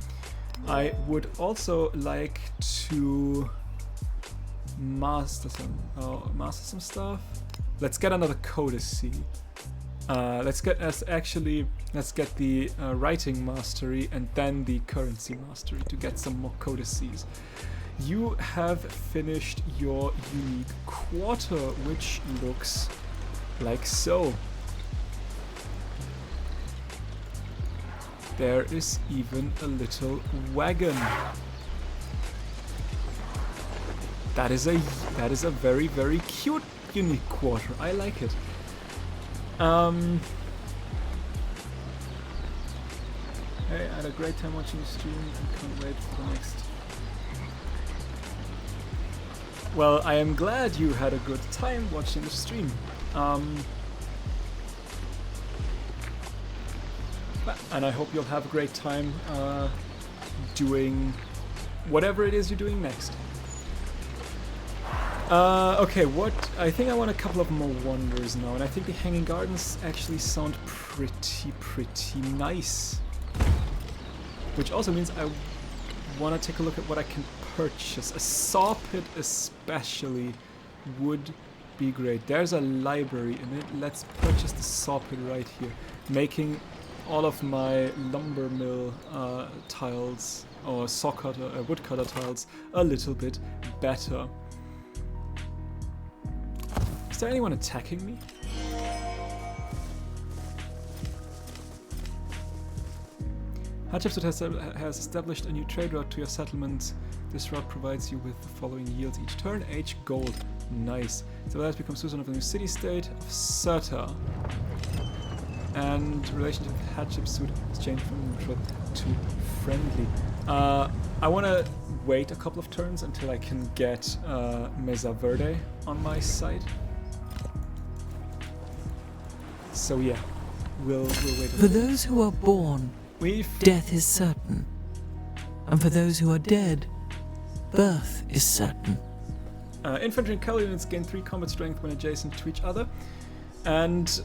I would also like to master some stuff. Let's get another codice. Let's get the writing mastery and then the currency mastery to get some more codices. You have finished your unique quarter, which looks like so. There is even a little wagon. That is a very, very cute unique quarter. I like it. Hey, I had a great time watching the stream and can't wait for the next. Well, I am glad you had a good time watching the stream. And I hope you'll have a great time doing whatever it is you're doing next. Okay, I think I want a couple of more wonders now, and I think the Hanging Gardens actually sound pretty nice. Which also means I want to take a look at what I can purchase. A saw pit especially would be great. There's a library in it. Let's purchase the saw pit right here, making all of my lumber mill tiles or woodcutter tiles a little bit better. Is there anyone attacking me? Hatshepsut has established a new trade route to your settlement This route provides you with the following yields each turn. H gold. Nice. Civilized becomes citizen of the new city-state of Serta. And relationship with Hatshepsut is changed from neutral to friendly. I want to wait a couple of turns until I can get Mesa Verde on my side. So yeah, we'll wait. For those who are born, death is certain. And for those who are dead, birth is certain. Infantry and cavalry units gain 3 combat strength when adjacent to each other, and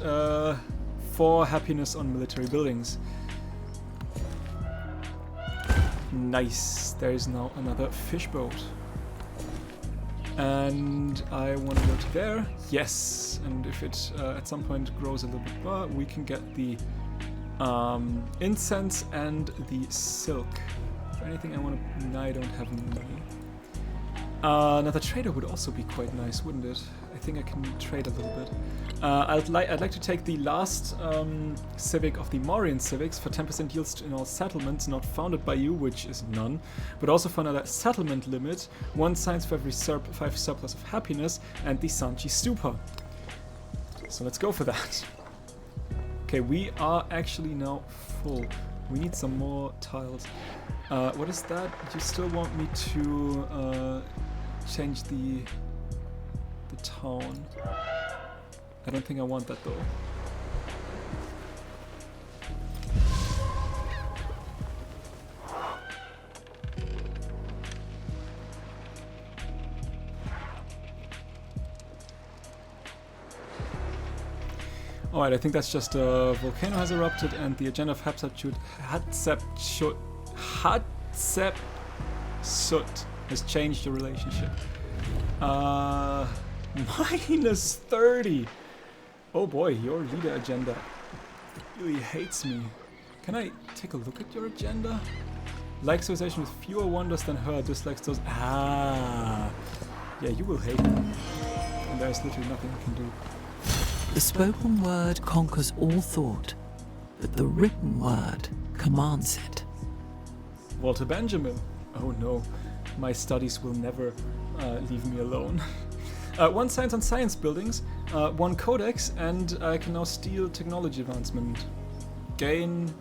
4 happiness on military buildings. Nice. There is now another fish boat. And I want to go to there. Yes. And if it at some point grows a little bit more, we can get the incense and the silk. Is there anything I want to... No, I don't have money. Another trader would also be quite nice, wouldn't it? I think I can trade a little bit. I'd like to take the last civic of the Mauryan civics for 10% yields in all settlements not founded by you, which is none, but also for another settlement limit, 1 science for every 5 surplus of happiness, and the Sanchi Stupa. So let's go for that. Okay, we are actually now full. We need some more tiles. What is that? Do you still want me to change the town? I don't think I want that though. Alright, I think that's just a volcano has erupted and the agenda of Hatshepsut has changed the relationship. Minus 30! Oh boy, your leader agenda really hates me. Can I take a look at your agenda? Like civilization with fewer wonders than her, dislikes those... Ah! Yeah, you will hate me. And there's literally nothing I can do. The spoken word conquers all thought, but the written word commands it. Walter Benjamin. Oh no, my studies will never leave me alone. 1 science on science buildings, 1 codex, and I can now steal technology advancement. Gain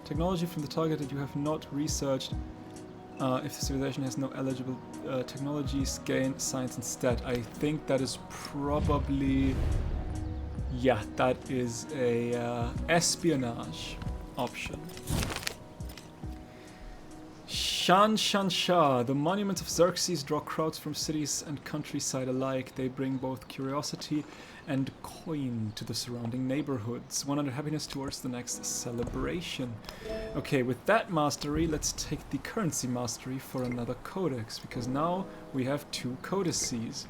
technology from the target that you have not researched. If the civilization has no eligible technologies, gain science instead. I think that is probably... Yeah, that is a espionage option. Shan Shah. The monuments of Xerxes draw crowds from cities and countryside alike. They bring both curiosity and coin to the surrounding neighborhoods. 100 happiness towards the next celebration. Okay, with that mastery, let's take the currency mastery for another codex, because now we have 2 codices.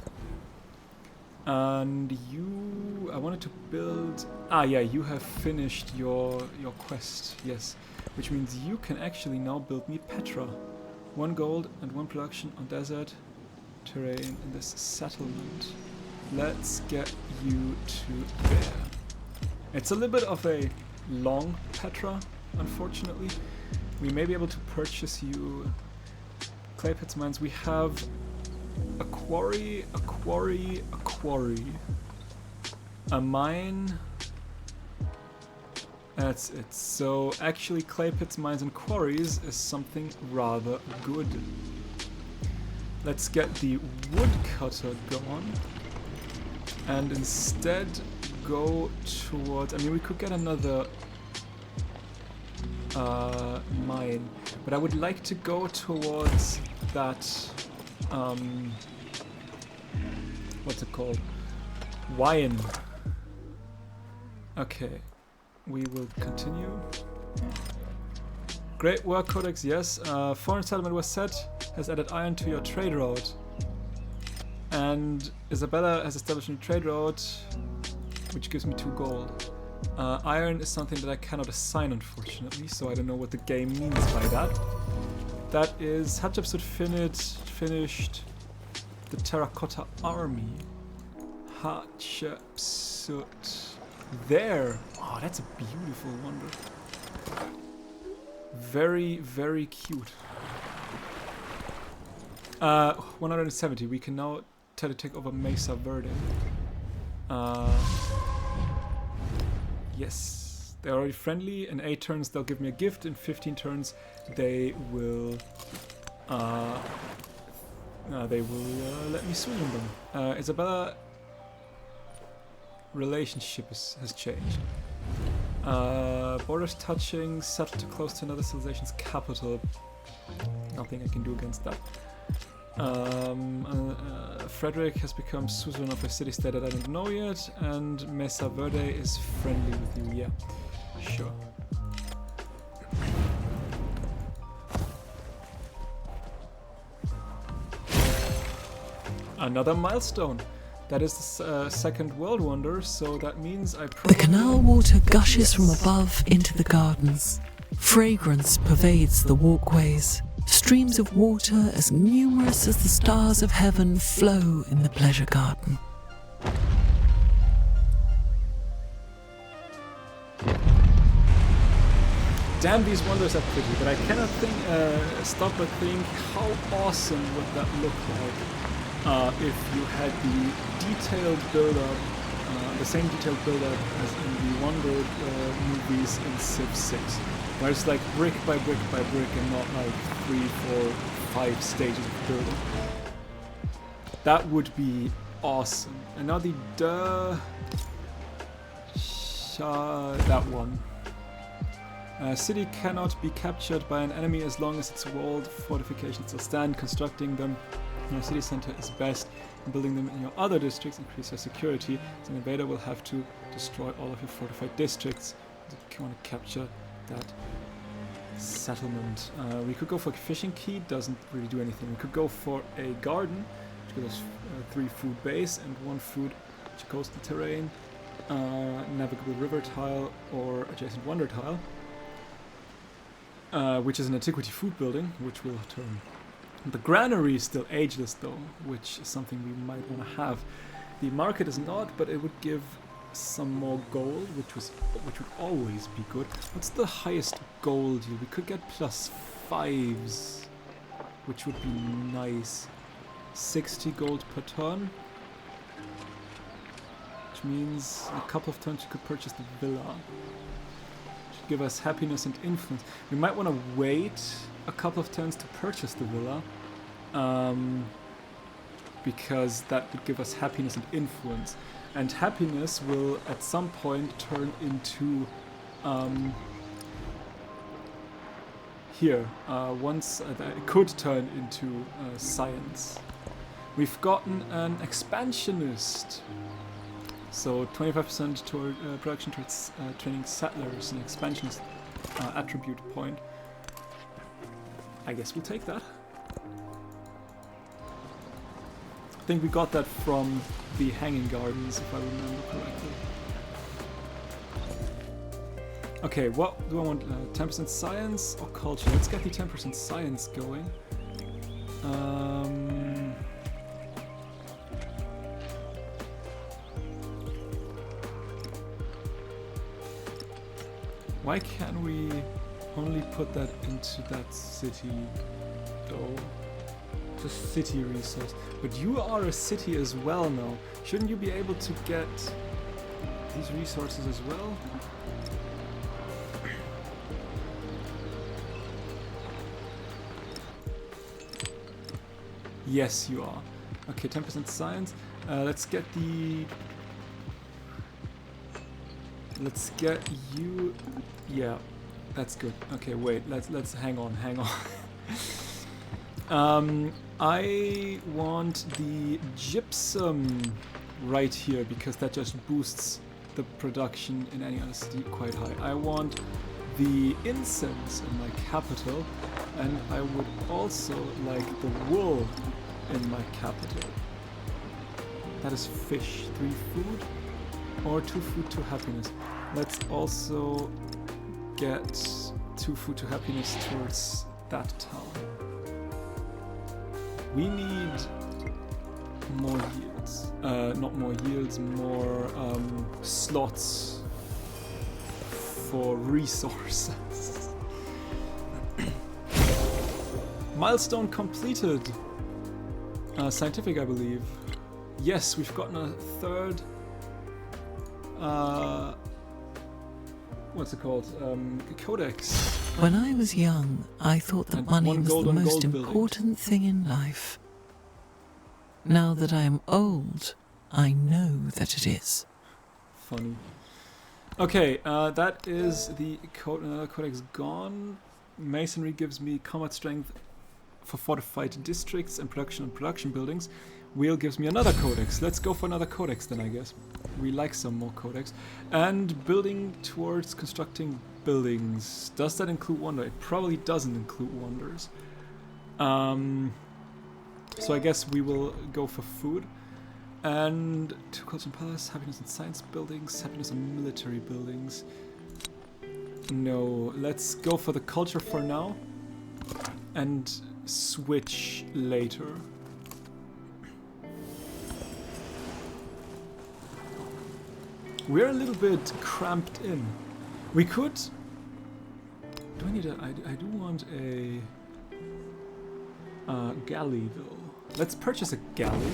And you... I wanted to build... Ah, yeah, you have finished your quest, yes. Which means you can actually now build me Petra. 1 gold and 1 production on desert terrain in this settlement. Let's get you to there. It's a little bit of a long Petra, unfortunately. We may be able to purchase you clay pits mines. We have... a quarry, a quarry, a quarry, a mine. That's it. So actually clay pits, mines and quarries is something rather good. Let's get the woodcutter going and instead go towards... I mean, we could get another mine, but I would like to go towards that... what's it called? Wine. Okay, we will continue. Great work, Codex, yes. Foreign settlement was set, has added iron to your trade route. And Isabella has established a new trade route, which gives me 2 gold. Iron is something that I cannot assign, unfortunately, so I don't know what the game means by that. That is Hatshepsut finished the Terracotta Army. Hatshepsut. There. Oh, that's a beautiful wonder. Very, very cute. 170. We can now try to take over Mesa Verde. Yes, they're already friendly. In 8 turns they'll give me a gift. In 15 turns they will let me swing on them. Isabella relationship has changed. Borders touching, settle too close to another civilization's capital. Nothing I can do against that. Frederick has become suzerain of a city-state that I don't know yet, and Mesa Verde is friendly with you. Yeah, sure. Another milestone. That is the second world wonder, so that means I The canal water gushes from above into the gardens. Fragrance pervades the walkways. Streams of water as numerous as the stars of heaven flow in the pleasure garden. Damn, these wonders are pretty, but I cannot stop but think how awesome would that look like if you had the detailed build-up, the same detailed build-up as in the Wonder movies in Civ 6, where it's like brick by brick by brick and not like 3, 4, 5 stages of building. That would be awesome. And now the that one. City cannot be captured by an enemy as long as its walled fortifications still stand. Constructing them in your city center is best. And building them in your other districts increase your security. So an invader will have to destroy all of your fortified districts. If you want to capture that settlement. We could go for a fishing key, doesn't really do anything. We could go for a garden, which gives us 3 food base and 1 food coastal terrain, navigable river tile or adjacent wonder tile. Which is an antiquity food building, which will turn. The granary is still ageless though, which is something we might want to have. The market is not, but it would give some more gold, which would always be good. What's the highest gold yield? We could get +5s, which would be nice. 60 gold per turn, which means in a couple of turns you could purchase the villa. Give us happiness and influence. We might want to wait a couple of turns to purchase the villa, because that would give us happiness and influence. And happiness will at some point turn into it could turn into science. We've gotten an expansionist. So 25% toward production towards training settlers, an expansionist attribute point. I guess we'll take that. I think we got that from the Hanging Gardens, if I remember correctly. Okay, what do I want? 10% science or culture? Let's get the 10% science going. Why can't we only put that into that city, though? It's a city resource. But you are a city as well now. Shouldn't you be able to get these resources as well? Yes, you are. Okay, 10% science. Let's get the... Let's get you... Yeah, that's good. Okay, wait, let's hang on. I want the gypsum right here, because that just boosts the production in any other city quite high. I want the incense in my capital, and I would also like the wool in my capital. That is fish. 3 food or 2 food, 2 happiness. Let's also get 2 food, 2 happiness towards that town. We need more yields. Not more yields, more slots for resources. Milestone completed. Scientific, I believe. Yes, we've gotten a third. What's it called? Codex. When I was young, I thought that And money one was gold the on most gold building. important thing in life. Now that I am old, I know that it is. Funny. Okay, that is the codex gone. Masonry gives me combat strength for fortified districts and production buildings. Wheel gives me another codex. Let's go for another codex then, I guess. We like some more codex. And building towards constructing buildings. Does that include wonder? It probably doesn't include wonders. So I guess we will go for food. And to culture and palace, happiness in science buildings, happiness in military buildings. No, let's go for the culture for now. And switch later. We're a little bit cramped in. We could... Do I need a... I do want a... galley though. Let's purchase a galley.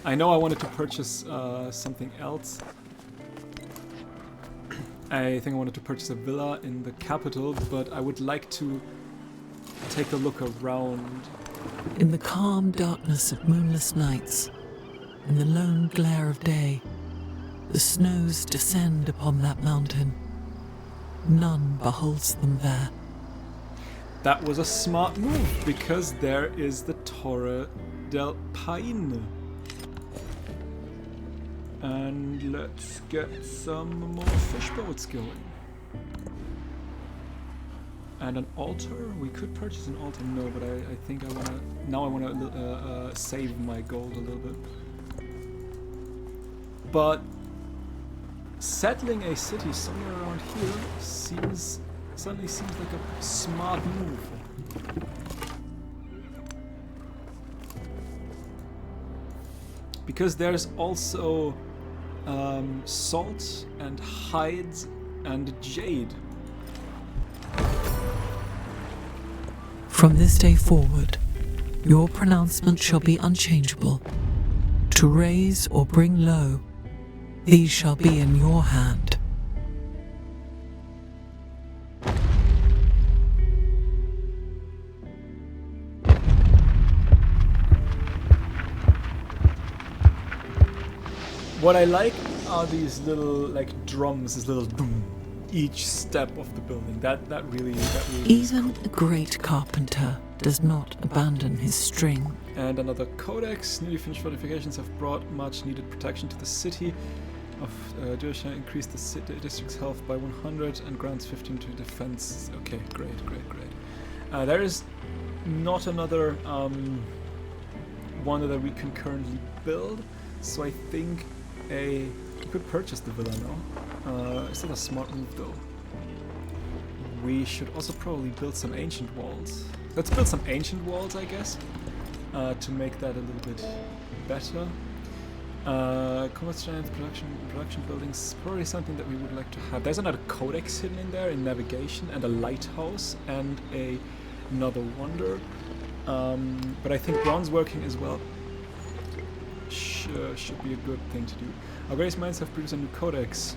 I know I wanted to purchase something else. I think I wanted to purchase a villa in the capital, but I would like to take a look around. In the calm darkness of moonless nights, in the lone glare of day, the snows descend upon that mountain. None beholds them there. That was a smart move, because there is the Torre del Paine. And let's get some more fish boats going. And an altar? We could purchase an altar, no, but I think I wanna... Now I wanna save my gold a little bit. But settling a city somewhere around here suddenly seems like a smart move. Because there's also salt and hides and jade. From this day forward, your pronouncement shall be unchangeable. To raise or bring low, these shall be in your hand. What I like are these little like drums, this little boom, each step of the building. That really Even a great carpenter does not abandon his string. And another codex. Newly finished fortifications have brought much needed protection to the city of Dursham. Increased the district's health by 100 and grants 15 to defense. Okay, great. There is not another one that we can currently build, so I think we could purchase the villa now. It's not a smart move though. We should also probably build some ancient walls. Let's build some ancient walls, I guess, to make that a little bit better. Combat strength, production buildings, probably something that we would like to have. There's another codex hidden in there in navigation, and a lighthouse, and another wonder. But I think bronze working as well should be a good thing to do. Our various minds have produced a new codex,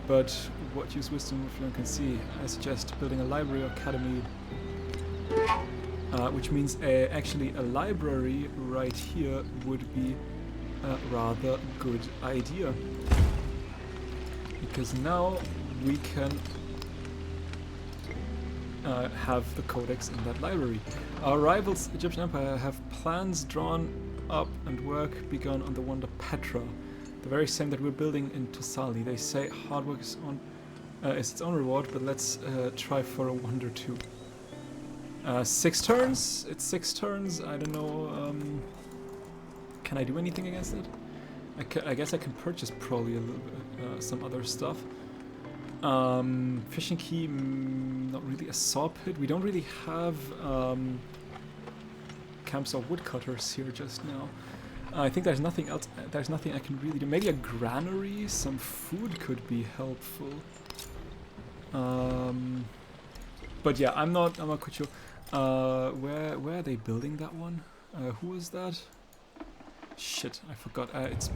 but what use wisdom if no one can see? I suggest building a library or academy, which means actually a library right here would be a rather good idea, because now we can have the codex in that library. Our rivals, Egyptian Empire, have plans drawn up and work begun on the wonder Petra, the very same that we're building in Tosali. They say hard work is its own reward, but let's try for a wonder too. 6 turns? It's 6 turns. I don't know. Can I do anything against it? I guess I can purchase probably a little bit some other stuff. Fishing key, not really. A saw pit. We don't really have camps or woodcutters here just now. I think there's nothing else. There's nothing I can really do. Maybe a granary. Some food could be helpful. But yeah, I'm not quite sure. Where are they building that one? Who is that? shit, I forgot. It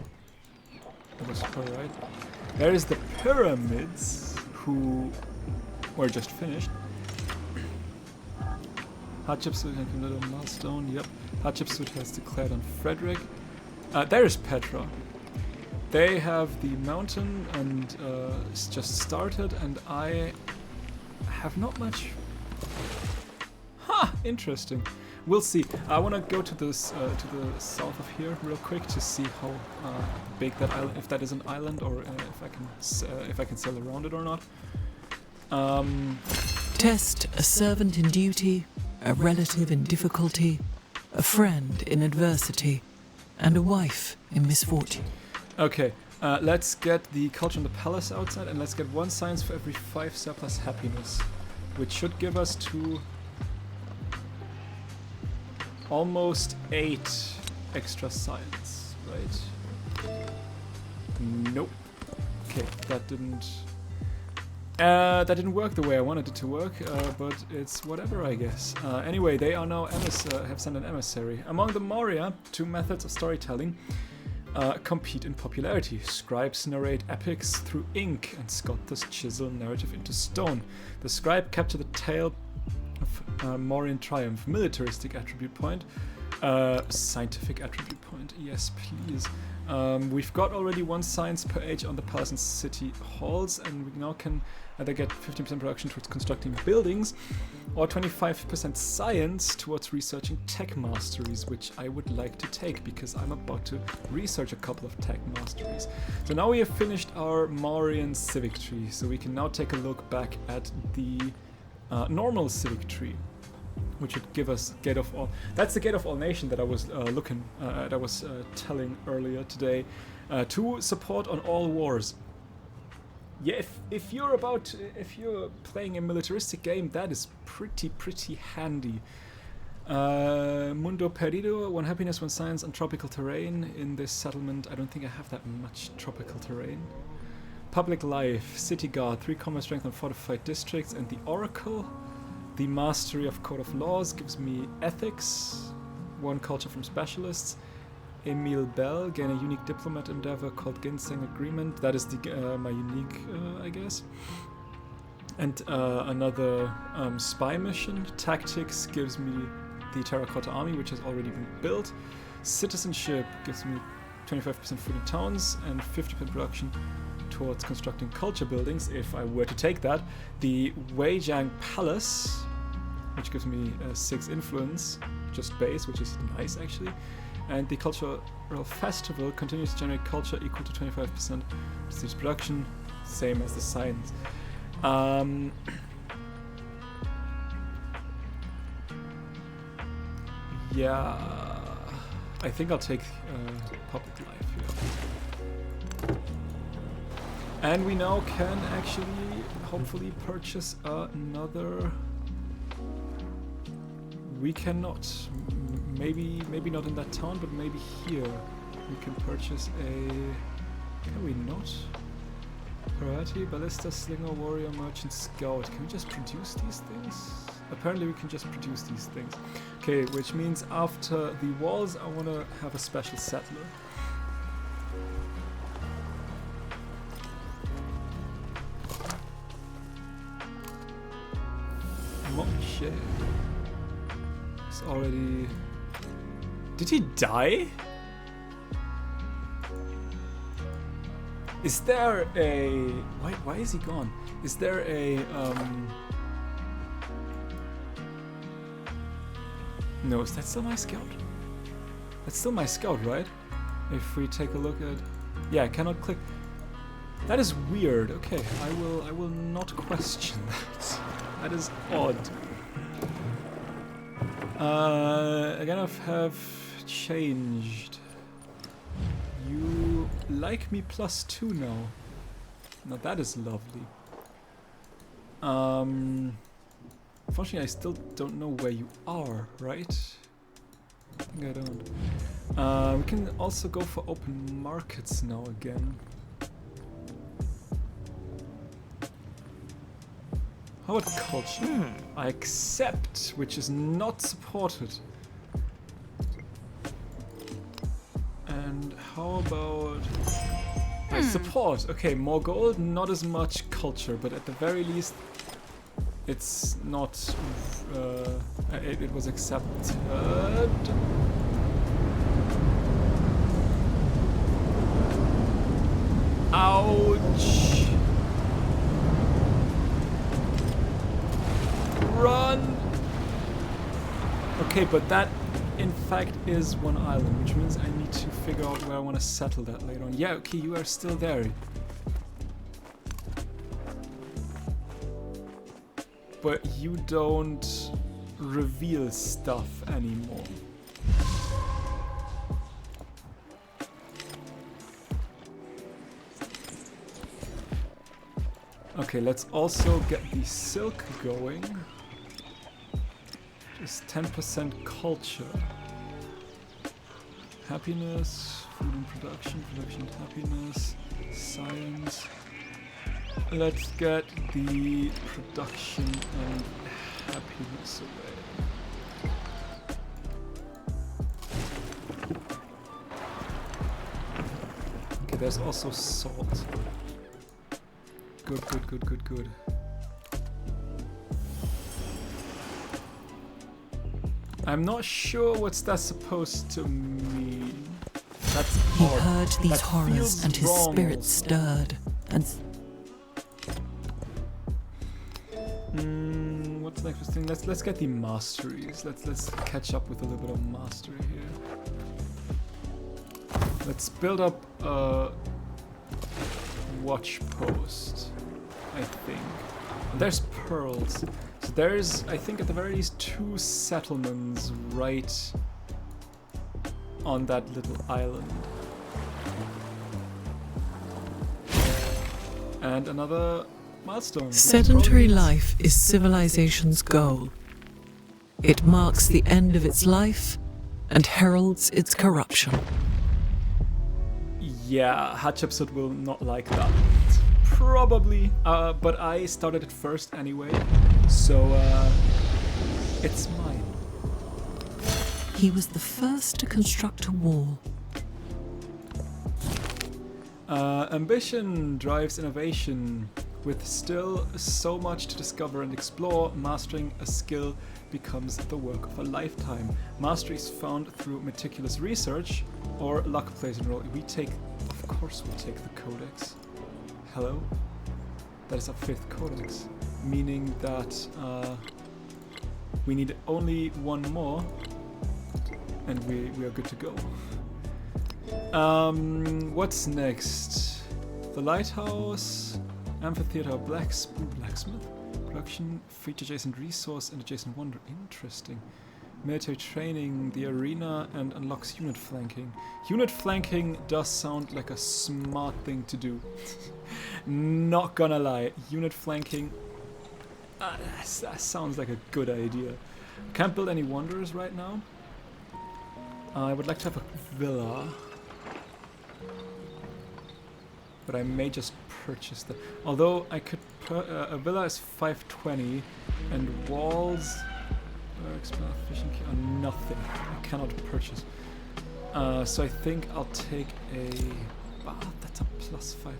was right. There is the pyramids, who were just finished. Hatshepsut has committed a milestone. Yep. Hatshepsut has declared on Frederick. There is Petra. They have the mountain and it's just started, and I have not much. Ha! Interesting. We'll see. I want to go to this to the south of here real quick to see how big that island, if that is an island, or if I can sail around it or not. Test a servant in duty, a relative in difficulty, a friend in adversity, and a wife in misfortune. Okay, let's get the culture in the palace outside, and let's get 1 science for every 5 surplus happiness, which should give us almost 8 extra science, right? Nope. Okay, that didn't work the way I wanted it to work, but it's whatever, I guess. Anyway, they are now have sent an emissary. Among the Moria, 2 methods of storytelling compete in popularity. Scribes narrate epics through ink, and sculptors chisel narrative into stone. The scribe captured the tale of Mauryan triumph. Militaristic attribute point. Scientific attribute point. Yes, please. We've got already 1 science per age on the palace and city halls, and we now can either get 15% production towards constructing buildings, or 25% science towards researching tech masteries, which I would like to take because I'm about to research a couple of tech masteries. So now we have finished our Mauryan civic tree, so we can now take a look back at the normal civic tree, which would give us Gate of All. That's the Gate of All Nation that I was telling earlier today, to support on all wars. Yeah, if you're playing a militaristic game, that is pretty handy. Mundo Perdido, 1 happiness, 1 science on tropical terrain in this settlement. I don't think I have that much tropical terrain. Public life, city guard, 3 combat strength on fortified districts, and the oracle. The mastery of code of laws gives me ethics, 1 culture from specialists. Emil Bell, gain a unique diplomat endeavor called Ginseng Agreement. That is my unique, I guess. And another spy mission. Tactics gives me the Terracotta Army, which has already been built. Citizenship gives me 25% food in towns and 50% production towards constructing culture buildings, if I were to take that. The Weijiang Palace, which gives me 6 influence, just base, which is nice actually. And the Cultural Festival continues to generate culture equal to 25% prestige production, same as the science. Yeah, I think I'll take public life here. And we now can actually, hopefully, purchase another. We cannot. Maybe not in that town, but maybe here. We can purchase a. Can we not? Priority, Ballista, Slinger, Warrior, Merchant, Scout. Can we just produce these things? Apparently we can just produce these things. Okay, which means after the walls, I want to have a special settler. Shit. It's already. Did he die? Is there a. Why is he gone? Is there a. No, is that still my scout? That's still my scout, right? If we take a look at. Yeah, I cannot click. That is weird. Okay, I will not question that. That is odd. Again, I have changed. You like me +2 now. Now that is lovely. Unfortunately, I still don't know where you are, right? I think I don't. We can also go for open markets now again. How about culture? I accept, which is not supported. And how about support? Okay, more gold, not as much culture, but at the very least, it's not. It was accepted. Ouch! Run! Okay, but that in fact is one island, which means I need to figure out where I want to settle that later on. Yeah, okay, you are still there. But you don't reveal stuff anymore. Okay, let's also get the silk going. Just 10% culture. Happiness, food and production, production and happiness, science. Let's get the production and happiness away. Okay, there's also salt. Good, good, good, good, good. I'm not sure what's that supposed to mean. That's He odd. heard these That horrors feels and his wrong spirit also. stirred. And What's the next thing? Let's get the masteries. Let's catch up with a little bit of mastery here. Let's build up a watch post, I think. And there's pearls. So there's, I think, at the very least 2 settlements right on that little island. And another milestone. sedentary Probably- life is civilization's goal. It marks the end of its life and heralds its corruption. Yeah, Hatshepsut will not like that. Probably. But I started it first anyway, so it's mine. He was the first to construct a wall. Ambition drives innovation. With still so much to discover and explore, mastering a skill becomes the work of a lifetime. Mastery is found through meticulous research, or luck plays a role. Of course we take the codex. Hello? That is our 5th codex, meaning that we need only one more, and we are good to go. What's next? The lighthouse, amphitheater, blacksmith, production, feature adjacent resource and adjacent wonder. Interesting. Military training, the arena, and unlocks unit flanking. Unit flanking does sound like a smart thing to do. Not gonna lie, unit flanking, that sounds like a good idea. Can't build any wonders right now. I would like to have a villa, but I may just purchase that. Although I could, a villa is 520, and walls, fishing key, are nothing. I cannot purchase. So I think I'll take a bath. That's a +5.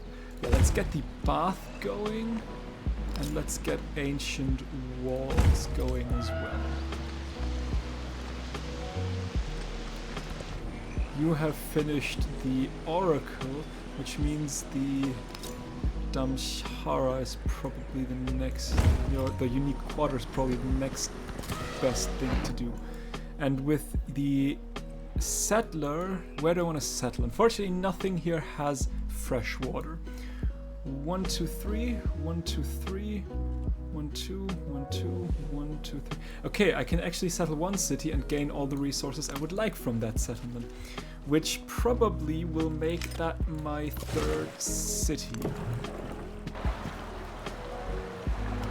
Yeah, let's get the bath going, and let's get ancient walls going as well. You have finished the oracle, which means the Damshara is probably the next, the unique quarter is probably the next best thing to do. And with the settler, where do I want to settle? Unfortunately, nothing here has fresh water. 1, 2, 3, 1, 2, 3, 1, 2, 1, 2, 1, 2, 3. Okay, I can actually settle one city and gain all the resources I would like from that settlement, which probably will make that my 3rd city.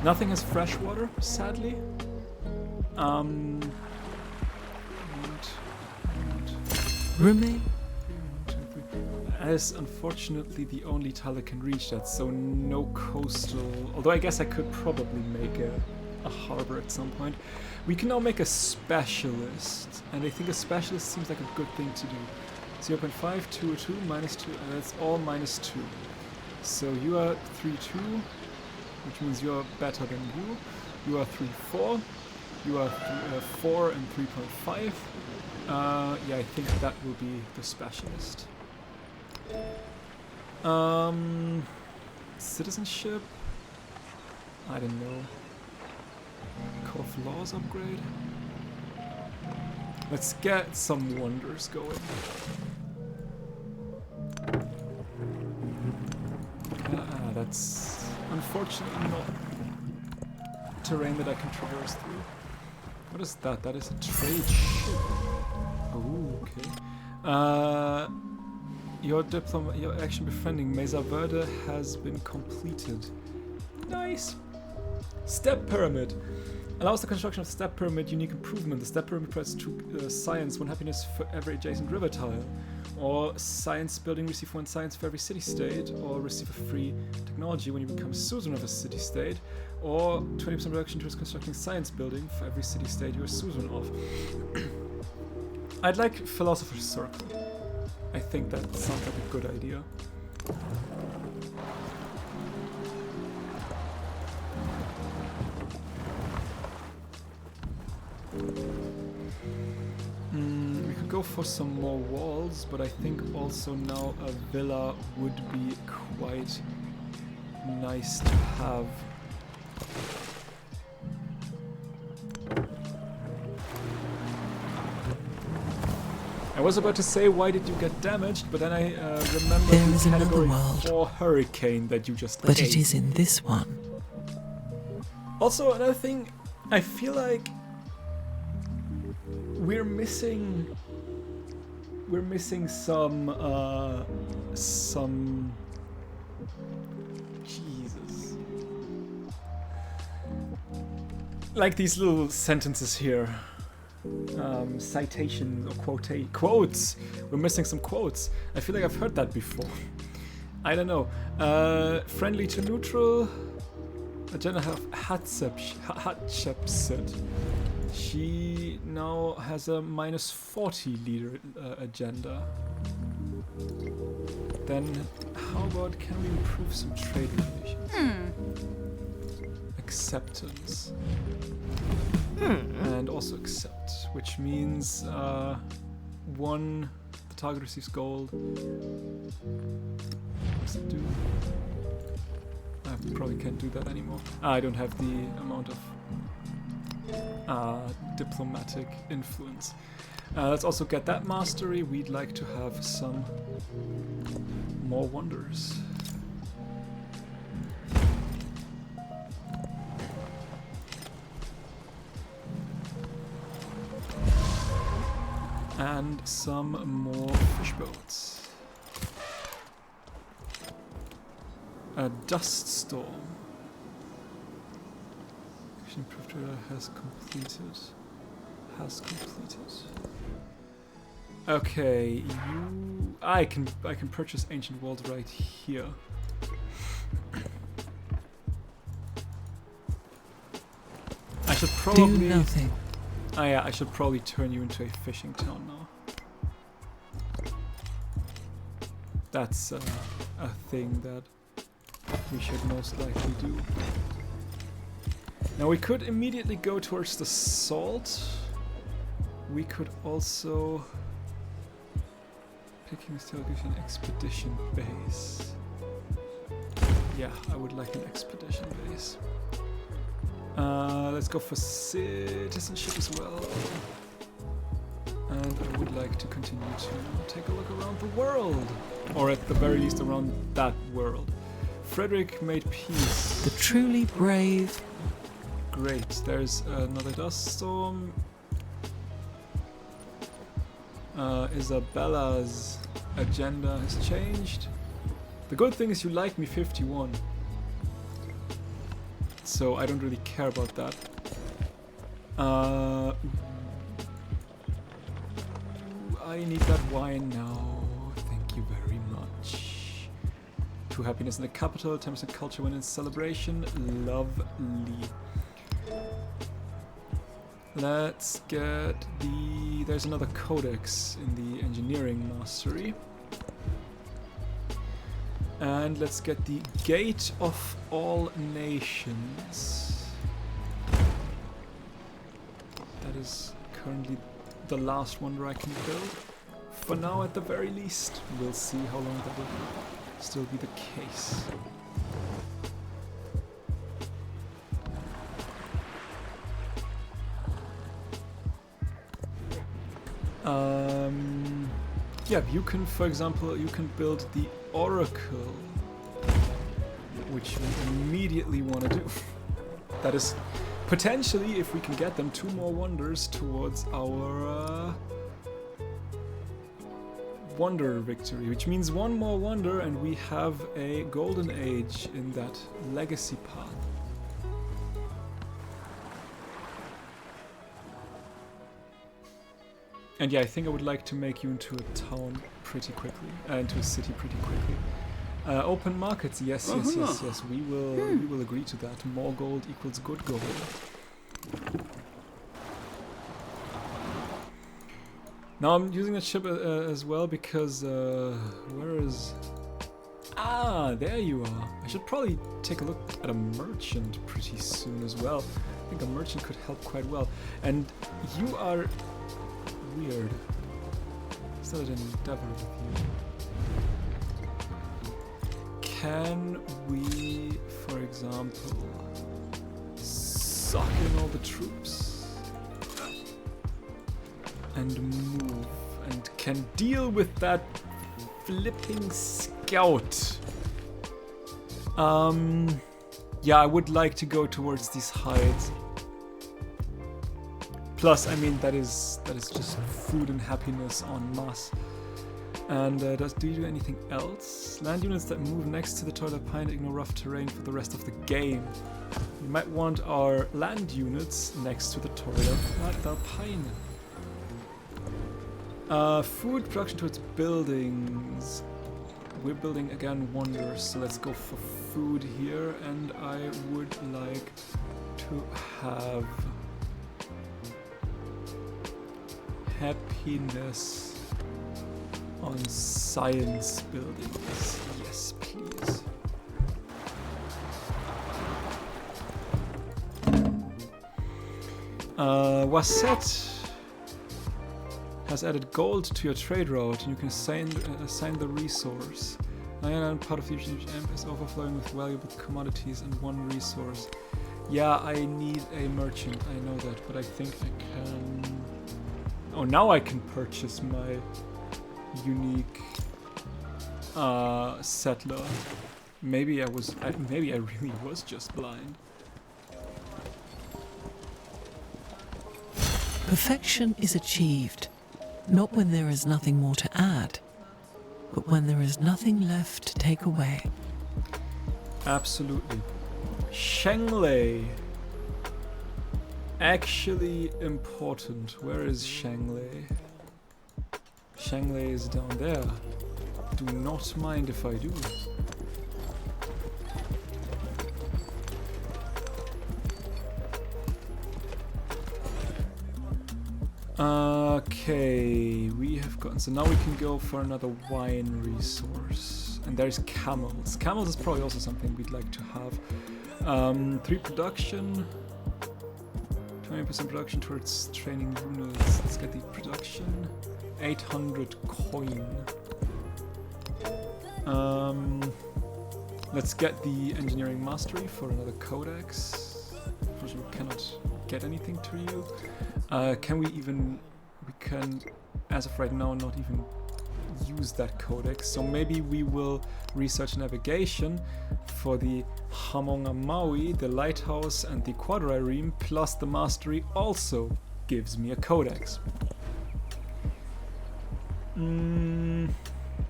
Nothing has fresh water, sadly. Remain. That is unfortunately the only tile that can reach that, so no coastal. Although I guess I could probably make a harbor at some point. We can now make a specialist, and I think a specialist seems like a good thing to do. 0.5, 2, 2, minus 2, and that's all minus 2. So you are 3, 2, which means you are better than you. You are 3, 4. You are 4 and 3.5. Yeah, I think that will be the specialist. Citizenship? I don't know. Code of Laws upgrade? Let's get some wonders going. That's unfortunately not terrain that I can traverse through. What is that? That is a trade ship. Oh, okay. Your action befriending Mesa Verde has been completed. Nice. Step pyramid. Allows the construction of step pyramid unique improvement. The step pyramid provides 2 science, 1 happiness for every adjacent river tile. Or science building, receive 1 science for every city state. Or receive a free technology when you become suzerain of a city state. Or 20% reduction towards constructing science building for every city state you are suzerain of. I'd like Philosopher's Circle. I think that sounds like a good idea. We could go for some more walls, but I think also now a villa would be quite nice to have. I was about to say, why did you get damaged? But then I remembered There the is another category world, 4 hurricane that you just but ate. it is in this one. Also, another thing, I feel like we're missing some Jesus. Like these little sentences here. Citations or quotes. We're missing some quotes. I feel like I've heard that before. I don't know. Friendly to neutral. Agenda have Hatshepsut. She now has a minus 40 leader agenda. Then how about, can we improve some trade relations? Acceptance. And also accept, which means 1, the target receives gold. What does it do? I probably can't do that anymore. I don't have the amount of diplomatic influence. Let's also get that mastery. We'd like to have some more wonders. And some more fish boats. A dust storm. Action improved radar has completed. Okay, I can purchase ancient walls right here. I should probably Do nothing. Oh yeah, I should probably turn you into a fishing town now. That's a thing that we should most likely do. Now we could immediately go towards the salt. We could also picking this television expedition base. Yeah, I would like an expedition base. Let's go for citizenship as well. And I would like to continue to take a look around the world. Or at the very least around that world. Frederick made peace. The truly brave. Great, there's another dust storm. Isabella's agenda has changed. The good thing is you like me 51. So I don't really care about that. I need that wine now. Thank you very much. 2 happiness in the capital, 10% culture when in celebration. Lovely. Let's get the... There's another codex in the engineering mastery. And let's get the Gate of All Nations. That is currently the last wonder I can build. For now, at the very least. We'll see how long that will still be the case. Yeah, you can, for example, you can build the Oracle, which we immediately want to do. That is potentially, if we can get them, 2 more wonders towards our wonder victory, which means 1 more wonder and we have a golden age in that legacy path. And yeah, I think I would like to make you into a town pretty quickly, into a city pretty quickly. Open markets, yes. We will agree to that. More gold equals good gold. Now I'm using that ship as well because where is? Ah, there you are. I should probably take a look at a merchant pretty soon as well. I think a merchant could help quite well. And you are weird. Started an endeavor with you. Can we, for example, suck in all the troops and move and can deal with that flipping scout? Yeah, I would like to go towards these hides. Plus, I mean, that is just food and happiness en masse. And do you do anything else? Land units that move next to the Toilet Alpine ignore rough terrain for the rest of the game. You might want our land units next to the Toilet Alpine. Food production towards buildings. We're building again wonders, so let's go for food here. And I would like to have happiness on science buildings. Yes, please. Wasset has added gold to your trade route, and you can assign the resource. Iron part of the Amp is overflowing with valuable commodities and 1 resource. Yeah, I need a merchant, I know that, but I think I can... Oh, now I can purchase my unique settler. Maybe I really was just blind. Perfection is achieved, not when there is nothing more to add, but when there is nothing left to take away. Absolutely. Shanglei. Actually important. Where is Shanglei? Shanglei is down there. Do not mind if I do. Okay, we have gotten... So now we can go for another wine resource. And there's camels. Camels is probably also something we'd like to have. 3 production. 20% production towards training units. Let's get the production. 800 coin. Let's get the engineering mastery for another codex. Unfortunately, we cannot get anything to you. Can we even... We can, as of right now, not even use that codex. So maybe we will research navigation for the Hamonga Maui, the lighthouse and the quadrireme, plus the mastery also gives me a codex. I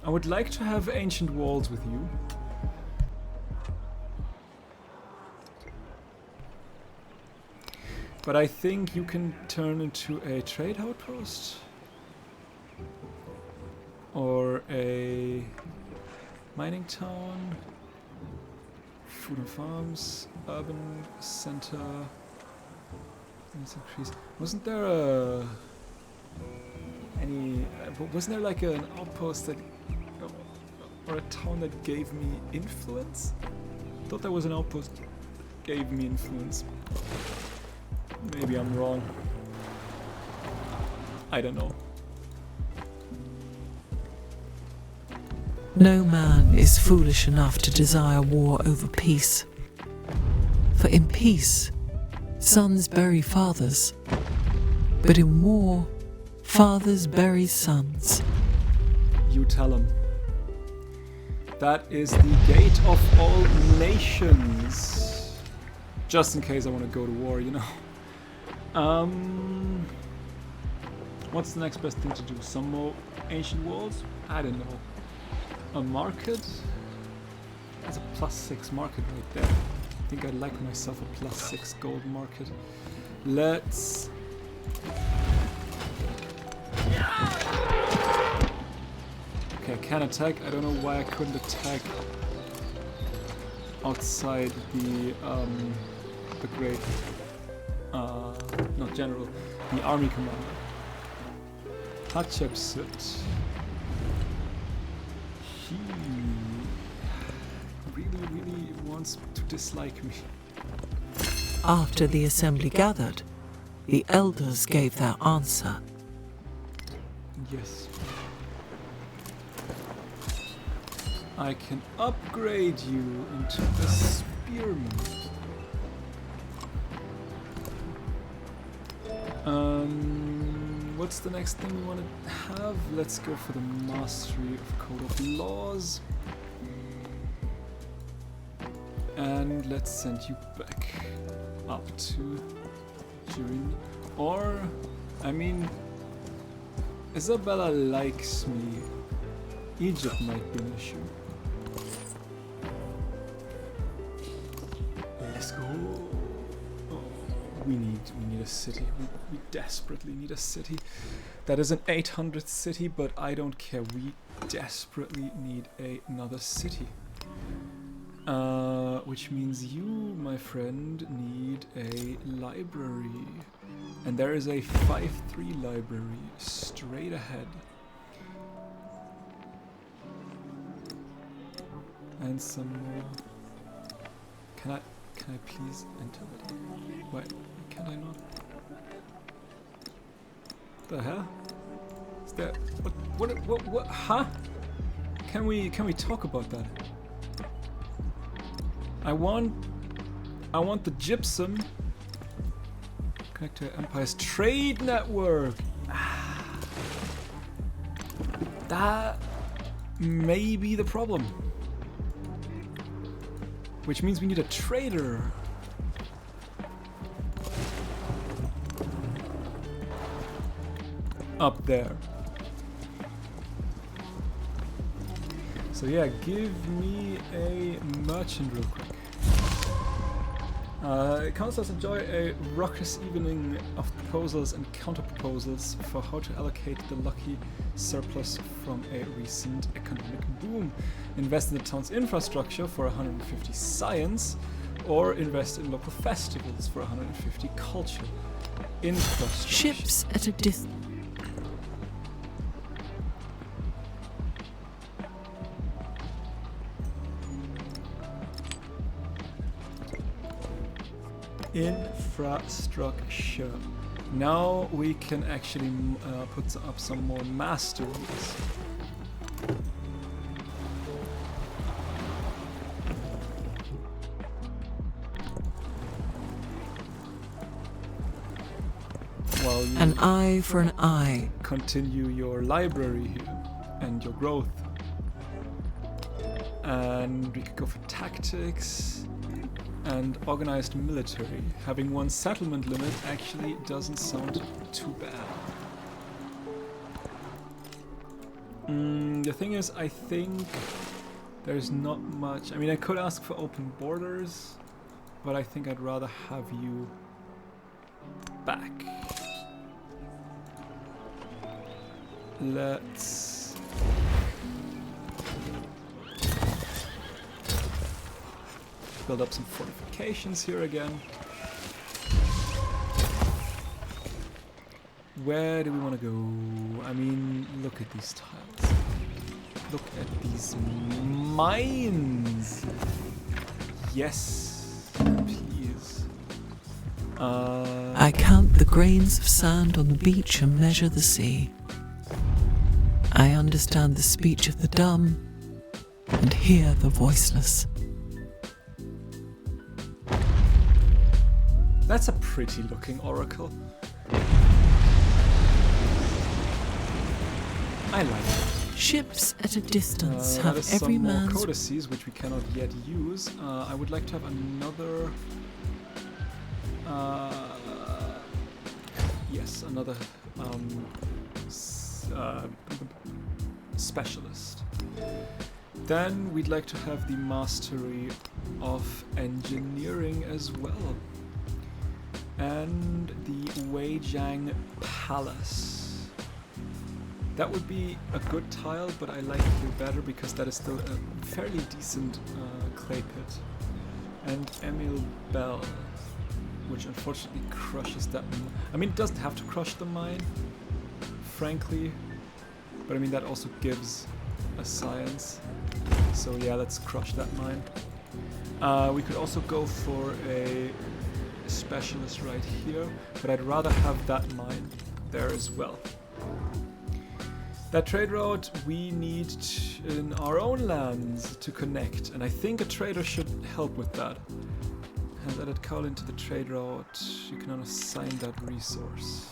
would like to have ancient walls with you. But I think you can turn into a trade outpost or a mining town, food and farms, urban center. Let's increase. Wasn't there wasn't there like an outpost that, or a town that gave me influence? I thought there was an outpost that gave me influence. Maybe I'm wrong. I don't know. No man is foolish enough to desire war over peace. For in peace, sons bury fathers, but in war, fathers bury sons. You tell him. That is the gate of all nations. Just in case I want to go to war, you know. What's the next best thing to do? Some more ancient walls? I don't know. A market? That's a +6 market right there. I think I'd like myself a +6 gold market. Let's... Okay, I can attack. I don't know why I couldn't attack outside the great... not general. The army commander. Hatshepsut. He really wants to dislike me. After the assembly gathered, the elders gave their answer. Yes. I can upgrade you into a spearman. What's the next thing we want to have? Let's go for the mastery of Code of Laws. And let's send you back up to Turin. Or, I mean, Isabella likes me. Egypt might be an issue. Let's go. Oh, we need a city. We desperately need a city. That is an 800th city, but I don't care. We desperately need another city. Which means you, my friend, need a library. And there is a 5-3 library straight ahead. And some more. Can I please enter it? Why can I not? The hell? Is that what huh? Can we talk about that? I want the gypsum. Connect to Empire's trade network. That may be the problem. Which means we need a trader. Up there. So yeah, give me a merchant real quick. Councilors enjoy a raucous evening of proposals and counter-proposals for how to allocate the lucky surplus from a recent economic boom. Invest in the town's infrastructure for 150 science, or invest in local festivals for 150 culture. Infrastructure. Ships at a distance. Infrastructure. Now we can actually put up some more masteries. While you An eye for an eye. continue your library here and your growth. And we could go for tactics. And organized military. Having one settlement limit actually doesn't sound too bad. The thing is, I think there's not much. I mean, I could ask for open borders, but I think I'd rather have you back. Let's... build up some fortifications here again. where do we want to go? I mean, look at these tiles. Look at these mines. Yes, please. I count the grains of sand on the beach and measure the sea. I understand the speech of the dumb and hear the voiceless. That's a pretty looking oracle. I like it. Ships at a distance That have is every some more man's... codices which we cannot yet use. I would like to have another... yes, another specialist. Then we'd like to have the mastery of engineering as well. And the Weijang Palace. That would be a good tile, but I like it better because that is still a fairly decent clay pit. And Emil Bell, which unfortunately crushes that. I mean, it doesn't have to crush the mine, frankly, but I mean that also gives a science. So yeah, let's crush that mine. We could also go for a specialist right here, but I'd rather have that mine there as well. That trade route we need in our own lands to connect, and I think a trader should help with that. Has added coal into the trade route. You can assign that resource.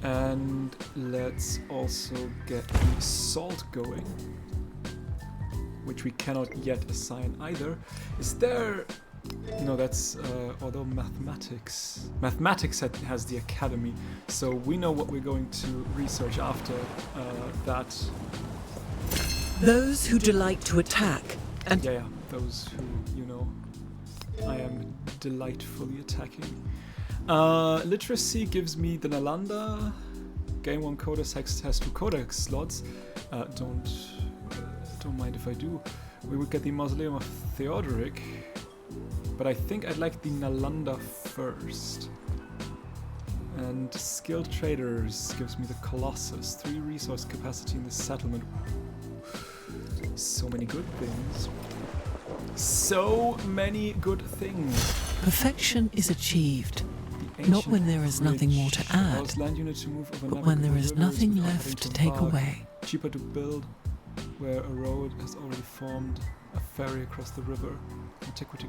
And let's also get the salt going, which we cannot yet assign either. Is there... No, that's... although mathematics... Mathematics has the academy, so we know what we're going to research after that. Those who delight to attack and... Yeah, those who, you know, I am delightfully attacking. Literacy gives me the Nalanda. Game 1 Codex has 2 Codex slots. Don't mind if I do. We would get the Mausoleum of Theodoric, but I think I'd like the Nalanda first. And Skilled Traders gives me the Colossus. 3 resource capacity in the settlement. So many good things. So many good things. Perfection is achieved, not when there is nothing more to add, but when there is nothing left to take away. Cheaper to build, where a road has already formed, a ferry across the river. Antiquity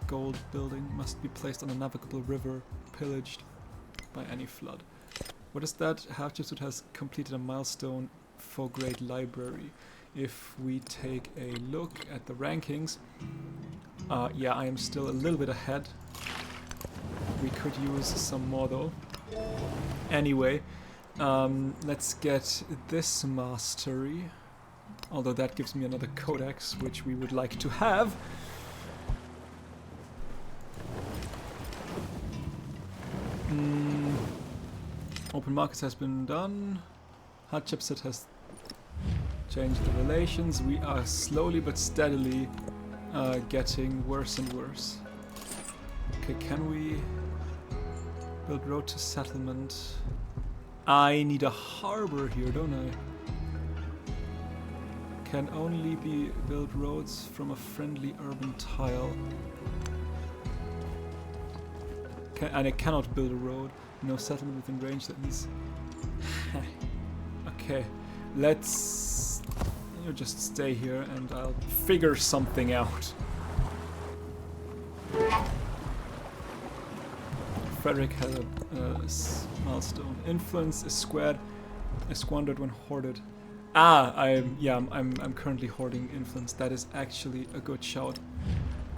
gold building must be placed on a navigable river, pillaged by any flood. What is that? Hatchipsut has completed a milestone for Great Library. If we take a look at the rankings, yeah, I am still a little bit ahead. We could use some more though. Anyway, let's get this mastery, although that gives me another codex, which we would like to have. Open markets has been done. Hatshepsut has changed the relations. We are slowly but steadily getting worse and worse. Okay, can we build road to settlement? I need a harbor here, don't I? Can only be built roads from a friendly urban tile. And I cannot build a road. No settlement within range that needs... Okay, let's... You just stay here and I'll figure something out. Frederick had a milestone. Influence is squandered when hoarded. I'm currently hoarding influence. That is actually a good shout.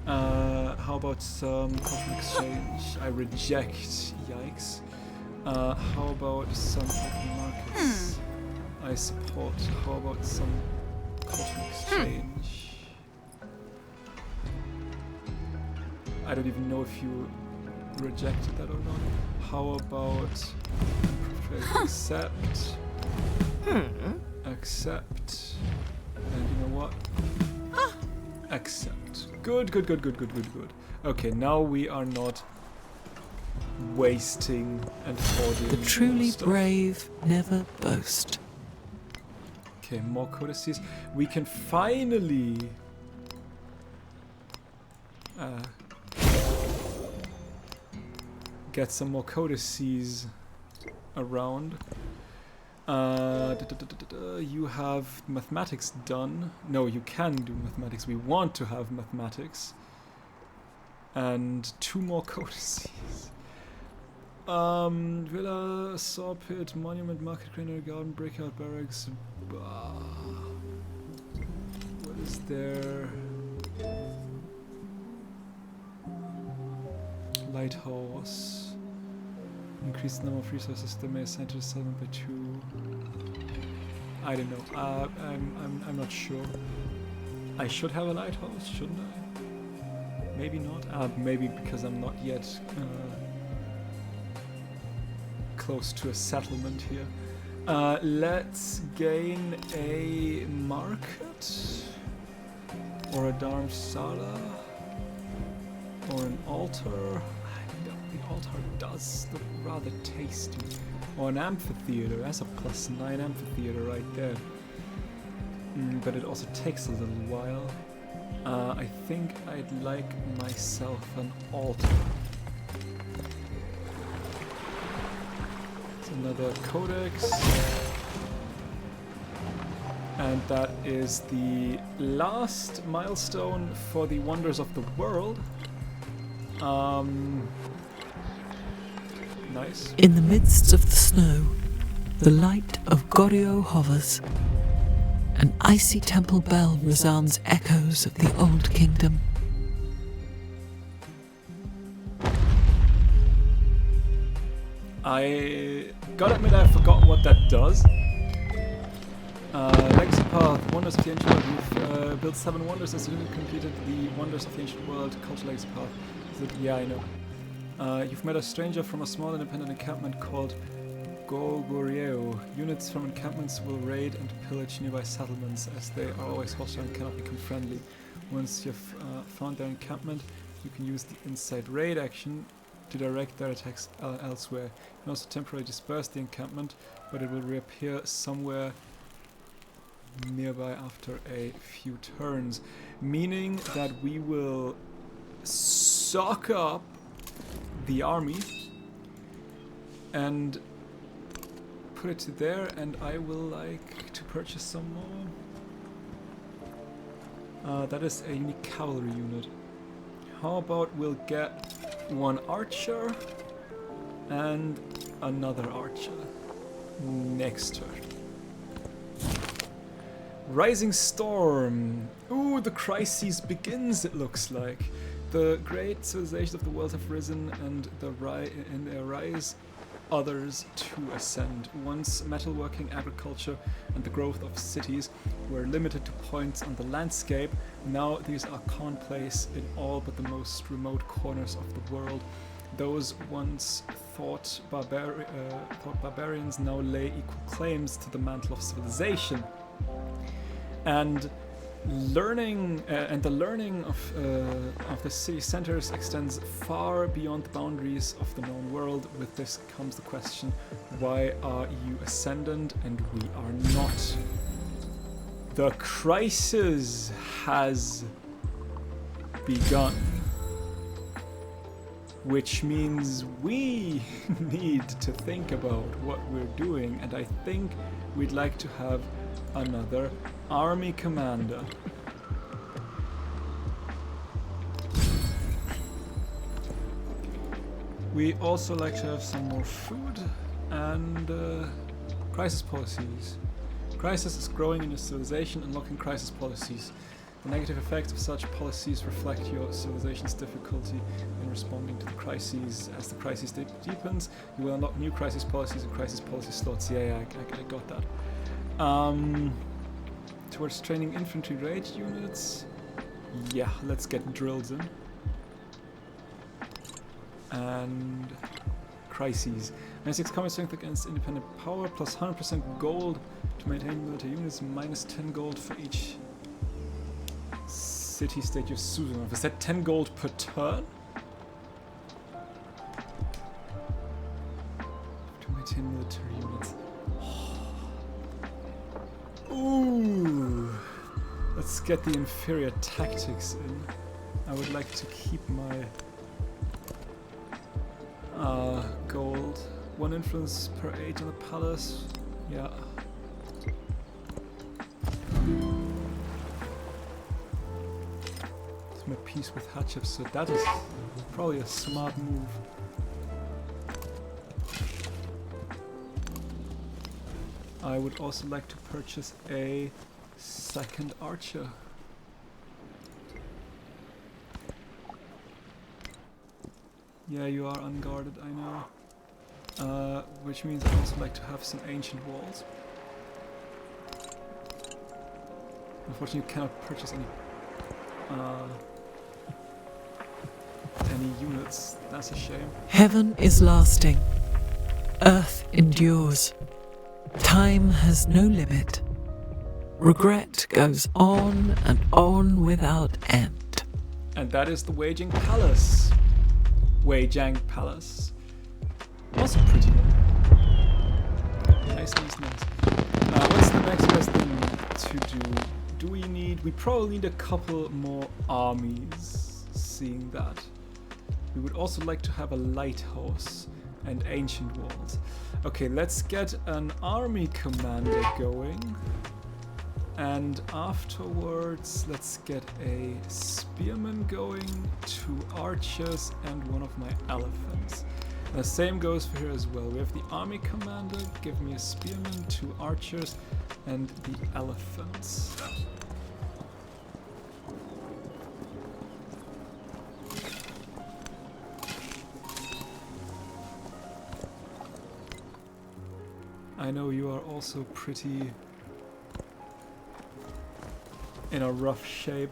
How about some cosmic exchange? I reject. Yikes. How about some open markets? I support. How about some cosmic exchange? I don't even know if you rejected that or not. How about accept? Accept. And you know what? Accept. Good, good, good, good, good, good, good. Okay, now we are not wasting and hoarding. The truly stuff. brave never boast. Okay, more codices. We can finally get some more codices around. You have mathematics done. No, you can do mathematics. We want to have mathematics. And 2 more codices. Villa, saw pit, monument, market, granary, garden, breakout, barracks. What is there? Lighthouse. Increase the number of resources that may assign to the settlement by 2. I don't know. I'm not sure. I should have a lighthouse, shouldn't I? Maybe not. Maybe because I'm not yet close to a settlement here. Let's gain a market or a Dharmsala or an altar. The altar does look rather tasty. Or an amphitheater. That's a +9 amphitheater right there. But it also takes a little while. I think I'd like myself an altar. It's another codex. And that is the last milestone for the Wonders of the World. Nice. In the midst of the snow, the light of Goryeo hovers. An icy temple bell resounds echoes of the old kingdom. I gotta admit I've forgotten what that does. Legacy Path, Wonders of the Ancient World. You've built 7 wonders as you completed the Wonders of the Ancient World Culture Legacy Path. Yeah, I know. You've met a stranger from a small independent encampment called Goryeo. Units from encampments will raid and pillage nearby settlements as they are always hostile and cannot become friendly. Once you've found their encampment, you can use the inside raid action to direct their attacks elsewhere. You can also temporarily disperse the encampment, but it will reappear somewhere nearby after a few turns. Meaning that we will suck up the army and put it to there, and I will like to purchase some more. That is a unique cavalry unit. How about we'll get 1 archer and another archer next turn. Rising Storm. Ooh, the crisis begins, it looks like. The great civilizations of the world have risen, and in their rise, others to ascend. Once metalworking, agriculture, and the growth of cities were limited to points on the landscape, now these are commonplace in all but the most remote corners of the world. Those once thought barbarians now lay equal claims to the mantle of civilization. And the learning of the city centers extends far beyond the boundaries of the known world. With this comes the question, why are you ascendant and we are not? The crisis has begun, which means we need to think about what we're doing, and I think we'd like to have another army commander. We also like to have some more food and crisis policies. Crisis is growing in your civilization, unlocking crisis policies. The negative effects of such policies reflect your civilization's difficulty in responding to the crises. As the crisis deepens, you will unlock new crisis policies and crisis policy slots. Yeah, I got that. Towards training infantry raid units. Yeah, let's get drills in. And crises. -6 combat strength against independent power, plus 100% gold to maintain military units, -10 gold for each city-state you're suited of. Is that 10 gold per turn? To maintain military units. Ooh. Let's get the inferior tactics in. I would like to keep my gold. 1 influence per age in the palace. Yeah. It's my peace with Hatshep, so that is probably a smart move. I would also like to purchase a second archer. Yeah, you are unguarded, I know. Which means I'd also like to have some ancient walls. Unfortunately, you cannot purchase any units. That's a shame. Heaven is lasting. Earth endures. Time has no limit. Regret goes on and on without end. And that is the Weijing Palace. Weijing Palace. Also pretty nice. What's the next best thing to do? Do we need... We probably need a couple more armies, seeing that. We would also like to have a lighthouse and ancient walls. Okay, let's get an army commander going. And afterwards, let's get a spearman going, 2 archers, and 1 of my elephants. And the same goes for here as well. We have the army commander, give me a spearman, 2 archers, and the elephants. I know you are also pretty in a rough shape.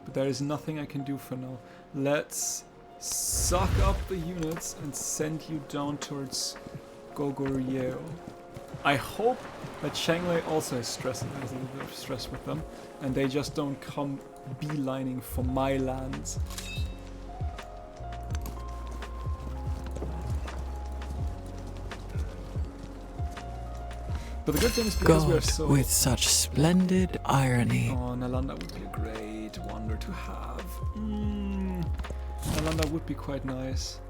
But there is nothing I can do for now. Let's suck up the units and send you down towards Goguryeo. I hope that Shanghai also has a little bit of stress with them, and they just don't come beelining for my lands. But the good thing is because we're God, so... with such splendid irony. Oh, Nalanda would be a great wonder to have. Nalanda would be quite nice.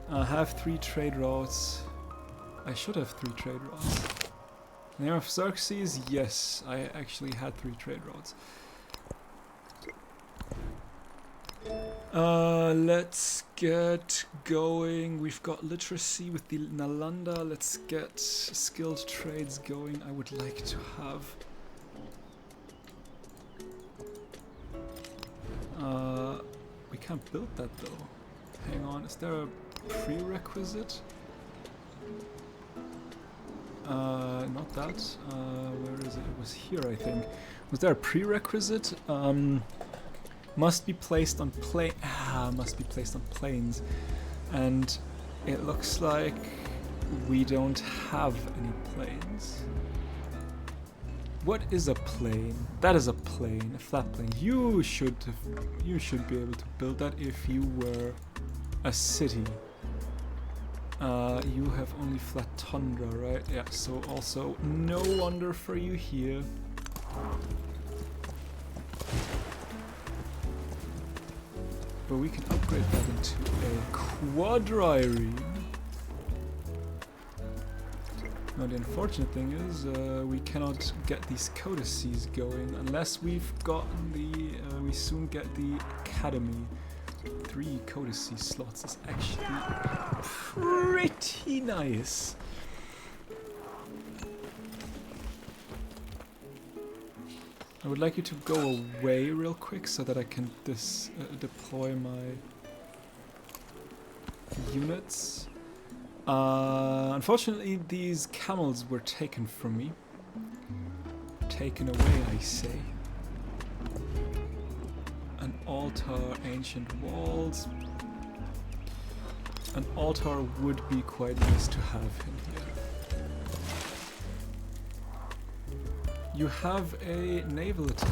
I have 3 trade routes. I should have 3 trade routes. Name of Xerxes? Yes, I actually had 3 trade routes. Let's get going. We've got literacy with the Nalanda. Let's get skilled trades going. I would like to have... we can't build that though. Hang on, is there a prerequisite? Not that. Where is it? It was here, I think. Was there a prerequisite? Must be placed on must be placed on planes, and it looks like we don't have any planes. What is a plane? That is a plane, a flat plane. You should be able to build that if you were a city. You have only flat tundra, right? Yeah. So also no wonder for you here. But we can upgrade that into a quadrireme. Now the unfortunate thing is we cannot get these codices going unless we've gotten the... we soon get the academy. 3 codices slots is actually pretty nice. I would like you to go away real quick so that I can deploy my units. Unfortunately, these camels were taken from me. Taken away, I say. An altar, ancient walls. An altar would be quite nice to have in here. You have a naval attack.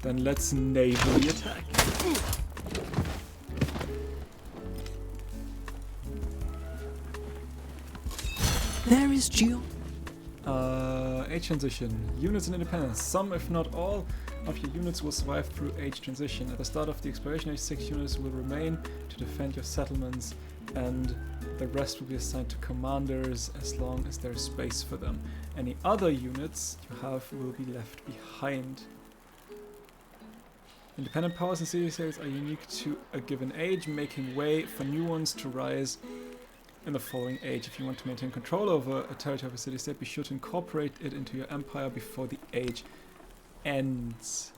Then let's navally attack. There is Geo. Age transition. Units in independence. Some, if not all, of your units will survive through age transition. At the start of the exploration age, 6 units will remain to defend your settlements, and the rest will be assigned to commanders as long as there is space for them. Any other units you have will be left behind. Independent powers and city-states are unique to a given age, making way for new ones to rise in the following age. If you want to maintain control over a territory of a city-state, be sure to incorporate it into your empire before the age ends.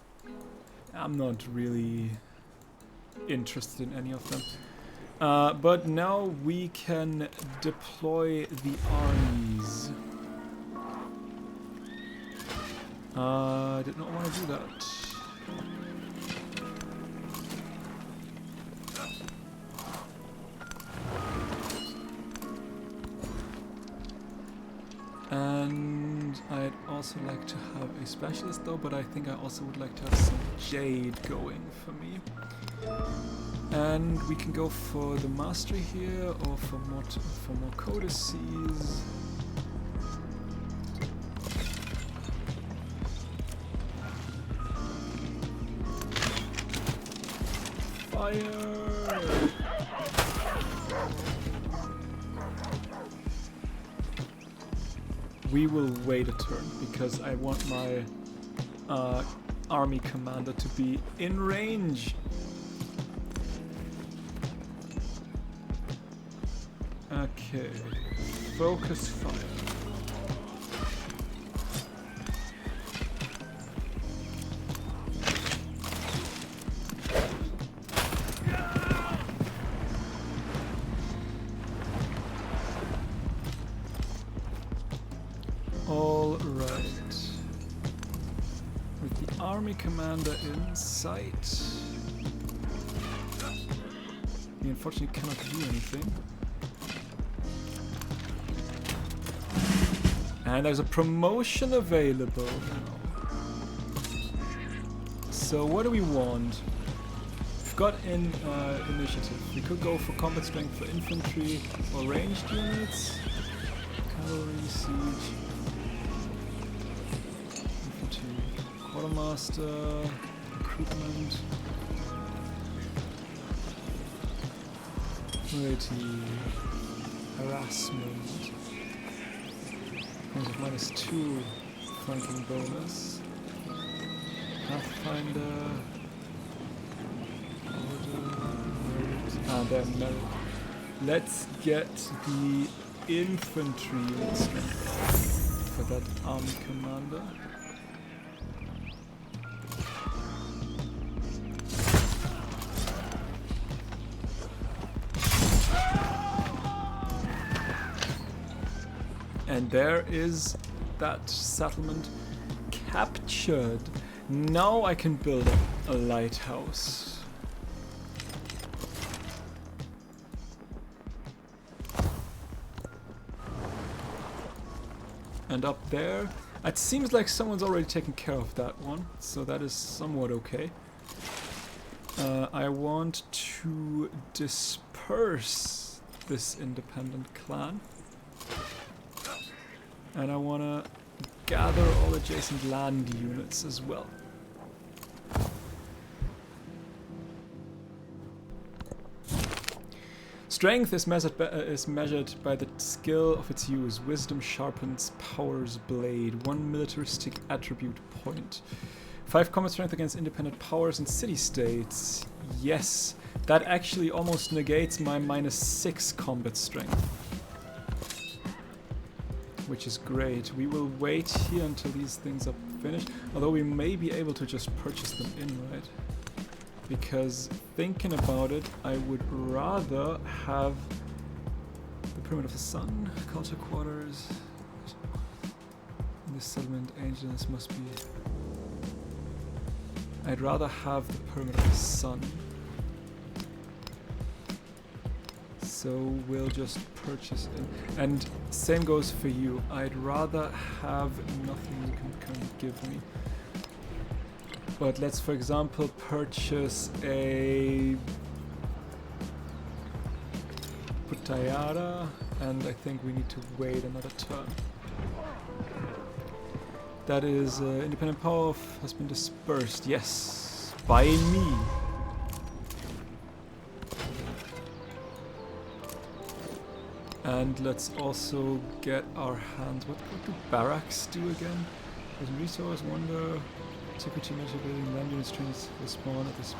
I'm not really interested in any of them. But now we can deploy the armies. I did not want to do that. And I'd also like to have a specialist though, but I think I also would like to have some jade going for me. And we can go for the mastery here, or for more codices. Fire! We will wait a turn because I want my army commander to be in range. Okay, focus fire. All right. With the army commander in sight, we unfortunately cannot do anything. And there's a promotion available. So what do we want? We've got initiative. We could go for combat strength for infantry or ranged units. Cavalry, siege, infantry, quartermaster, recruitment, mobility, harassment. -2 flanking bonus. Pathfinder. They're merit. Let's get the infantry units for that army commander. And there is that settlement captured. Now I can build a lighthouse. And up there, it seems like someone's already taken care of that one, so that is somewhat okay. I want to disperse this independent clan. And I want to gather all adjacent land units as well. Strength is measured by the skill of its use. Wisdom sharpens Power's blade. 1 militaristic attribute point. 5 combat strength against independent powers and city-states. Yes, that actually almost negates my -6 combat strength. Which is great. We will wait here until these things are finished. Although we may be able to just purchase them in, right? Because thinking about it, I would rather have the Pyramid of the Sun, culture quarters. In this settlement, angels must be. I'd rather have the Pyramid of the Sun. So we'll just purchase it. And same goes for you. I'd rather have nothing you can kind of give me. But let's, for example, purchase a Putayara, and I think we need to wait another turn. That is independent power has been dispersed. Yes, by me. And let's also get our hands. What do barracks do again? There's a resource, wonder, security measure building, land units trains will spawn at this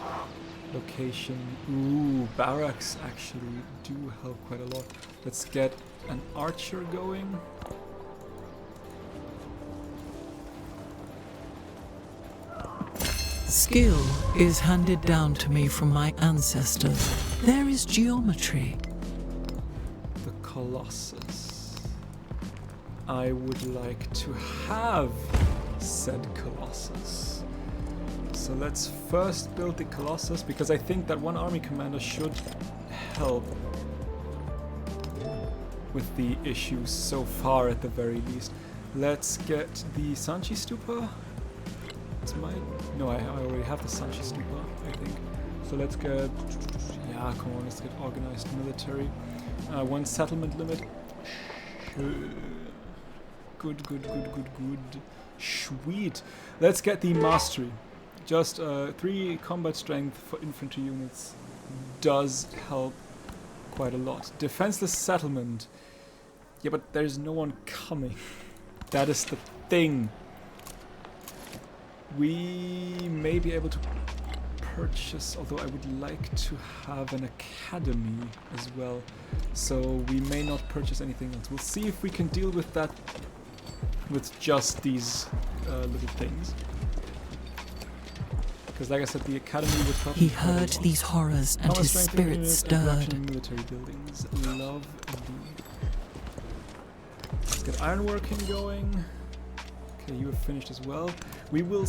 location. Ooh, barracks actually do help quite a lot. Let's get an archer going. Skill is handed down to me from my ancestors. There is geometry. The Colossus. I would like to have said Colossus. So let's first build the Colossus, because I think that one army commander should help with the issues so far at the very least. Let's get the Sanchi Stupa. It's mine. No, I already have the Sanchi Stupa, I think. So let's get... Yeah, come on, let's get organized military. One settlement limit. Good. Sweet. Let's get the mastery. Just 3 combat strength for infantry units does help quite a lot. Defenseless settlement. Yeah, but there's no one coming. That is the thing. We may be able to purchase, although I would like to have an academy as well. So we may not purchase anything else. We'll see if we can deal with that with just these little things. Because like I said, the academy would help. He heard these horrors and his spirit stirred. Military buildings. Love indeed. Let's get ironworking going. Okay, you have finished as well. We will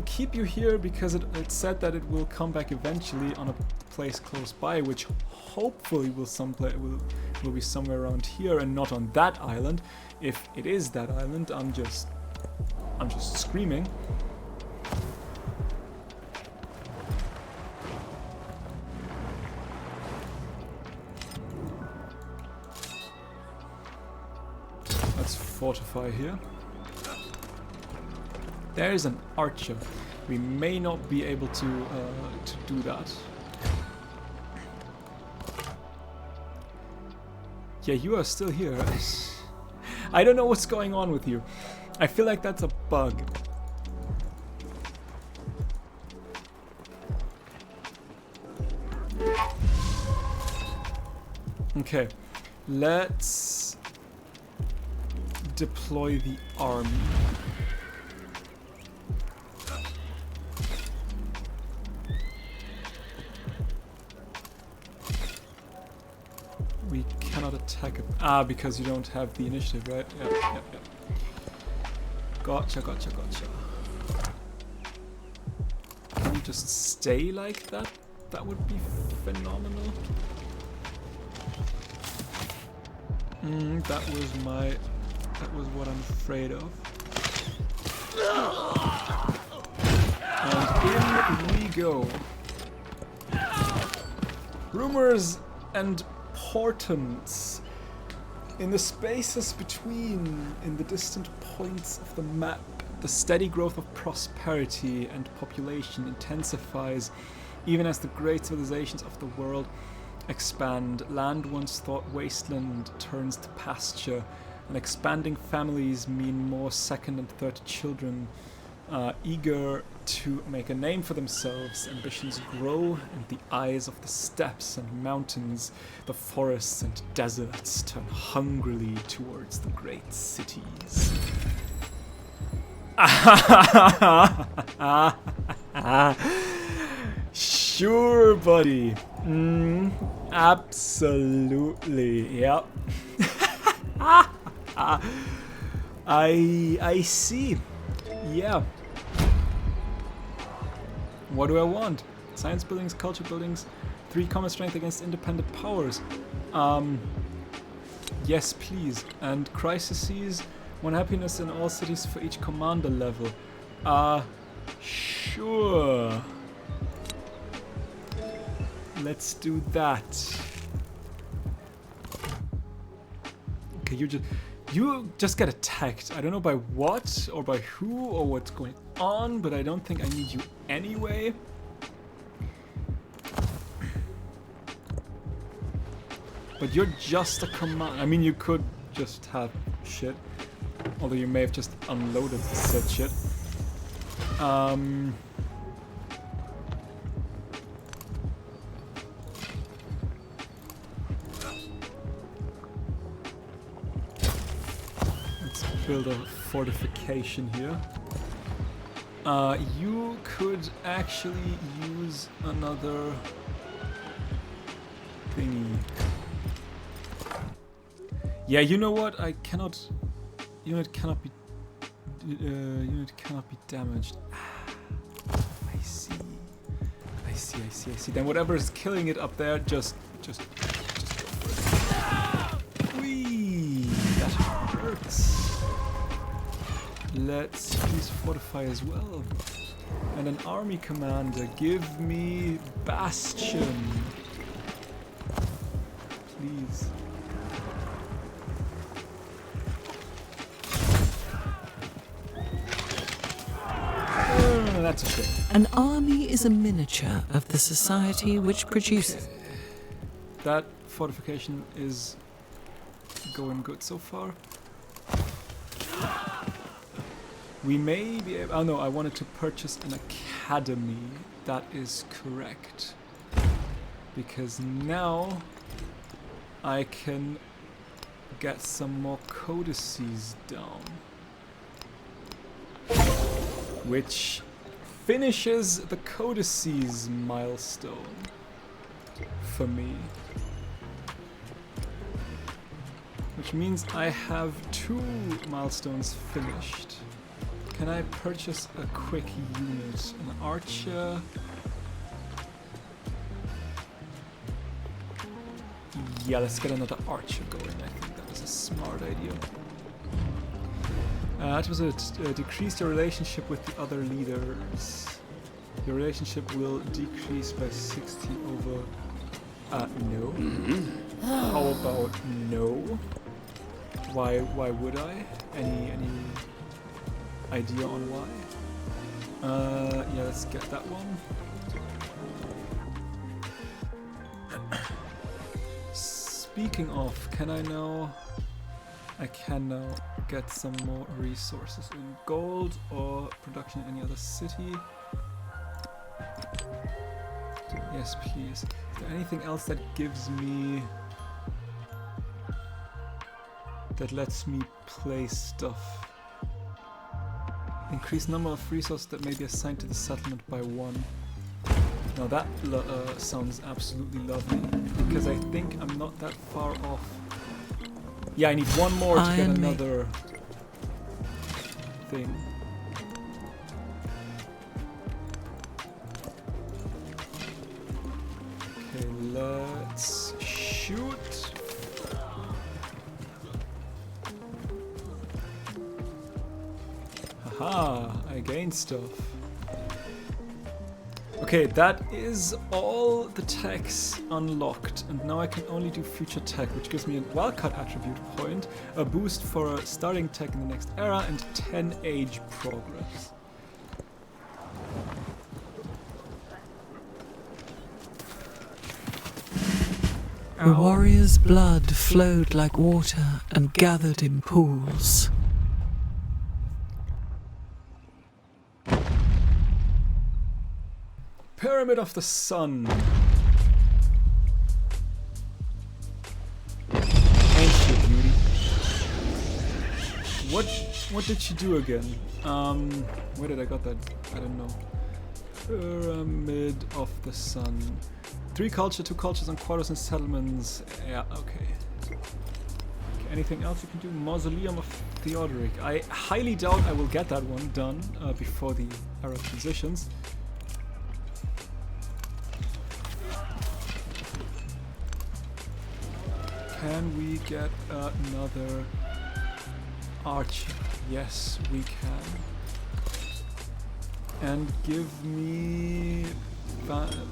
keep you here because it said that it will come back eventually on a place close by, which hopefully will be somewhere around here and not on that island. If it is that island, I'm just screaming. Let's fortify here. There is an archer. We may not be able to do that. Yeah, you are still here. I don't know what's going on with you. I feel like that's a bug. Okay, let's deploy the army. We cannot attack it. Ah, because you don't have the initiative, right? Yeah. Gotcha. Can you just stay like that? That would be phenomenal. That was what I'm afraid of. And in we go. Rumors and portents. In the spaces between, in the distant points of the map, the steady growth of prosperity and population intensifies, even as the great civilizations of the world expand. Land once thought wasteland turns to pasture, and expanding families mean more second and third children. Eager to make a name for themselves, ambitions grow, and the eyes of the steppes and mountains, the forests and deserts turn hungrily towards the great cities. Sure, buddy. Absolutely, yep. I see. Yeah. What do I want? Science buildings, culture buildings, 3 combat strength against independent powers. Yes, please. And crises, 1 happiness in all cities for each commander level. Sure. Let's do that. Okay, you just get attacked. I don't know by what or by who or what's going on, but I don't think I need you anyway. But you're just a command. I mean, you could just have shit. Although you may have just unloaded said shit. Let's build a fortification here. You could actually use another thingy. Yeah, you know what? I cannot. Unit cannot be. Unit cannot be damaged. I see. I see. Then whatever is killing it up there, just go for it. Whee! That hurts. Let's please fortify as well. And an army commander, give me Bastion. Please. That's a shame. An army is a miniature of the society which produces. Okay. That fortification is going good so far. We may be able... Oh no, I wanted to purchase an academy. That is correct. Because now I can get some more codices down. Which finishes the codices milestone for me. Which means I have 2 milestones finished. Can I purchase a quick unit? An archer? Yeah, let's get another archer going. I think that was a smart idea. That was decrease your relationship with the other leaders. Your relationship will decrease by 60 over... no. How about no? Why would I? Any idea on why? Yeah, let's get that one. Speaking of, can I now... I can now get some more resources in gold or production in any other city. Yes, please. Is there anything else that gives me... that lets me play stuff? Increase number of resources that may be assigned to the settlement by 1. Now that sounds absolutely lovely, because I think I'm not that far off. Yeah, I need 1 more to get another thing. Okay, let's shoot. Haha, I gained stuff. Okay, that is all the techs unlocked, and now I can only do future tech, which gives me a wildcard attribute point, a boost for a starting tech in the next era, and 10 age progress. The warrior's blood flowed like water and gathered in pools. Pyramid of the Sun. Ain't you beauty? What did she do again? Where did I got that? I don't know. Pyramid of the Sun. 3 culture, 2 cultures and quarters and settlements. Yeah, okay. Anything else you can do? Mausoleum of Theodoric. I highly doubt I will get that one done before the era transitions. Can we get another archer? Yes, we can. And give me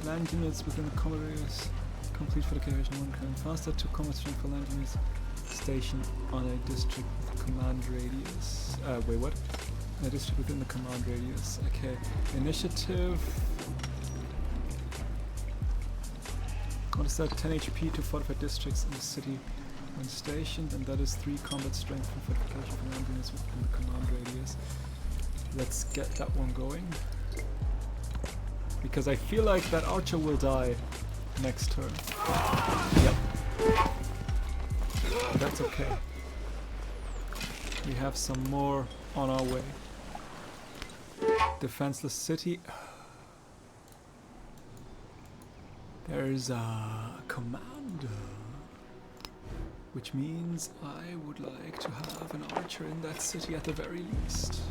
land units within the combat radius. Complete fortification 1 can faster to combat strength for land units stationed on a district with a command radius. Wait, what? A district within the command radius. Okay. Initiative. What is that? 10 HP to fortify districts in the city when stationed, and that is 3 combat strength for fortification for land units within the command radius. Let's get that one going. Because I feel like that archer will die next turn. Yep. That's okay. We have some more on our way. Defenseless city. There's a command. Which means I would like to have an archer in that city at the very least.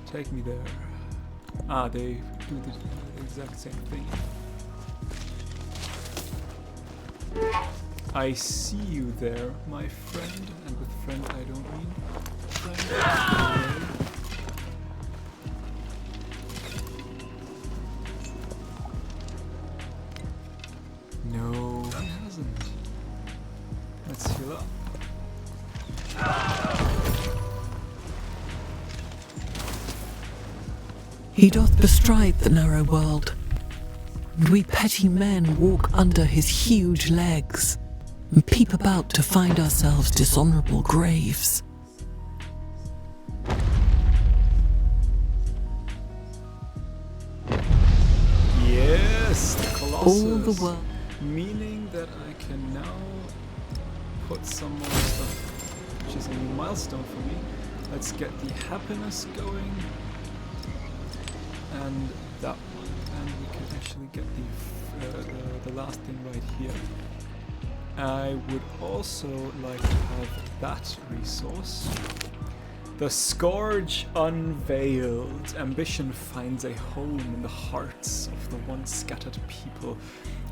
Take me there. Ah, they do the exact same thing. I see you there, my friend, and with friend I don't mean friend. No, he hasn't. Let's heal up. He doth bestride the narrow world, and we petty men walk under his huge legs, and peep about to find ourselves dishonourable graves. Yes, the Colossus. All the world. Meaning that I can now put some more stuff, which is a new milestone for me. Let's get the happiness going. And that one. And we can actually get the last thing right here. I would also like to have that resource. The Scourge unveiled. Ambition finds a home in the hearts of the once scattered people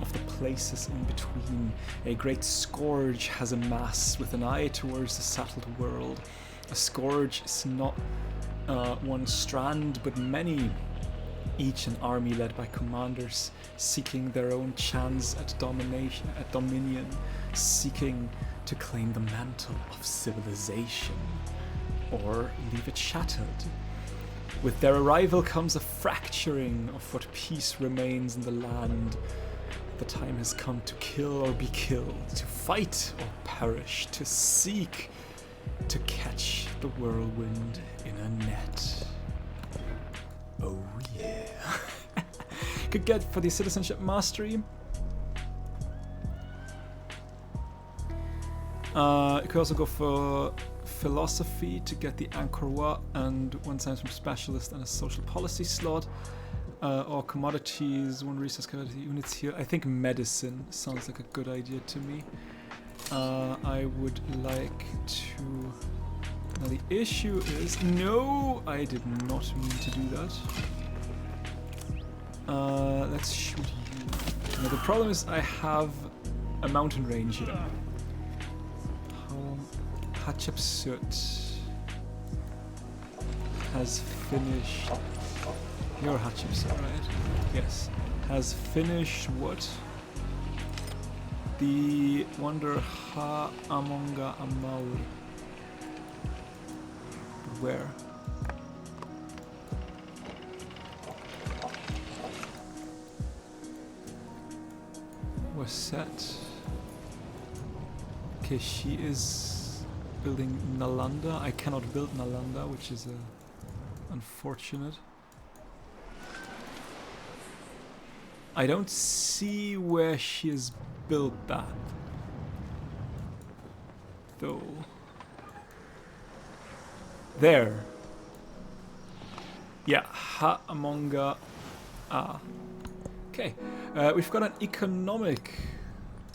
of the places in between. A great scourge has amassed with an eye towards the settled world. A scourge is not one strand, but many. Each an army led by commanders seeking their own chance at dominion, seeking to claim the mantle of civilization, or leave it shattered. With their arrival comes a fracturing of what peace remains in the land. The time has come to kill or be killed, to fight or perish, to seek, to catch the whirlwind in a net. Oh yeah. Could get for the citizenship mastery. You could also go for philosophy to get the Angkor Wat and 1 science from specialist and a social policy slot. Or commodities, 1 resource commodity units here. I think medicine sounds like a good idea to me. I would like to... Now the issue is... No! I did not mean to do that. Let's shoot you. Now the problem is I have a mountain range here. Hatshepsut has finished... You're Hatshepsut, right? Yes. Has finished what? The Wonder Ha-Amonga Amaur. Where? Was set. Okay, she is building Nalanda. I cannot build Nalanda, which is unfortunate. I don't see where she has built that, though. There. Yeah, Ha-Amonga. Ah. Okay. We've got an economic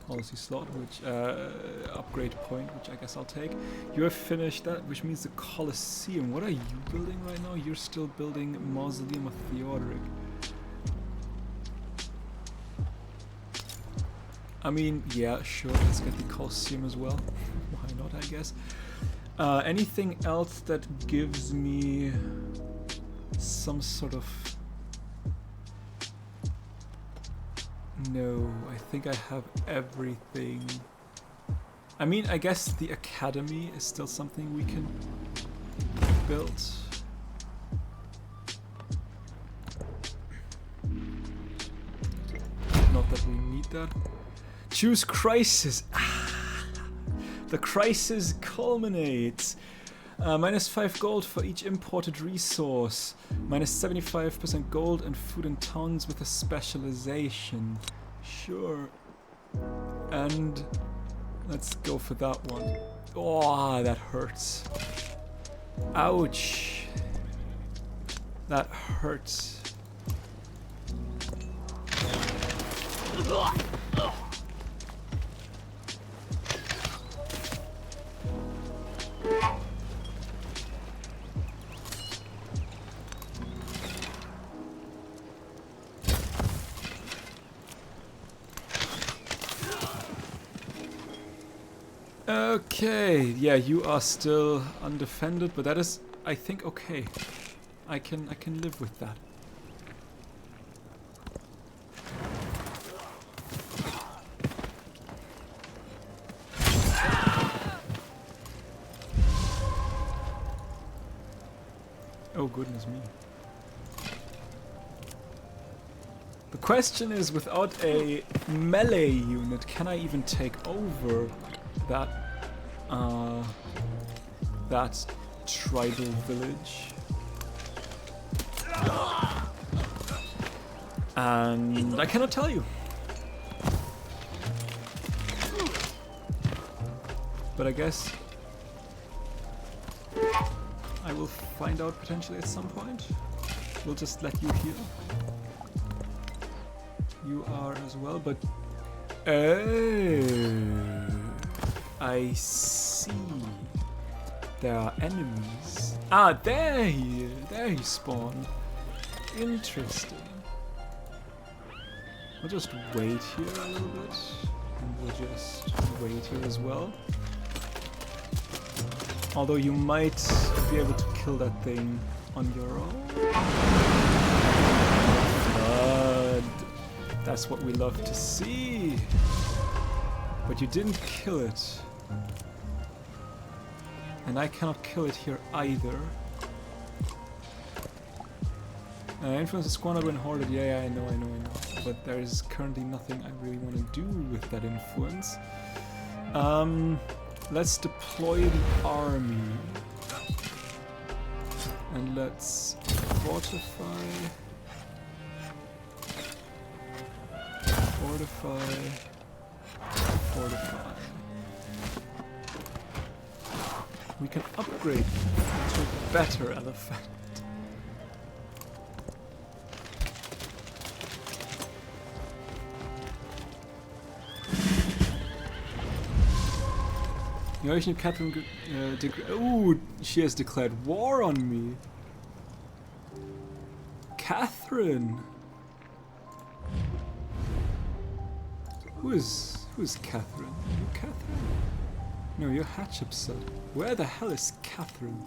policy slot, which upgrade point, which I guess I'll take. You have finished that, which means the Colosseum. What are you building right now? You're still building Mausoleum of Theodoric. I mean, yeah, sure, let's get the Colosseum as well. Why not, I guess. Anything else that gives me some sort of... No, I think I have everything. I mean, I guess the Academy is still something we can build. Not that we need that. Choose crisis. The crisis culminates. -5 gold for each imported resource. -75% gold and food in towns with a specialization. Sure. And let's go for that one. Oh, that hurts. Ouch. That hurts. Okay, yeah, you are still undefended, but that is, I think, okay. I can live with that. Oh, goodness me. The question is, without a melee unit, can I even take over that tribal village? And I cannot tell you. But I guess I will find out potentially at some point. We'll just let you heal. You are as well, but... Oh, I see. There are enemies. Ah, there he spawned. Interesting. We'll just wait here a little bit. And we'll just wait here as well. Although you might be able to kill that thing on your own. But that's what we love to see. But you didn't kill it. And I cannot kill it here either. Influence the squander when hoarded. Yeah, I know. But there is currently nothing I really want to do with that influence. Let's deploy the army. And let's fortify. Fortify. We can upgrade to a better elephant. Catherine, ooh, she has declared war on me. Catherine. Who is Catherine? Are you Catherine? No, you're Hatshepsut. Where the hell is Catherine?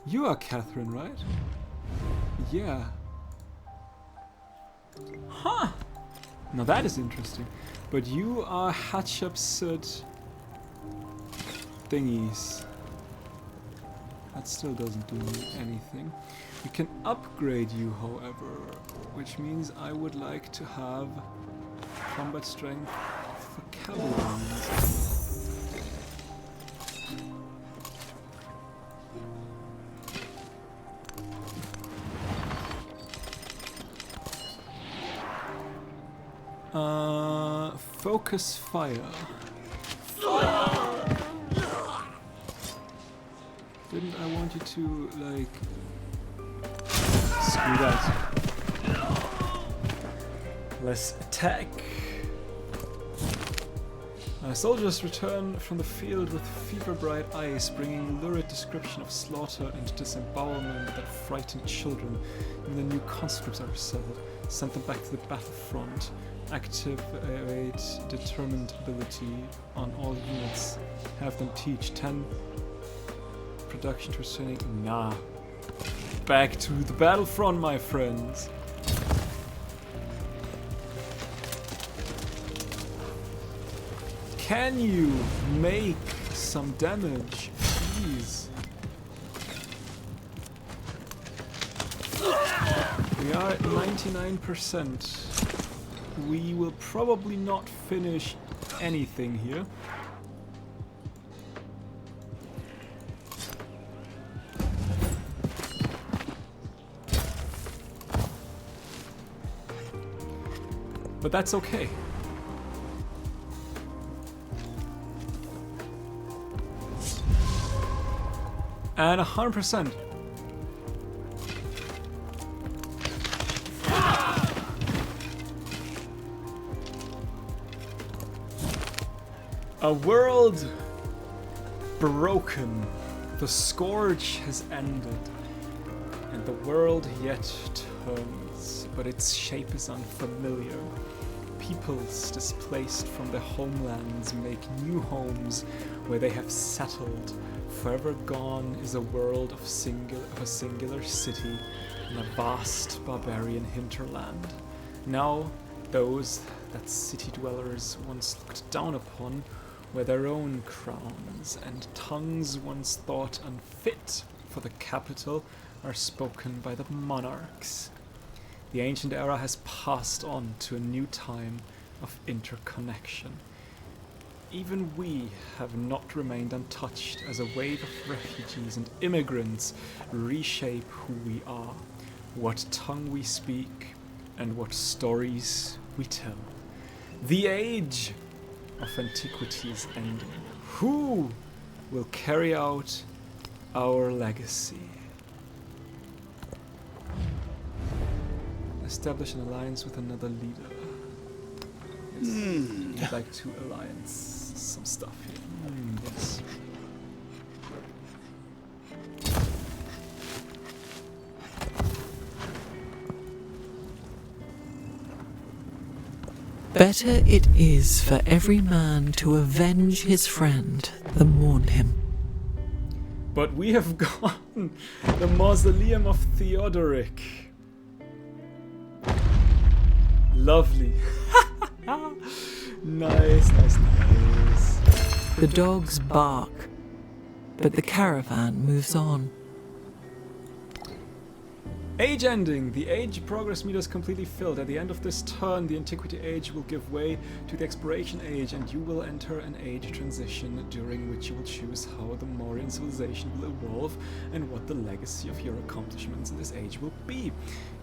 You are Catherine, right? Yeah. Huh! Now that is interesting. But you are Hatshepsut thingies. That still doesn't do anything. We can upgrade you, however, which means I would like to have combat strength for cavalry. Focus fire. Didn't I want you to, like... Screw that. Let's attack. Soldiers return from the field with fever-bright eyes, bringing lurid description of slaughter and disembowelment that frighten children. Even the new conscripts are settled. Send them back to the battlefront. Activate determined ability on all units. Have them teach 10 production to training. Nah. Back to the battlefront, my friends. Can you make some damage, please? We are at 99%. We will probably not finish anything here. But that's okay. And 100%. A world broken. The scourge has ended. And the world yet turns, but its shape is unfamiliar. Peoples displaced from their homelands make new homes where they have settled. Forever gone is a world of a singular city in a vast barbarian hinterland. Now, those that city dwellers once looked down upon were their own crowns, and tongues once thought unfit for the capital are spoken by the monarchs. The ancient era has passed on to a new time of interconnection. Even we have not remained untouched as a wave of refugees and immigrants reshape who we are, what tongue we speak, and what stories we tell. The age of antiquity is ending. Who will carry out our legacy? Establish an alliance with another leader. Yes. I'd like to alliance some stuff here. Yes. Better it is for every man to avenge his friend than mourn him. But we have gotten the mausoleum of Theodoric. Lovely. Nice, nice, nice. The dogs bark, but the caravan moves on. Age ending. The age progress meter is completely filled. At the end of this turn, the antiquity age will give way to the exploration age, and you will enter an age transition during which you will choose how the Mauryan civilization will evolve and what the legacy of your accomplishments in this age will be.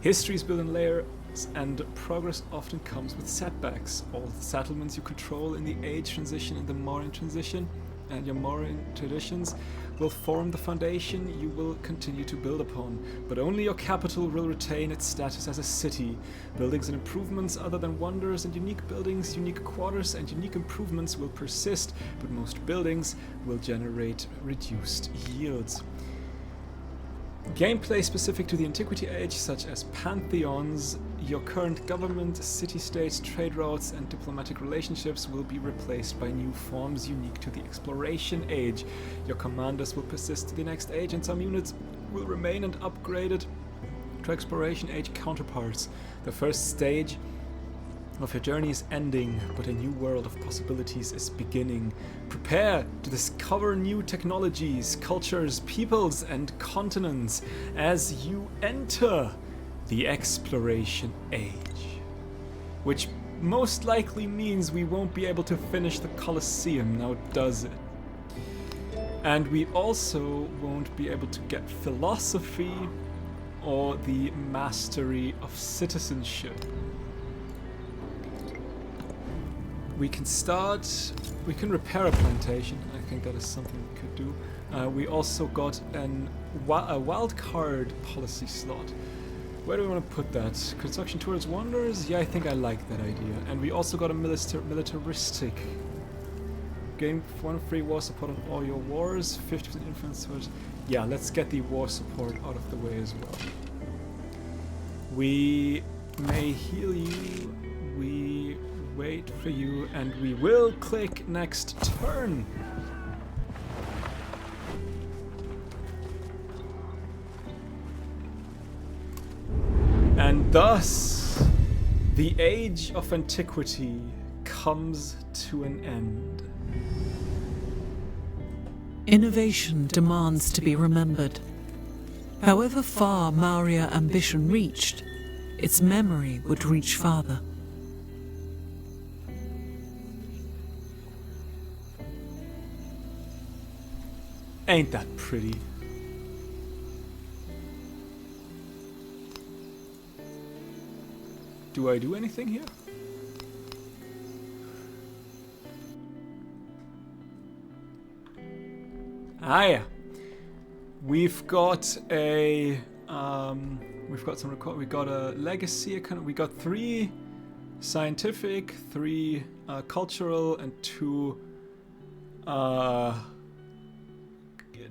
History is built in layers, and progress often comes with setbacks. All the settlements you control in the age transition and the Mauryan transition and your Mauryan traditions will form the foundation you will continue to build upon, but only your capital will retain its status as a city. Buildings and improvements other than wonders and unique buildings, unique quarters and unique improvements will persist, but most buildings will generate reduced yields. Gameplay specific to the Antiquity Age, such as pantheons, your current government, city-states, trade routes, and diplomatic relationships will be replaced by new forms unique to the Exploration Age. Your commanders will persist to the next age, and some units will remain and upgraded to Exploration Age counterparts. The first stage of your journey is ending, but a new world of possibilities is beginning. Prepare to discover new technologies, cultures, peoples, and continents as you enter the Exploration Age. Which most likely means we won't be able to finish the Colosseum, now does it? And we also won't be able to get philosophy or the mastery of citizenship. We can repair a plantation. I think that is something we could do. We also got a wild card policy slot. Where do we want to put that? Construction towards wonders? Yeah, I think I like that idea. And we also got a militaristic. Gain 1 free war support on all your wars, 50% influence towards... Yeah, let's get the war support out of the way as well. We may heal you. We wait for you, and we will click next turn. And thus, the age of antiquity comes to an end. Innovation demands to be remembered. However far Maurya ambition reached, its memory would reach farther. Ain't that pretty? Do I do anything here? Ah, yeah. We've got a we've got some record. We got a legacy account. We got 3 scientific, 3 cultural, and 2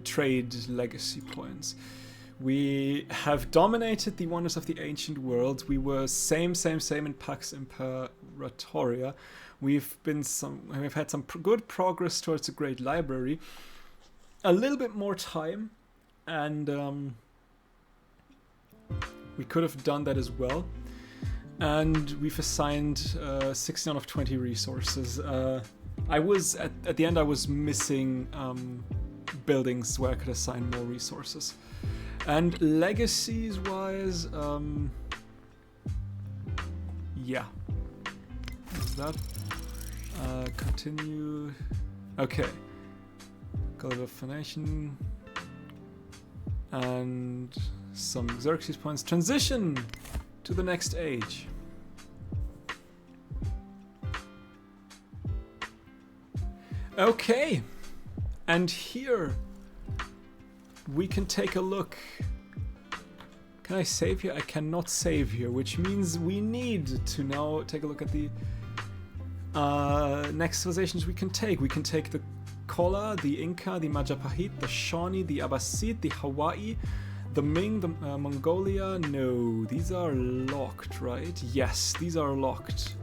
trade legacy points. We have dominated the wonders of the ancient world. We were same in Pax Imperatoria. We've had some good progress towards a great library. A little bit more time, and we could have done that as well. And we've assigned 16 out of 20 resources. I was at the end. I was missing buildings where I could assign more resources. And legacies wise, yeah. Is that continue? Okay. Color of Nation and some Xerxes points. Transition to the next age. Okay, and here we can take a look. Can I save here? I cannot save here, which means we need to now take a look at the next civilizations we can take. We can take the Kola, the Inca, the Majapahit, the Shawnee, the Abbasid, the Hawaii, the Ming, the Mongolia. No, these are locked, right? Yes, these are locked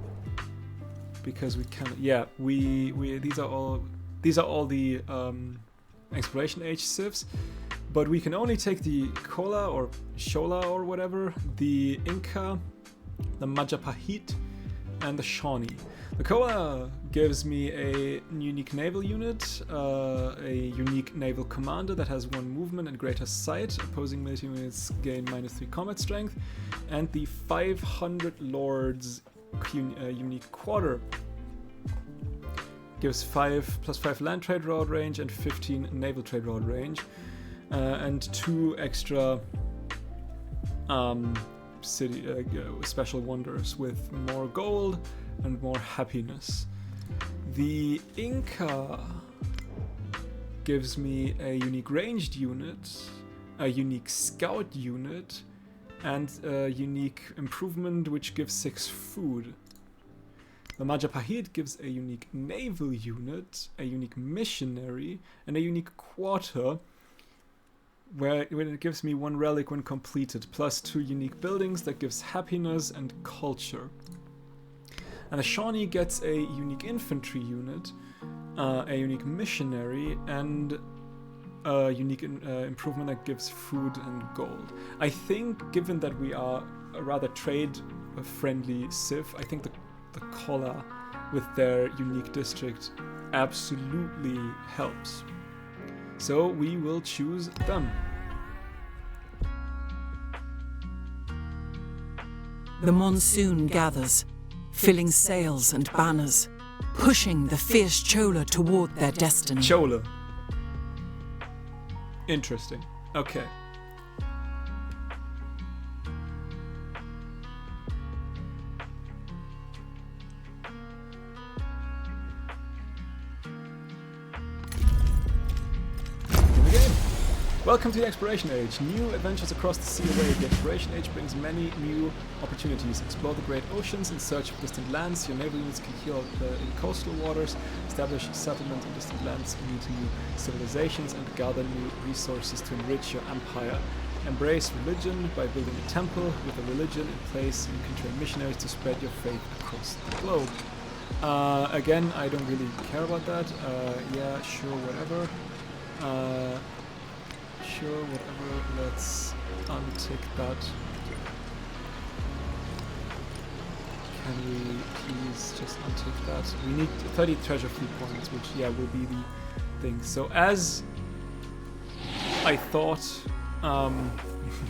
because we can. Yeah, we these are all the exploration age civs, but we can only take the Kola or Shola or whatever, the Inca, the Majapahit, and the Shawnee. The Kola gives me a unique naval unit, a unique naval commander that has 1 movement and greater sight. Opposing military units gain -3 combat strength, and the 500 lords unique quarter gives 5+5 land trade route range and 15 naval trade route range, and 2 extra city special wonders with more gold and more happiness. The Inca gives me a unique ranged unit, a unique scout unit, and a unique improvement which gives 6 food. The Majapahit gives a unique naval unit, a unique missionary, and a unique quarter, where it gives me 1 relic when completed, plus 2 unique buildings that gives happiness and culture. And the Shawnee gets a unique infantry unit, a unique missionary, and a unique improvement that gives food and gold. I think, given that we are a rather trade-friendly civ, I think the Kola with their unique district absolutely helps. So we will choose them. The monsoon gathers, filling sails and banners, pushing the fierce Chola toward their destiny. Chola. Interesting. Okay. Welcome to the Exploration Age. New adventures across the sea await. The Exploration Age brings many new opportunities. Explore the great oceans in search of distant lands. Your naval units can heal in coastal waters, establish settlements in distant lands, meet new civilizations, and gather new resources to enrich your empire embrace religion by building a temple with a religion in place. You can train missionaries to spread your faith across the globe. Again, I don't really care about that. Yeah, sure, whatever. Sure, whatever. Let's untick that. Can we please just untick that? We need 30 treasure fleet points, which, yeah, will be the thing. So as I thought,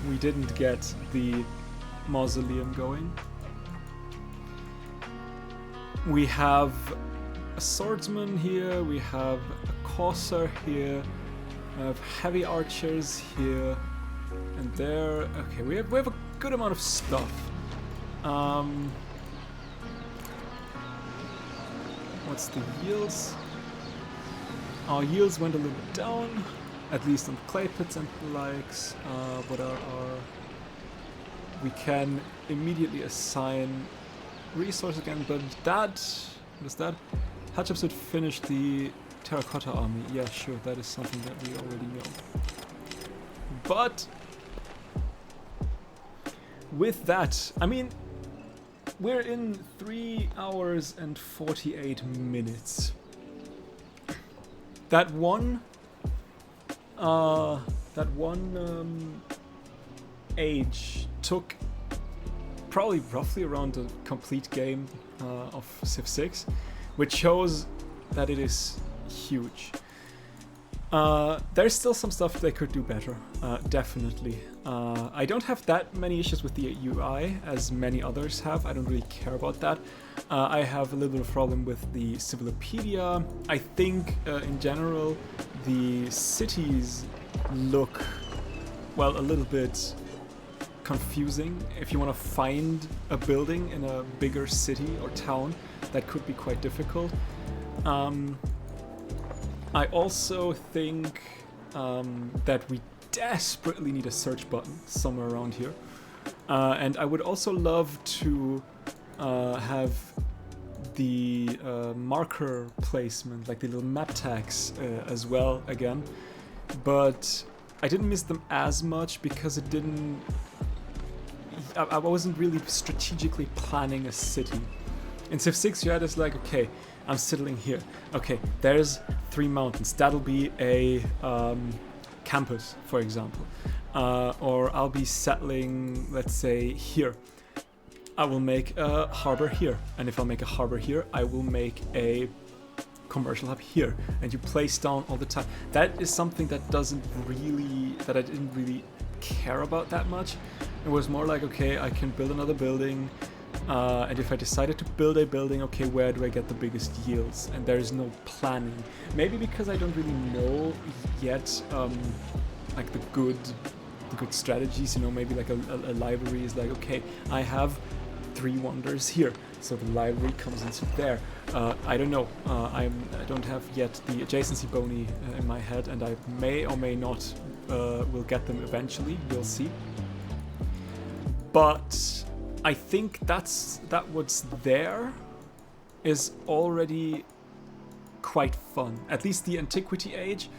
we didn't get the mausoleum going. We have a swordsman here, we have a corsair here, we have heavy archers here and there. Okay, we have a good amount of stuff. What's the yields? Our yields went a little bit down, at least on the clay pits and the likes. But we can immediately assign resource again, but what is that? Hatshepsut finished the terracotta army. Yeah, sure, that is something that we already know. But with that, I mean, we're in 3 hours and 48 minutes. That one age took probably roughly around a complete game of Civ 6, which shows that it is huge. There's still some stuff they could do better, definitely. I don't have that many issues with the UI as many others have. I don't really care about that. I have a little bit of problem with the Civilopedia. I think in general the cities look, well, a little bit confusing. If you want to find a building in a bigger city or town, that could be quite difficult. I also think that we desperately need a search button somewhere around here. And I would also love to have the marker placement, like the little map tags as well again. But I didn't miss them as much because it didn't... I wasn't really strategically planning a city. In Civ 6 you had this like, okay, I'm settling here. Okay, there's 3 mountains. That'll be a campus, for example. Or I'll be settling, let's say, here. I will make a harbor here. And if I make a harbor here, I will make a commercial hub here. And you place down all the time. That is something that I didn't really care about that much. It was more like, okay, I can build another building. And if I decided to build a building, okay, where do I get the biggest yields? And there is no planning. Maybe because I don't really know yet, like the good strategies. You know, maybe like a library is like, okay, I have 3 wonders here, so the library comes into there. I don't know. I don't have yet the adjacency boni in my head, and I may or may not will get them eventually. We'll see. But I think that what's there is already quite fun. At least the Antiquity Age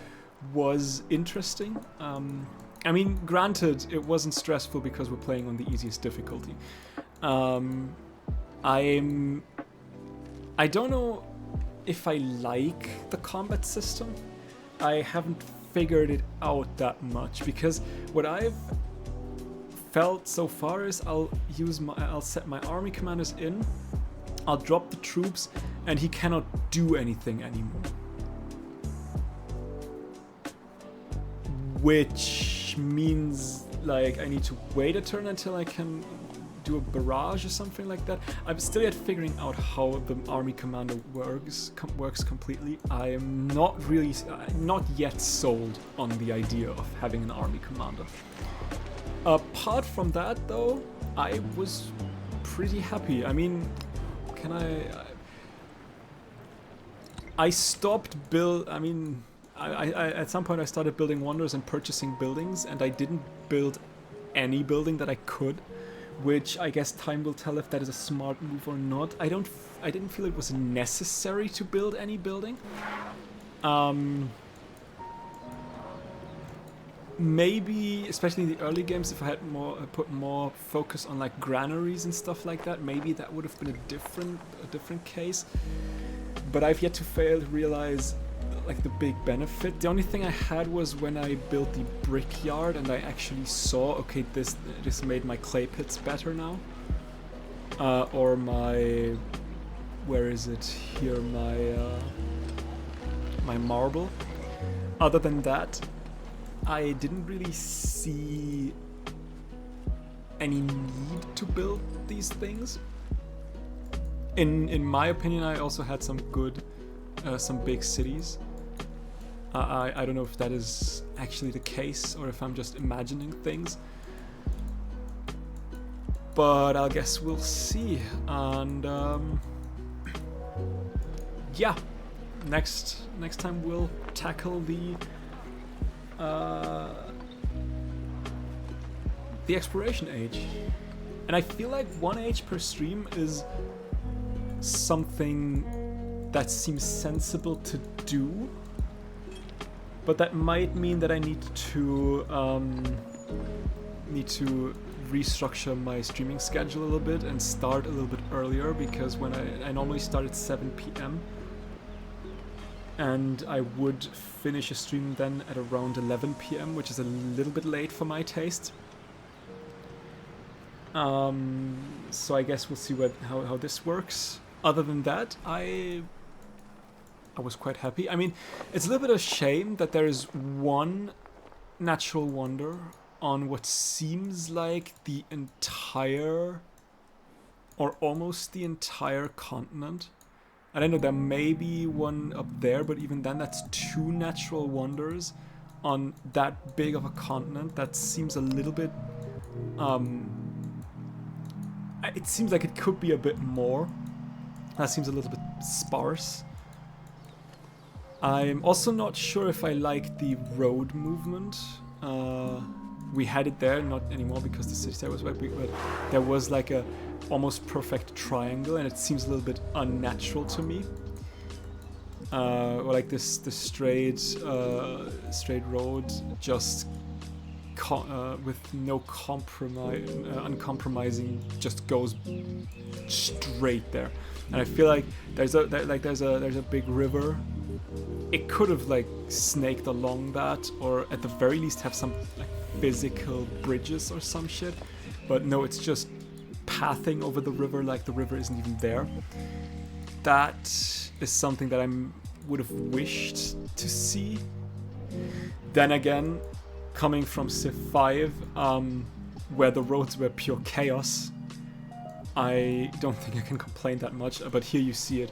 was interesting. I mean, granted, it wasn't stressful because we're playing on the easiest difficulty. I don't know if I like the combat system. I haven't figured it out that much because what I've felt so far is I'll set my army commanders in, I'll drop the troops, and he cannot do anything anymore. Which means like I need to wait a turn until I can do a barrage or something like that. I'm still yet figuring out how the army commander works completely. I am not yet sold on the idea of having an army commander. Apart from that, though, I was pretty happy. I mean, I stopped I at some point I started building wonders and purchasing buildings, and I didn't build any building that I could, which I guess time will tell if that is a smart move or not. I didn't feel it was necessary to build maybe, especially in the early games, if I had put more focus on like granaries and stuff like that, maybe that would have been a different case. But I've yet to fail to realize like the big benefit. The only thing I had was when I built the brickyard and I actually saw, okay, this made my clay pits better now, or my, where is it here, my marble. Other than that, I didn't really see any need to build these things. In my opinion, I also had some big cities. I don't know if that is actually the case or if I'm just imagining things. But I guess we'll see. And yeah, next time we'll tackle the exploration age. And I feel like 1 age per stream is something that seems sensible to do, but that might mean that I need to restructure my streaming schedule a little bit and start a little bit earlier, because when I normally start at 7 p.m. and I would finish a stream then at around 11 p.m., which is a little bit late for my taste. So I guess we'll see how this works. Other than that, I was quite happy. I mean, it's a little bit of a shame that there is one natural wonder on what seems like the entire, or almost the entire continent. I don't know, there may be one up there, but even then that's 2 natural wonders on that big of a continent. That seems a little bit, it seems like it could be a bit more. That seems a little bit sparse. I'm also not sure if I like the road movement. We had it there, not anymore because the city state was quite big, but there was like a almost perfect triangle, and it seems a little bit unnatural to me. Or like the straight road, just with no uncompromising, just goes straight there. And I feel like there's a big river. It could have like snaked along that, or at the very least have some like physical bridges or some shit. But no, it's just pathing over the river like the river isn't even there. That is something that I would have wished to see. Then again, coming from Civ 5, where the roads were pure chaos, I don't think I can complain that much. But here you see it.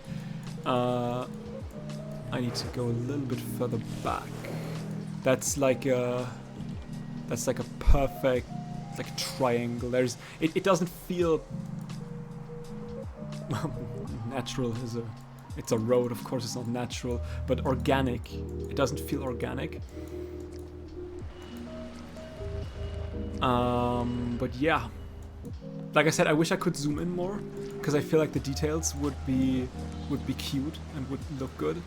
I need to go a little bit further back. That's like a perfect like triangle. It doesn't feel natural. It's a road, of course it's not natural, but organic. It doesn't feel organic. But yeah, like I said, I wish I could zoom in more, because I feel like the details would be cute and would look good.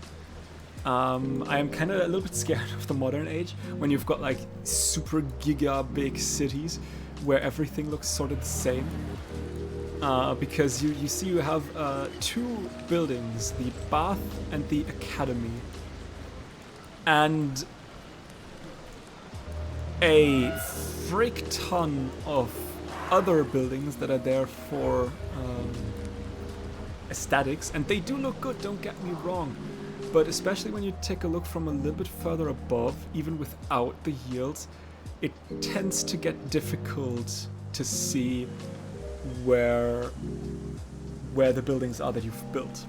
I am kind of a little bit scared of the modern age when you've got like super giga big cities where everything looks sort of the same. Because you see you have 2 buildings, the Bath and the Academy, and a frick ton of other buildings that are there for aesthetics, and they do look good, don't get me wrong. But especially when you take a look from a little bit further above, even without the yields, it tends to get difficult to see where the buildings are that you've built.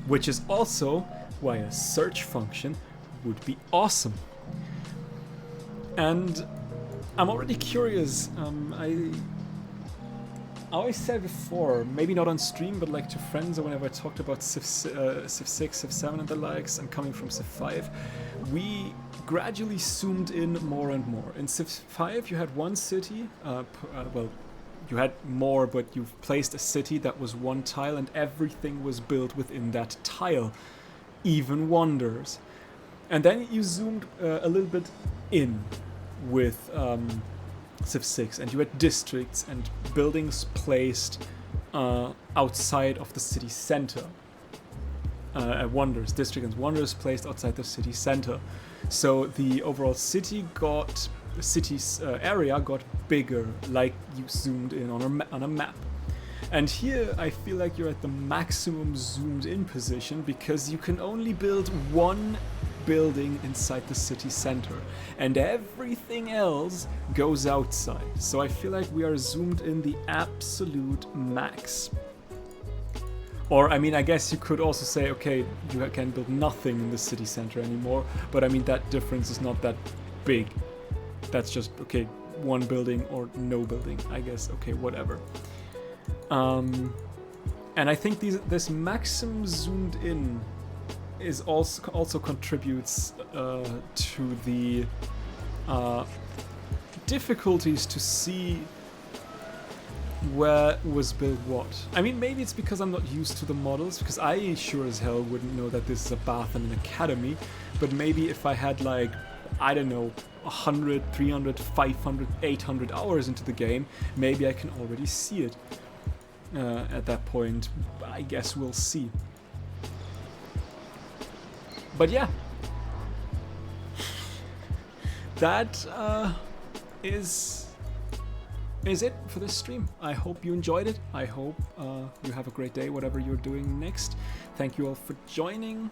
Which is also why a search function would be awesome. And I'm already curious. I always said before, maybe not on stream, but like to friends or whenever I talked about Civ 6, Civ 7 and the likes, and coming from Civ 5, we gradually zoomed in more and more. In Civ 5 you had one city, well, you had more, but you've placed a city that was one tile and everything was built within that tile, even wonders. And then you zoomed a little bit in, with Civ 6, and you had districts and buildings placed outside of the city center. Wonders, district and wonders placed outside the city center. So the overall city's area got bigger, like you zoomed in on a map. And here I feel like you're at the maximum zoomed in position because you can only build one building inside the city center and everything else goes outside. So I feel like we are zoomed in the absolute max. Or, I mean, I guess you could also say, okay, you can build nothing in the city center anymore, but I mean, that difference is not that big. That's just, okay, one building or no building, I guess, okay, whatever. And I think this maximum zoomed in is also contributes to the difficulties to see where was built what. I mean, maybe it's because I'm not used to the models, because I sure as hell wouldn't know that this is a bath and an academy, but maybe if I had, like, I don't know, 100, 300, 500, 800 hours into the game, maybe I can already see it at that point. I guess we'll see. But yeah, that is it for this stream. I hope you enjoyed it. I hope you have a great day, whatever you're doing next. Thank you all for joining.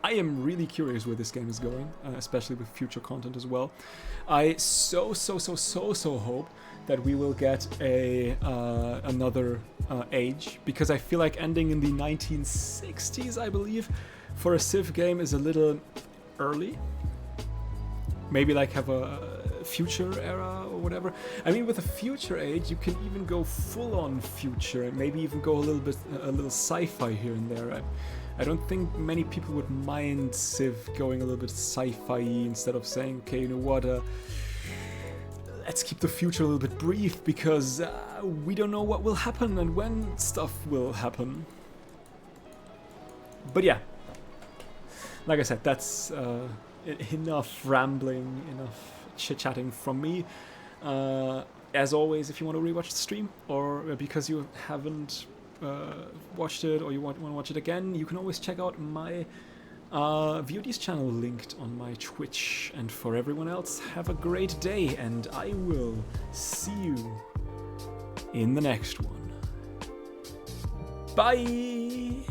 I am really curious where this game is going, especially with future content as well. I so hope that we will get another age, because I feel like ending in the 1960s, I believe, for a Civ game is a little early. Maybe like have a future era or whatever. I mean, with a future age, you can even go full on future and maybe even go a little sci-fi here and there. I don't think many people would mind Civ going a little bit sci-fi instead of saying, okay, you know what, let's keep the future a little bit brief because we don't know what will happen and when stuff will happen. But yeah, like I said, that's enough rambling, enough chit-chatting from me. As always, if you want to rewatch the stream, or because you haven't watched it or you want to watch it again, you can always check out my VOD's channel linked on my Twitch. And for everyone else, have a great day, and I will see you in the next one. Bye!